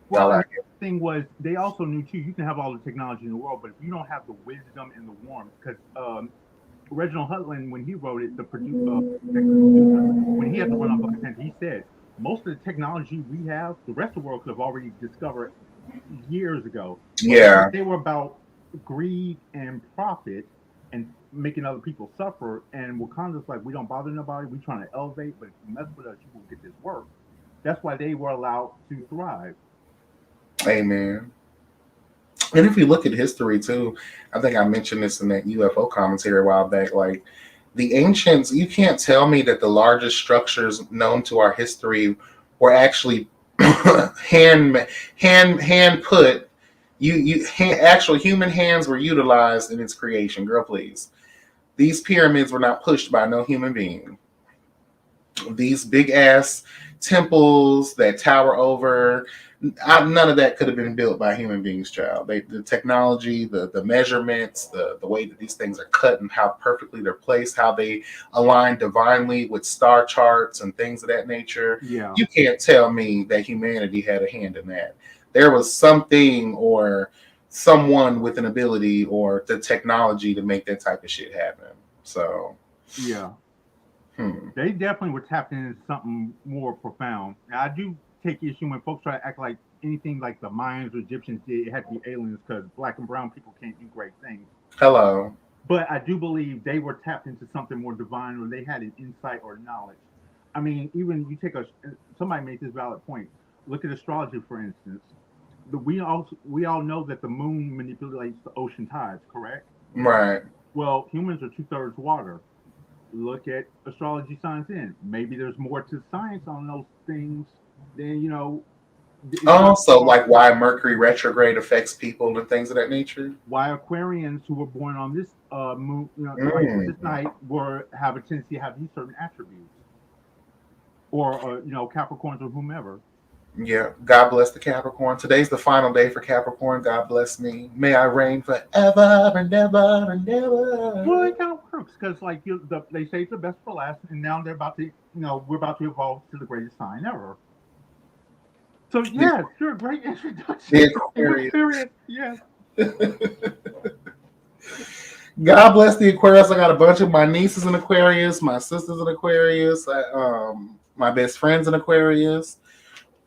Well, the thing was, they also knew too, you can have all the technology in the world, but if you don't have the wisdom and the warmth, because Reginald Hudlin, when he wrote it, the producer, when he had to run on Black Panther, he said, most of the technology we have, the rest of the world could have already discovered years ago. Yeah. They were about greed and profit and making other people suffer. And Wakanda's like, we don't bother nobody. We're trying to elevate, but if you mess with us, you won't get this work. That's why they were allowed to thrive. Amen. And if you look at history too, I think I mentioned this in that UFO commentary a while back. Like the ancients, you can't tell me that the largest structures known to our history were actually hand hand put. Actual human hands were utilized in its creation. Girl, please. These pyramids were not pushed by no human being. These big ass temples that tower over, none of that could have been built by human beings, child. The technology, the measurements, the way that these things are cut and how perfectly they're placed, how they align divinely with star charts and things of that nature. Yeah. You can't tell me that humanity had a hand in that. There was something or someone with an ability or the technology to make that type of shit happen. So Yeah. Hmm. They definitely were tapped into something more profound. Now, I do take issue when folks try to act like anything like the Mayans or Egyptians did, it had to be aliens because black and brown people can't do great things. Hello. But I do believe they were tapped into something more divine or they had an insight or knowledge. I mean, even you take somebody made this valid point. Look at astrology, for instance. We all know that the moon manipulates the ocean tides, correct? Right. Well, humans are 2/3 water. Look at astrology science in. Maybe there's more to science on those things than it's not Also, far like why Mercury retrograde affects people and things of that nature. why Aquarians who were born on this moon, like Mm. this night, were have a tendency to have these certain attributes, or Capricorns or whomever. Yeah. God bless the Capricorn. Today's the final day for Capricorn. God bless me. May I reign forever and ever and Well, ever. it kind of works because like they say it's the best for last, and now they're about to, we're about to evolve to the greatest sign ever. So yes, you're a great introduction. The You Aquarius. experience, yes. God bless the Aquarius. I got a bunch of my nieces in Aquarius, my sisters in Aquarius, my best friends in Aquarius.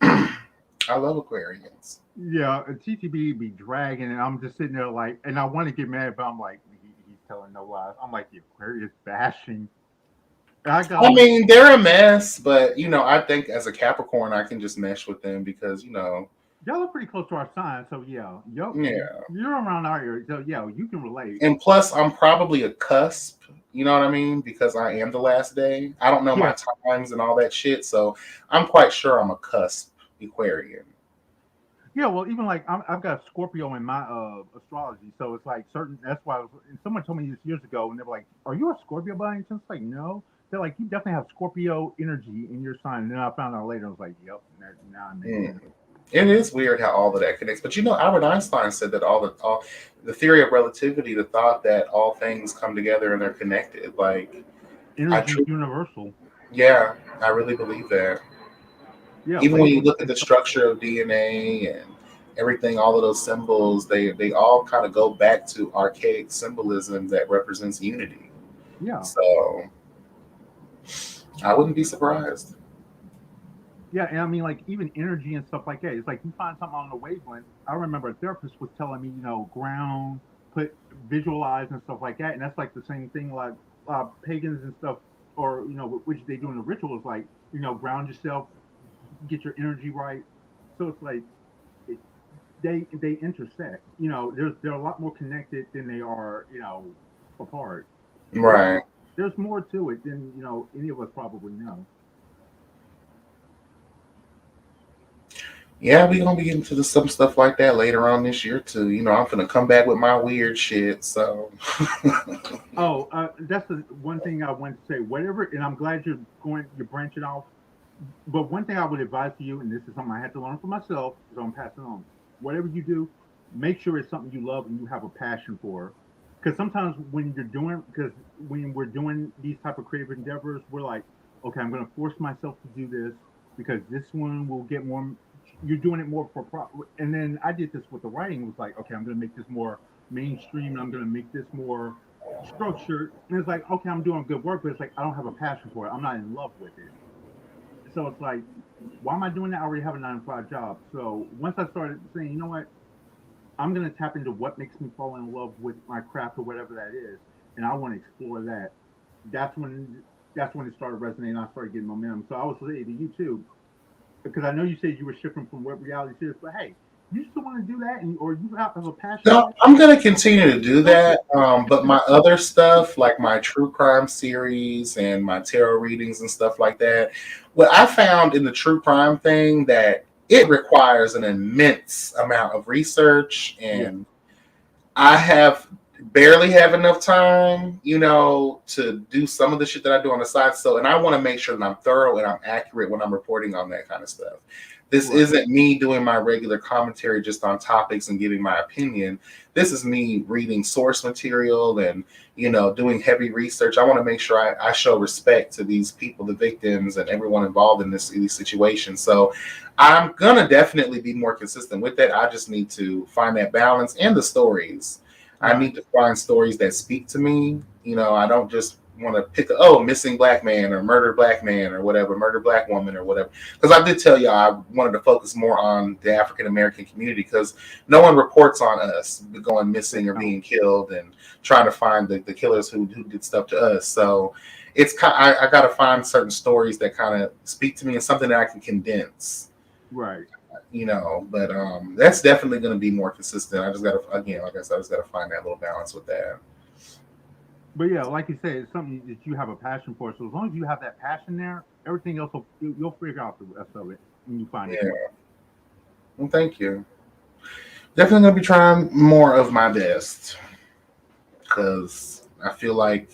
I love Aquarians. Yeah, TTB be dragging, and I'm just sitting there like, and I want to get mad, but I'm like, he's telling no lies. I'm like the Aquarius bashing. And I got I on. mean, they're a mess, but I think as a Capricorn, I can just mesh with them because Y'all are pretty close to our sign, so yeah, yeah. you're around our area, so yeah, you can relate. And plus, I'm probably a cusp. You know what I mean? Because I am the last day. I don't know my Yeah. times and all that shit, so I'm quite sure I'm a cusp Aquarian. Yeah, well, even like I've got Scorpio in my astrology, so it's like certain. That's why and someone told me this years ago, and they were like, "Are you a Scorpio by any chance?" Like, no. They're like, "You definitely have Scorpio energy in your sign." And then I found out later, I was like, "Yep, now it makes sense." It is weird how all of that connects, but Albert Einstein said that all the theory of relativity, the thought that all things come together and they're connected. Like, Energy is universal. yeah, I really believe that. Yeah, Even when you labels look at and the stuff. structure of DNA and everything, all of those symbols, they all kind of go back to archaic symbolism that represents unity. Yeah. So I wouldn't be surprised. Yeah, and I mean, like even energy and stuff like that. It's like you find something on the wavelength. I remember a therapist was telling me, ground, put visualize and stuff like that, and that's like the same thing. Like pagans and stuff, or which they do in the rituals, like ground yourself, get your energy right. So it's like it, they intersect. They're a lot more connected than they are, apart. There's Right. there's more to it than any of us probably know. Yeah, we gonna be getting to some stuff like that later on this year too. I'm gonna come back with my weird shit. So Oh, that's the one thing I want to say. Whatever, and I'm glad you're branching off. But one thing I would advise to you, and this is something I had to learn for myself, so I'm passing on. Whatever you do, make sure it's something you love and you have a passion for. Because sometimes because when we're doing these type of creative endeavors, we're like, okay, I'm going to force myself to do this because this one will get more. You're doing it more for and then I did this with the writing. It was like, okay, I'm going to make this more mainstream. And I'm going to make this more structured. And it's like, okay, I'm doing good work, but it's like I don't have a passion for it. I'm not in love with it. So it's like, why am I doing that? I already have a 9 to 5 job. So once I started saying, you know what, I'm gonna tap into what makes me fall in love with my craft or whatever that is, and I want to explore that. That's when it started resonating. I started getting momentum. So I was saying to you too, because I know you said you were shifting from web reality series, but hey, You still want to do that, or you have a passion? No, I'm gonna continue to do that. But my other stuff, like my true crime series and my tarot readings and stuff like that, what I found in the true crime thing that it requires an immense amount of research, and I barely have enough time, to do some of the shit that I do on the side. So, and I want to make sure that I'm thorough and I'm accurate when I'm reporting on that kind of stuff. This isn't me doing my regular commentary just on topics and giving my opinion. This is me reading source material and, doing heavy research. I want to make sure I show respect to these people, the victims, and everyone involved in these situations. So I'm going to definitely be more consistent with that. I just need to find that balance and the stories. I need to find stories that speak to me. I don't just want to pick missing black man or murdered black man or whatever, murdered black woman or whatever. Because I did tell y'all I wanted to focus more on the African American community because no one reports on us going missing or being killed and trying to find the killers who did stuff to us. So it's I got to find certain stories that kind of speak to me and something that I can condense. Right. But that's definitely going to be more consistent. I just got to, again, like I said, I just got to find that little balance with that. But yeah, like you said, it's something that you have a passion for. So as long as you have that passion there, everything else you'll figure out the rest of it when you find it. Well, thank you. Definitely going to be trying more of my best because I feel like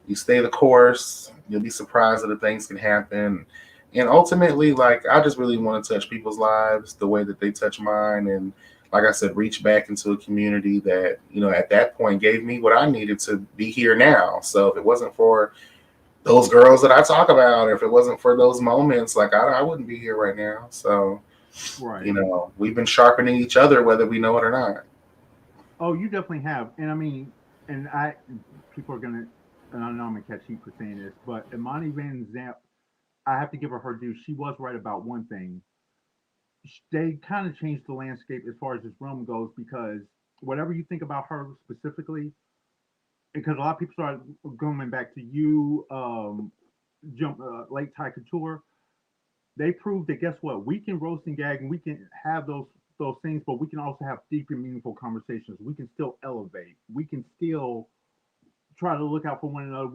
you stay the course, you'll be surprised that things can happen. And ultimately, I just really want to touch people's lives the way that they touch mine. And like I said, reach back into a community that, at that point gave me what I needed to be here now. So if it wasn't for those girls that I talk about, or if it wasn't for those moments, I wouldn't be here right now. So, we've been sharpening each other, whether we know it or not. Oh, you definitely have. And I mean, people are going to, and I know I'm going to catch heat for saying this, but Imani Van Zant, I have to give her due. She was right about one thing. They kind of changed the landscape as far as this realm goes because whatever you think about her specifically, because a lot of people started going back to you, late TYKANATURALS, they proved that guess what? We can roast and gag and we can have those things, but we can also have deep and meaningful conversations. We can still elevate. We can still try to look out for one another.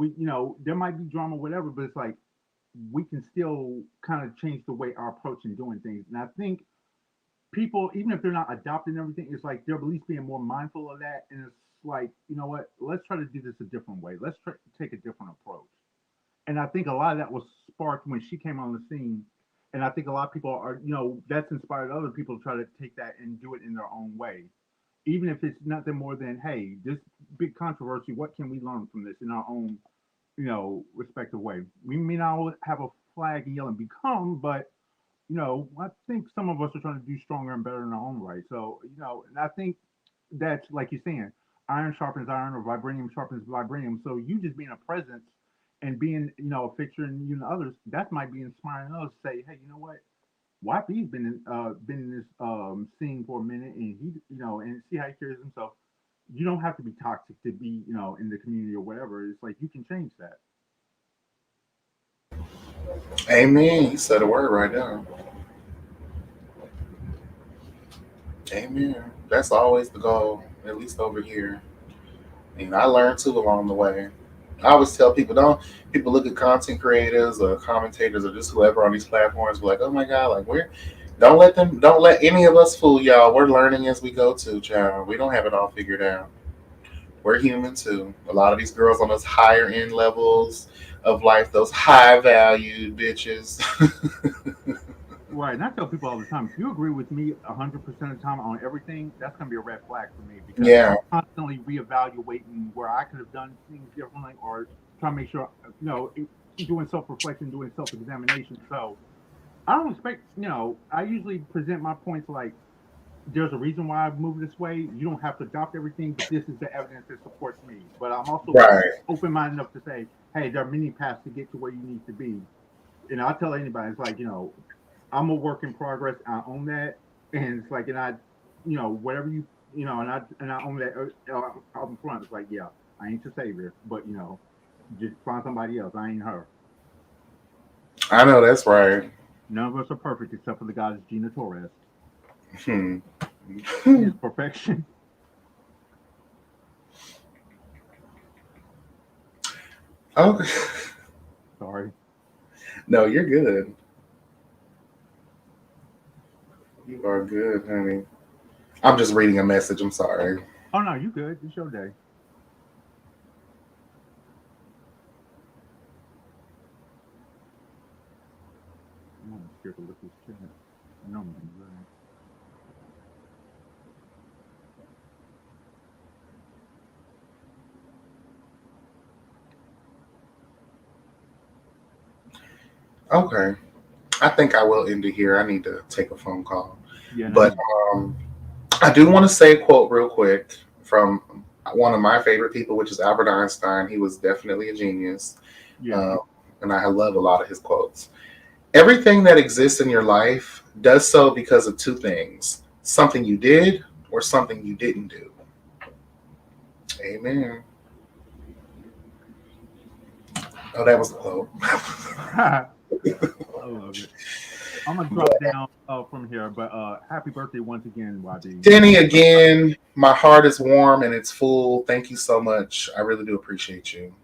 There might be drama, whatever, but it's like we can still kind of change the way our approach in doing things. And I think people, even if they're not adopting everything, it's like they're at least being more mindful of that. And it's like, you know what? Let's try to do this a different way. Let's try to take a different approach. And I think a lot of that was sparked when she came on the scene. And I think a lot of people are, that's inspired other people to try to take that and do it in their own way. Even if it's nothing more than, hey, this big controversy, what can we learn from this in our own respective way. We may not have a flag and yell and become, but I think some of us are trying to do stronger and better in our own right. So, and I think that's like you're saying, iron sharpens iron or vibranium sharpens vibranium. So you just being a presence and being, a fixture and others, that might be inspiring us to say, hey, you know what? YP's been in this scene for a minute and he, and see how he carries himself. You don't have to be toxic to be, in the community or whatever. It's like you can change that. Amen. You said a word right now. Amen. That's always the goal, at least over here. And I learned too along the way. I always tell people, people look at content creators or commentators or just whoever on these platforms, be like, oh my God, don't let any of us fool y'all. We're learning as we go too, child. We don't have it all figured out. We're human too. A lot of these girls on those higher end levels of life, those high valued bitches. Right, and I tell people all the time, if you agree with me 100% of the time on everything, that's going to be a red flag for me because I'm constantly reevaluating where I could have done things differently or trying to make sure, doing self-reflection, doing self-examination. So I don't expect, I usually present my points like, there's a reason why I've moved this way. You don't have to adopt everything, but this is the evidence that supports me. But I'm also open-minded enough to say, hey, there are many paths to get to where you need to be. And I'll tell anybody, it's like, I'm a work in progress. I own that, and it's like, and I, whatever you, and I own that out in front. It's like, yeah, I ain't your savior, but just find somebody else. I ain't her. I know that's right. None of us are perfect except for the goddess Gina Torres. Is perfection. Okay. Sorry. No, you're good. You are good, honey. I'm just reading a message. I'm sorry. Oh no, you good. It's your day. I'm scared to look at this chat. I know I'm gonna be right. Okay. I think I will end it here. I need to take a phone call. Yeah, no, But I do want to say a quote real quick from one of my favorite people, which is Albert Einstein. He was definitely a genius. yeah. And I love a lot of his quotes. Everything that exists in your life does so because of two things: something you did or something you didn't do. Amen. Oh, that was the quote. I love it. I'm gonna drop down from here, but happy birthday once again, YB. Denny, again, my heart is warm and it's full. Thank you so much. I really do appreciate you.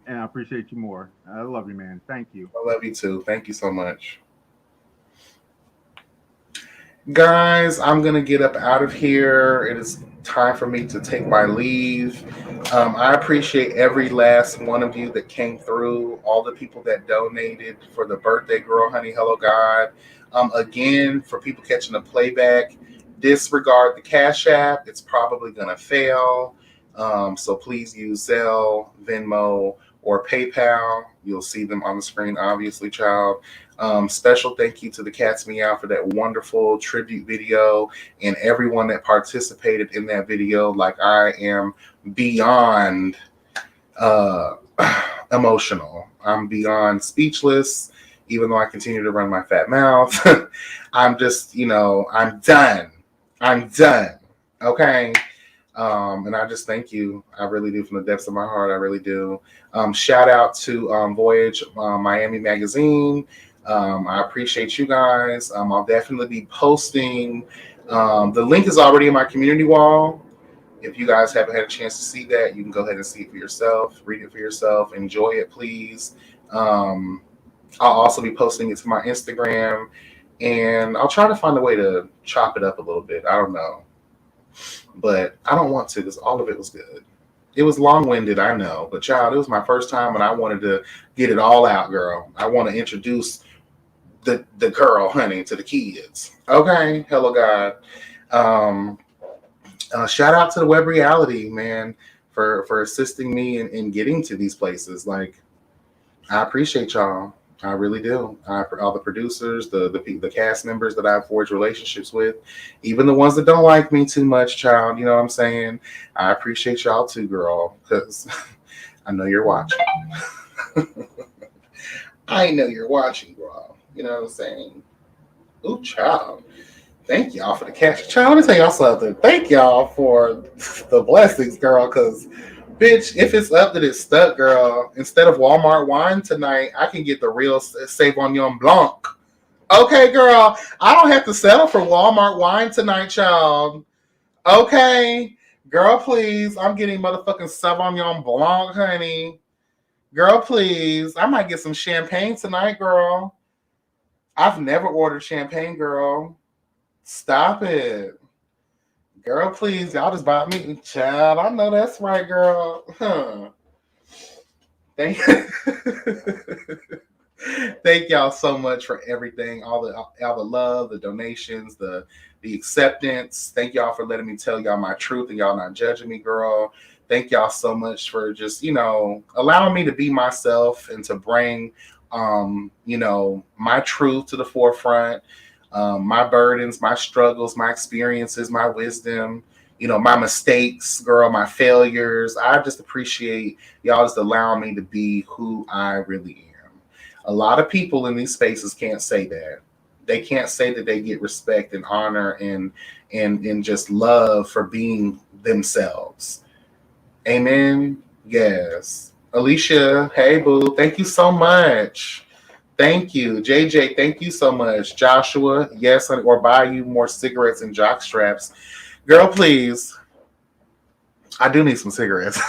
And I appreciate you more. I love you, man. Thank you. I love you too. Thank you so much. Guys, I'm going to get up out of here. It is time for me to take my leave. I appreciate every last one of you that came through, all the people that donated for the birthday girl, honey, hello, God. Again, for people catching the playback, disregard the Cash App. It's probably going to fail. So please use ZELLE, Venmo, or PayPal. You'll see them on the screen, obviously, child. Special thank you to the Cats Meow for that wonderful tribute video and everyone that participated in that video. Like, I am beyond emotional. I'm beyond speechless, even though I continue to run my fat mouth. I'm just, I'm done. I'm done. Okay. And I just thank you. I really do, from the depths of my heart. I really do. Shout out to Voyage Miami Magazine. I appreciate you guys. I'll definitely be posting. The link is already in my community wall. If you guys haven't had a chance to see that, you can go ahead and see it for yourself, read it for yourself, enjoy it, please. I'll also be posting it to my Instagram, and I'll try to find a way to chop it up a little bit. I don't know, but I don't want to, because all of it was good. It was long-winded, I know, but child, it was my first time, and I wanted to get it all out, girl. I want to introduce the girl, honey, to the kids. Okay, hello, God. Shout out to the Web Reality, man, for assisting me in getting to these places. Like, I appreciate y'all. I really do. All the producers, the cast members that I've forged relationships with, even the ones that don't like me too much, child. You know what I'm saying? I appreciate y'all too, girl, because I know you're watching. I know you're watching, girl. You know what I'm saying? Ooh, child. Thank y'all for the cash. Child, let me tell y'all something. Thank y'all for the blessings, girl, because, bitch, if it's up that it's stuck, girl, instead of Walmart wine tonight, I can get the real Sauvignon Blanc. Okay, girl, I don't have to settle for Walmart wine tonight, child. Okay, girl, please. I'm getting motherfucking Sauvignon Blanc, honey. Girl, please. I might get some champagne tonight, girl. I've never ordered champagne, girl. Stop it. Girl, please. Y'all just bought me. Child, I know that's right, girl. Huh. Thank Thank y'all so much for everything, all the love, the donations, the acceptance. Thank y'all for letting me tell y'all my truth and y'all not judging me, girl. Thank y'all so much for just, allowing me to be myself and to bring, my truth to the forefront, my burdens, my struggles, my experiences, my wisdom, my mistakes, girl, my failures. I just appreciate y'all just allowing me to be who I really am. A lot of people in these spaces can't say that. They can't say that they get respect and honor and just love for being themselves. Amen. Yes. Alicia, hey boo, thank you so much. Thank you. JJ, thank you so much. Joshua, yes, or buy you more cigarettes and jock straps. Girl, please. I do need some cigarettes.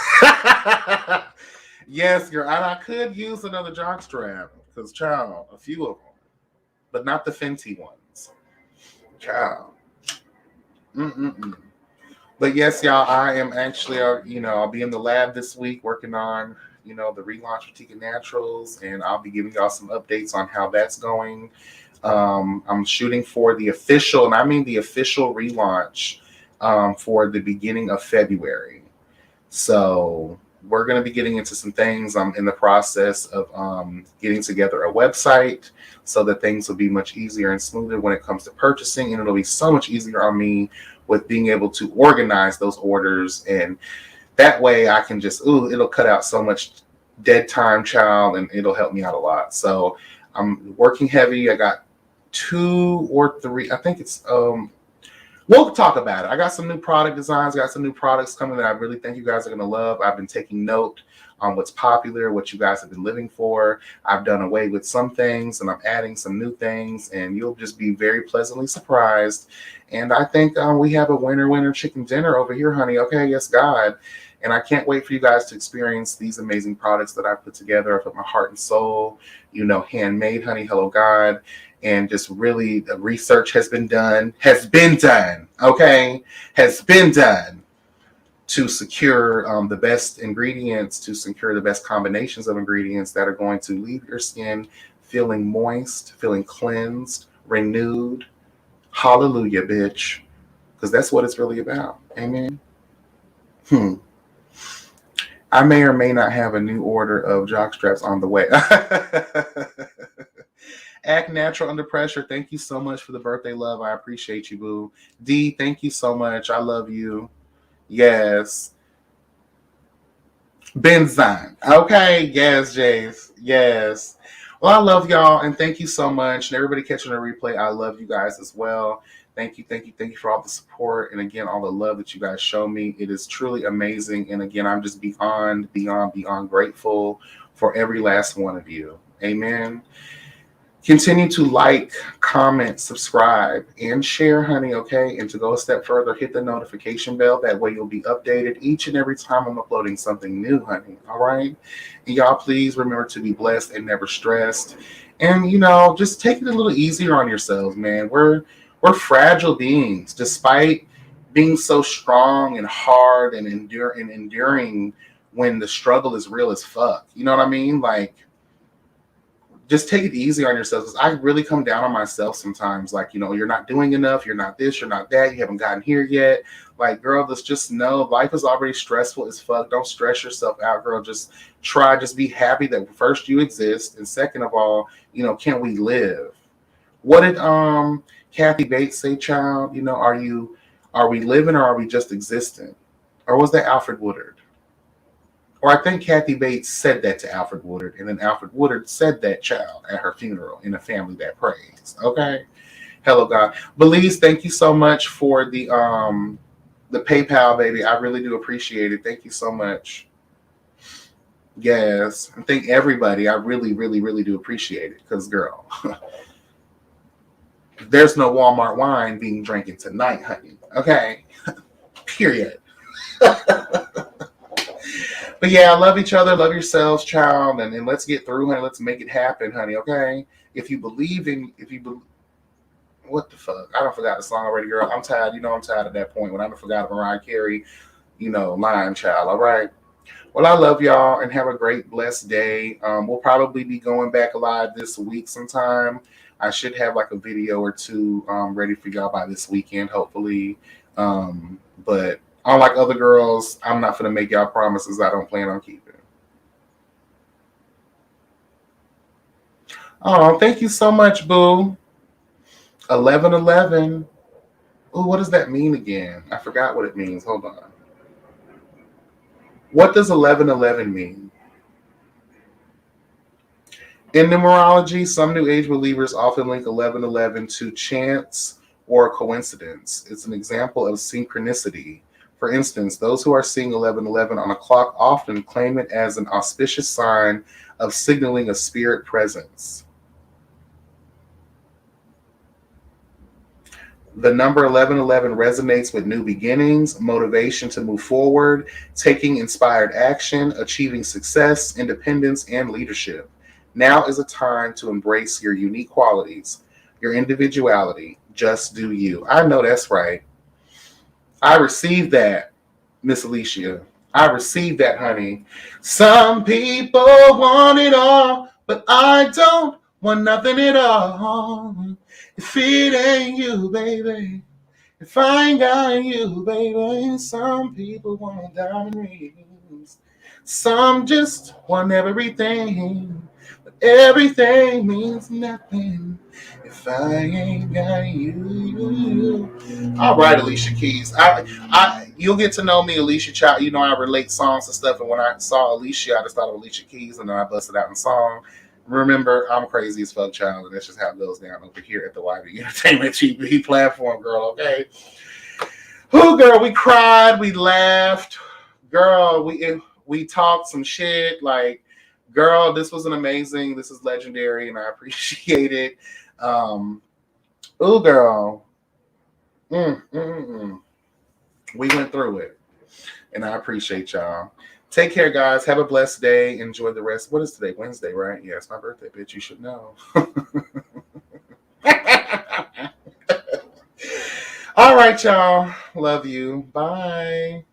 Yes, girl, and I could use another jock strap because, child, a few of them, but not the Fenty ones. Child. Mm-mm-mm. But yes, y'all, I am actually, I'll be in the lab this week working on, the relaunch of TYKANATURALS, and I'll be giving y'all some updates on how that's going. I'm shooting for the official, and I mean the official relaunch for the beginning of February. So we're going to be getting into some things. I'm in the process of getting together a website so that things will be much easier and smoother when it comes to purchasing, and it'll be so much easier on me with being able to organize those orders, and that way I can just it'll cut out so much dead time, child, and it'll help me out a lot. So I'm working heavy. I got 2 or 3, I think it's we'll talk about it. I got some new product designs, got some new products coming that I really think you guys are going to love. I've been taking note on what's popular, what you guys have been living for. I've done away with some things and I'm adding some new things, and you'll just be very pleasantly surprised. And I think we have a winner chicken dinner over here, honey. Okay, yes, God. And I can't wait for you guys to experience these amazing products that I put together. I put my heart and soul, handmade, honey. Hello, God. And just really the research has been done, okay? Has been done to secure the best ingredients, to secure the best combinations of ingredients that are going to leave your skin feeling moist, feeling cleansed, renewed. Hallelujah, bitch. Because that's what it's really about. Amen. I may or may not have a new order of jock straps on the way. Act Natural Under Pressure, thank you so much for the birthday love. I appreciate you, boo. D, thank you so much. I love you. Yes. Benzine. Okay. Yes, Jace. Yes. Well, I love y'all, and thank you so much. And everybody catching the replay, I love you guys as well. Thank you for all the support, and again, all the love that you guys show me. It is truly amazing, and again, I'm just beyond grateful for every last one of you. Amen. Continue to like, comment, subscribe, and share, honey, okay? And to go a step further, hit the notification bell. That way you'll be updated each and every time I'm uploading something new, honey, all right? And y'all, please remember to be blessed and never stressed. And, just take it a little easier on yourselves, man. We're fragile beings, despite being so strong and hard and enduring when the struggle is real as fuck. You know what I mean? Like, just take it easy on yourselves. I really come down on myself sometimes. Like, you're not doing enough. You're not this. You're not that. You haven't gotten here yet. Like, girl, let's just know life is already stressful as fuck. Don't stress yourself out, girl. Just be happy that first you exist. And second of all, can we live? What did Kathy Bates say, child? Are we living or are we just existing? Or was that Alfred Woodard? Or I think Kathy Bates said that to Alfred Woodard, and then Alfred Woodard said that, child, at her funeral in a family that prays. Okay? Hello, God. Belize, thank you so much for the PayPal, baby. I really do appreciate it. Thank you so much. Yes. And thank everybody. I really, really, really do appreciate it. Because, girl, there's no Walmart wine being drinking tonight, honey. Okay? Period. But yeah, love each other, love yourselves, child, and let's get through, honey. Let's make it happen, honey, okay? What the fuck? I don't forgot the song already, girl. I'm tired. I'm tired at that point when I don't forgot Mariah Carey, Lion Child, all right? Well, I love y'all, and have a great, blessed day. We'll probably be going back live this week sometime. I should have like a video or two ready for y'all by this weekend, hopefully. But unlike other girls, I'm not going to make y'all promises I don't plan on keeping. Oh, thank you so much, boo. 1111. Oh, what does that mean again? I forgot what it means. Hold on. What does 1111 mean? In numerology, some New Age believers often link 1111 to chance or coincidence. It's an example of synchronicity. For instance, those who are seeing 1111 on a clock often claim it as an auspicious sign of signaling a spirit presence. The number 1111 resonates with new beginnings, motivation to move forward, taking inspired action, achieving success, independence, and leadership. Now is a time to embrace your unique qualities, your individuality. Just do you. I know that's right. I received that, Miss Alicia. I received that, honey. Some people want it all, but I don't want nothing at all. If it ain't you, baby. If I ain't got you, baby. Some people want diamond rings. Some just want everything. But everything means nothing if I ain't got you. All right, Alicia Keys. You'll get to know me, Alicia Child. You know I relate songs and stuff, and when I saw Alicia, I just thought of Alicia Keys, and then I busted out in song. Remember, I'm crazy as fuck, child, and that's just how it goes down over here at the YB Entertainment TV platform, girl. Okay. Who, girl? We cried, we laughed, girl. We talked some shit. Like, girl, this was an amazing. This is legendary, and I appreciate it. Ooh, girl. We went through it, and I appreciate y'all. Take care, guys. Have a blessed day. Enjoy the rest. What is today? Wednesday, right? Yeah, it's my birthday, bitch. You should know. All right, y'all. Love you. Bye.